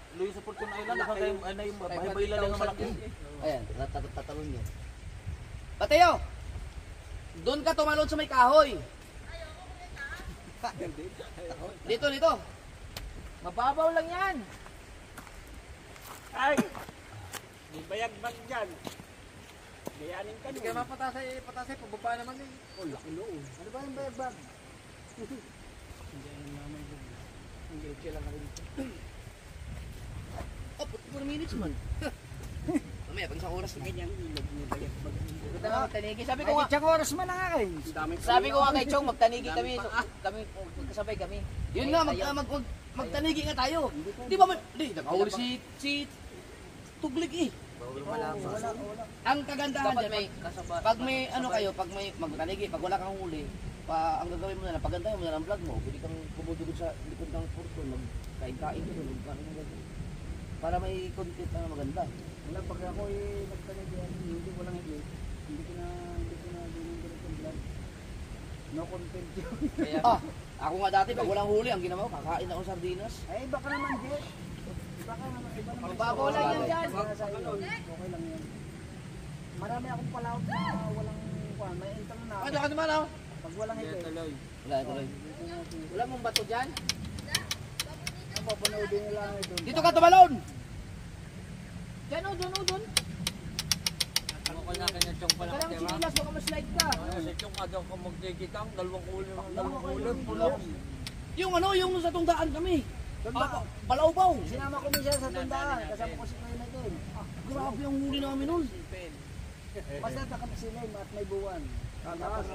Fortune Island, ano yung bahay-bayla lang ang malaki. Ayan, tatalon niya. Pateo! Doon ka tumalon sa may kahoy. Dito. Mababaw lang yan. Ay! May bayag-bag dyan. Gayanin ka Hindi nun. ka mapatasay, pababa naman eh. Oh, laki noon. Ano ba yung bayag-bag? Hindi, chill lang ka rin. Oh, 4 minutes man. Mamaya, pag isang oras na. Ganyan ilog may bayag-bag. Ganda na magtanigi. Sabi ko Ay, nga, tsaka oras man lang akin. sabi ko nga kay Chong, magtanigi kami. Kami, magkasabay kami. Yun nga, magtanigi nga tayo. Di ba, di, nakahuli si Tuglig eh. Wala. Ang kagandahan Dapat dyan, may kasabay. pag may ano kayo, pag may magtanigi, pag wala kang huli, ang gagawin mo na lang, pagandahin mo na lang vlog mo, pwede kang pumudugod sa likod ng porto, magkain-kain ka doon, para may content na maganda. Wala, pag ako nagtanig yan, hindi ko lang higit. Hindi ko na dinundulit yung vlog. No content yun. Kaya, Ako nga dati, pag walang huli, ang ginawa ko, kakain ako ng sardinas. Ay, iba ka naman, Jet. Iba naman. Mababaw lang yan dyan. Para sa iyo, okay lang yan. Marami akong palaot na walang kuwan. May intern na. Ano ka naman ako? Pag walang higit. Wala, tuloy. wala mong bato dyan? Ang papanoodin nila ang ito. Dito ka tumalon! Dyan o, dyan. Ano ko na kanya Chong pala Parang katema? sinilas, baka ma-slide ka. Kasi Chong agaw ko magkikitang, dalawang kulang. Yung ano, yung sa tungdaan kami. Balaubaw. Sinama ko minsan sa tundaan. Kasama ko si Kuya Natin. Grabe ang huli namin nun. Basta nakapisilim at may buwan. Tapos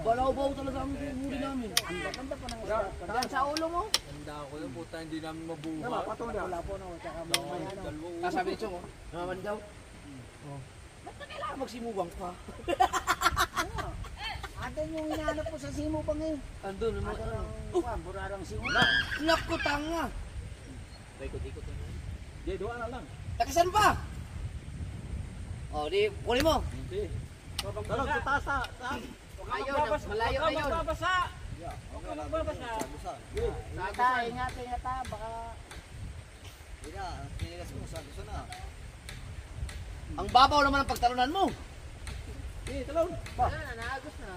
Balaubaw talaga ang huli namin. ang ganda pa ng isda. Dyan sa ulo mo. Tanda ko yung puta, hindi namin mabuhay. Diba, patuloy. Wala po no. Tsaka may ano. Sabi ni Chong, naman daw. Ba't na kailangan magsimuwang pa? Atin yung hinahanap ko sa simo pang eh. Andun, ano? Atin ang kuwan, burarang simo. Naku, tanga. Ikot-ikot na. Di, doon na lang. Takasan pa? O, di, kunin mo. Hindi. Talog sa tasa. Ayaw na, malayo na yun. Ingata, ingata. Baka Hindi na, tinigas mo, gusto na. Ang babaw naman ang pagtalunan mo. Wala na, naagos na.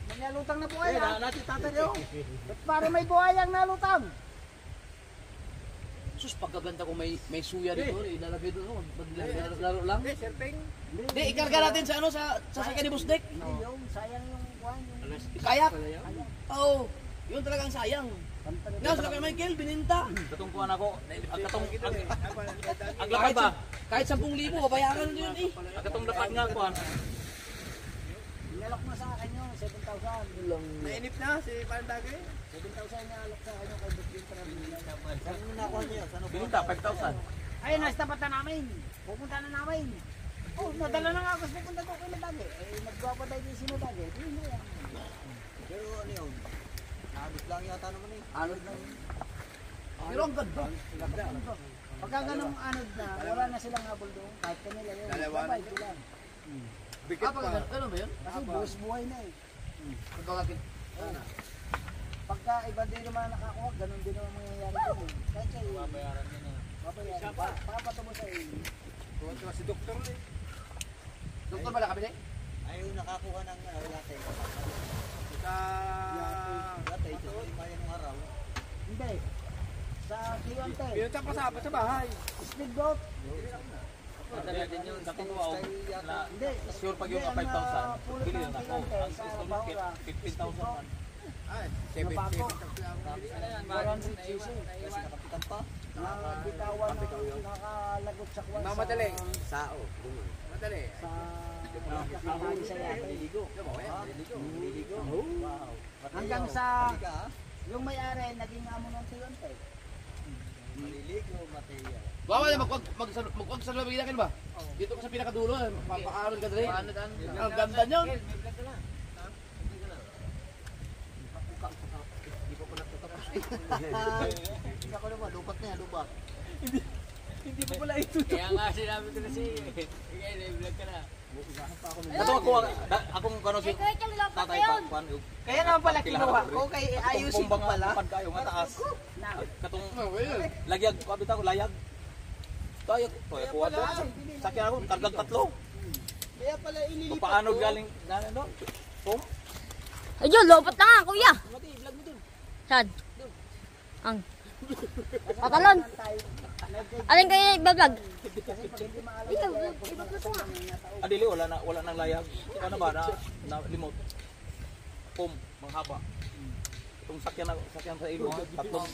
may nalutang na buhay ha. Natin tatayo. Ba't parang may buhay ang nalutang? Sus, pagkaganda ko may suya dito. Ilalagay doon. Laro lang. Surfing. Di, ikarga natin sa ano, sa sakyan ni Busdek. Hindi yung sayang yung kuwan. Yung Kayak. Oo. Yun talagang sayang. Ngayon, sa kay Michael, bininta. Katungkuhan ako. Ang lapad ba? Kahit 10,000, babayaran nyo yun eh. Ang katong lapad nga kuhan. Inalok na sa akin yung 7,000. Nainip na si Pandagay. 7,000 niya alok sa akin yung kay Budwin para bilhin. Saan mo nakuha niya? Saan mo Bininta, 5,000. Ayun, nastapat na namin. Pupunta na namin. Oh, nadala na nga ako. Pupunta ko kay Madagi. Eh, nagpapaday din si Madagi. Yun na yan. Pero ano yun? Nakabit lang yata naman eh. Anod na yun. Pero ang ganda. Pagka ganong anod na, wala na silang habol doon. Kahit kanila yun. Babay ko lang. Ano ba yun? Kasi buwis buhay na eh. Pagkakakit. Pagka iba din naman nakakuha, ganun din naman mangyayari ko. Kahit kayo, Babayaran niya na. babayaran. Papatubo sa iyo. Tuwa si Doktor eh. Doktor pala kami Ayaw nakakuha ng latte. Sa... Latte, ito yung kaya ng araw. Hindi. Sa Cliente. Pinunta pa sa bahay. Speedboat. Madali din yung katuwa. Hindi. Sure pag yung Hindi, 5,000, bili lang ako. Ang sa installment Baura. 15,000 man. Nabago. 400cc. Kasi nakapitan pa. Nakabitawan nakalagot sa kwan Mamadali. Sao. Madali. sa nakakahuli sa yate. Maliligo. Wow. Hanggang sa Halika, ha? yung may-ari naging amo ng Tiyonte. Maliligo, Mateo. Bawa na magwag sa labing akin ba? Dito ka sa pinakadulo, papaaral ka dali. Ang ganda niyo. Hindi ako naman, lupat na yan, lupat. Hindi pa pala ito. Kaya nga sinabi ko na siya. Kaya na-vlog ka na. Ito akong kano si Kaya kang lapat tatay yun. pa. Kaya nga pala kinuha ko, kay ayusin ko pala. Pag kayo mataas. Katong lagyag ko abita ko layag. Tayo ko ato. Sakyan ako kargang 3. Kaya pala ililipat Paano ko. galing na ano? Pum? Ayun, lopat na nga, kuya. Mati, vlog mo dun. Saan? Ang. Patalon. Alin kayo nagbablog? Ikaw, ibablog ko nga. Adili wala nang layag. Ano ba na limot. Pum, manghaba. Itong sakyan sa ilo. Tatlong.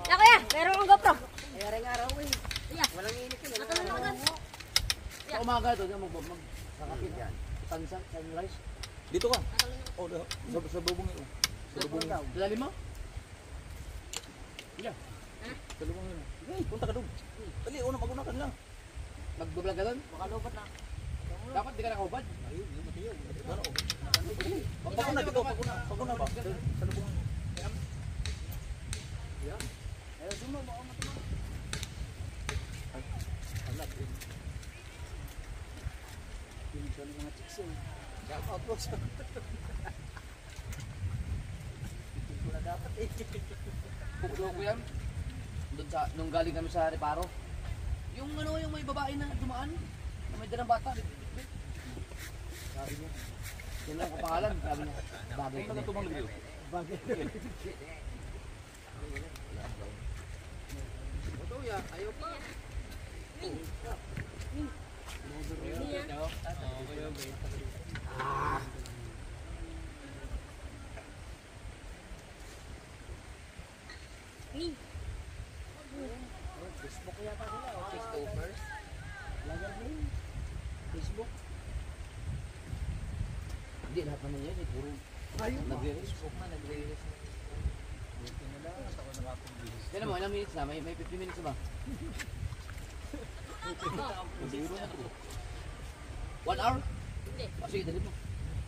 Ya, kuya, meron akong GoPro. Kaya rin araw eh. Kuya, Walang init yun. patalon ako dun. Sa umaga doon, sakapit yan. Sunset, sunrise. Dito ka. Oh, sa bubong ito. Sa bubong. Lalim mo? Sa bubong ito. Punta ka doon. Dali, maguna ka lang. Magbablog ka doon? Makalupat na. Dapat di ka nakahubad. Paguna dito, paguna ba? Sa lubong. Pupulo ko yan. Doon sa, nung galing kami sa Reparo. Yung ano, yung may babae na dumaan. Na may dalang bata. Sabi niya. Yan lang ang pangalan. Sabi niya. Bagay Punta ka ka tumang ligaw. Ito ya, ayaw pa. Facebook yata sila. O Christophers. lagar din. Facebook. Hindi, lahat naman yan. Eh, puro nagre-Facebook na, nagre-release na. Kailan mo, ilang minutes na? May 50 minutes na ba? 1 hour? Hindi. Ah, sige, dali mo.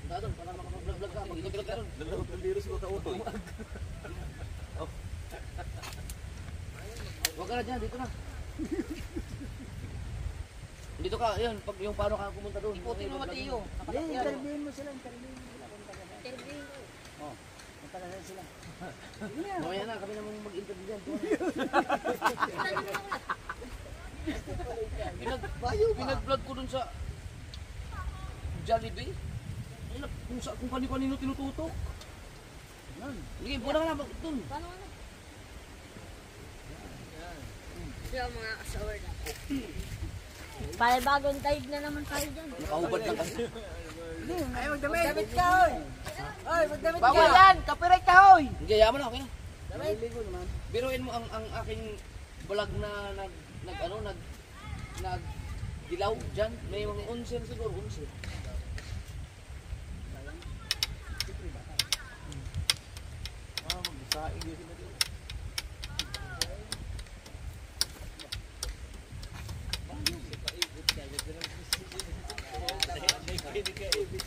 Punta doon, para makapag-vlog ka. Mag-vlog ka doon. Naglalot ng virus ko sa auto eh. Huwag ka na dyan, dito na. Dito ka, yun, pag yung paano ka pumunta doon. Iputin mo Mateo. Hindi, interviewin mo sila. Interviewin mo sila kung taga saan. Interview. Kung taga saan sila. Mamaya na, kami naman mag-interview dyan. Pinag-vlog ko dun sa Jollibee. Kung kanino tinututok. Sige, buwan ka na doon. Paano ano? Siya mga kasawer na. Para bagong type na naman tayo dyan. Nakahubad lang kasi. Ay, magdamit. Magdamit ka, hoy. Oy, magdamit ka. Bawal yan. Copyright ka, hoy. Hindi, yaman na, okay na. Maliligo naman. Biruin mo ang aking vlog na dilaw dyan. May mga 11 siguro, 11. Magsaing yun sila dito.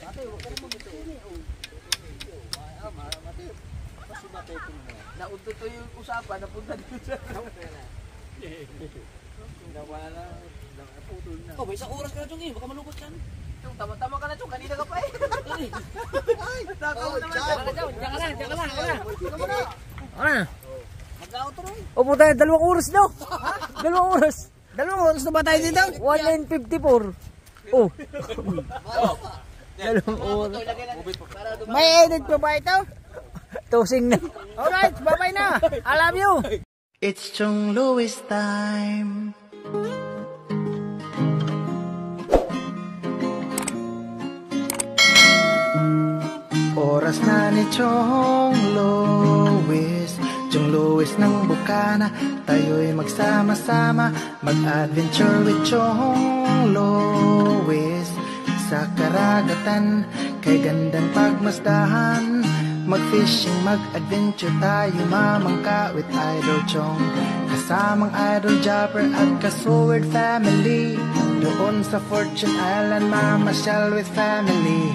Ate, huwag ka naman ito. Naunto to yung usapan, napunta dito sa... Oh, may isang oras ka na dyan eh. Baka malubot yan. Tama-tama ka na, Chong. Kanina ka pa eh. Nakaw naman. Diyan ka lang. Mag-outro eh. Opo tayo, 2 oras daw. 2 oras. 2 oras na ba tayo dito? 1954. Oh. 2 oras. May edit pa ba ito? Tosing na. Alright, bye-bye na. I love you. It's Chong Louis time. Oras na ni Chong Louis, Chong Louis ng Bukana. Tayo'y magsama-sama, mag-adventure with Chong Louis. Sa karagatan, kay gandang pagmasdahan, mag-fishing, mag-adventure tayo, mamangka with Idol Chong. Kasamang Idol Jopper at ka-Sword family. Doon sa Fortune Island, mamasyal with family.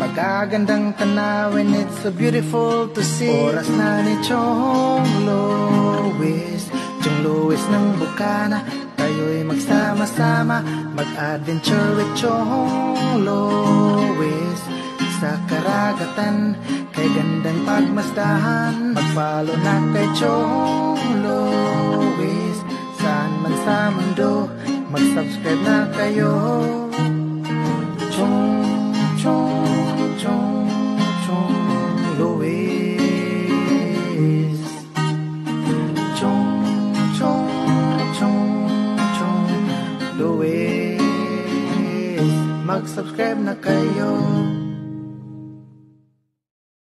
Magagandang tanawin, it's so beautiful to see. Oras na ni Chong Louis, Chong Louis ng Bukana. Tayo'y magsama-sama, mag-adventure with Chong Louis. Sa karagatan, kay gandang pagmasdahan, mag-follow na kay Chong Louis. Saan man sa mundo, mag-subscribe na kayo. Chong Louis. Chong Louis. Mag-subscribe na kayo.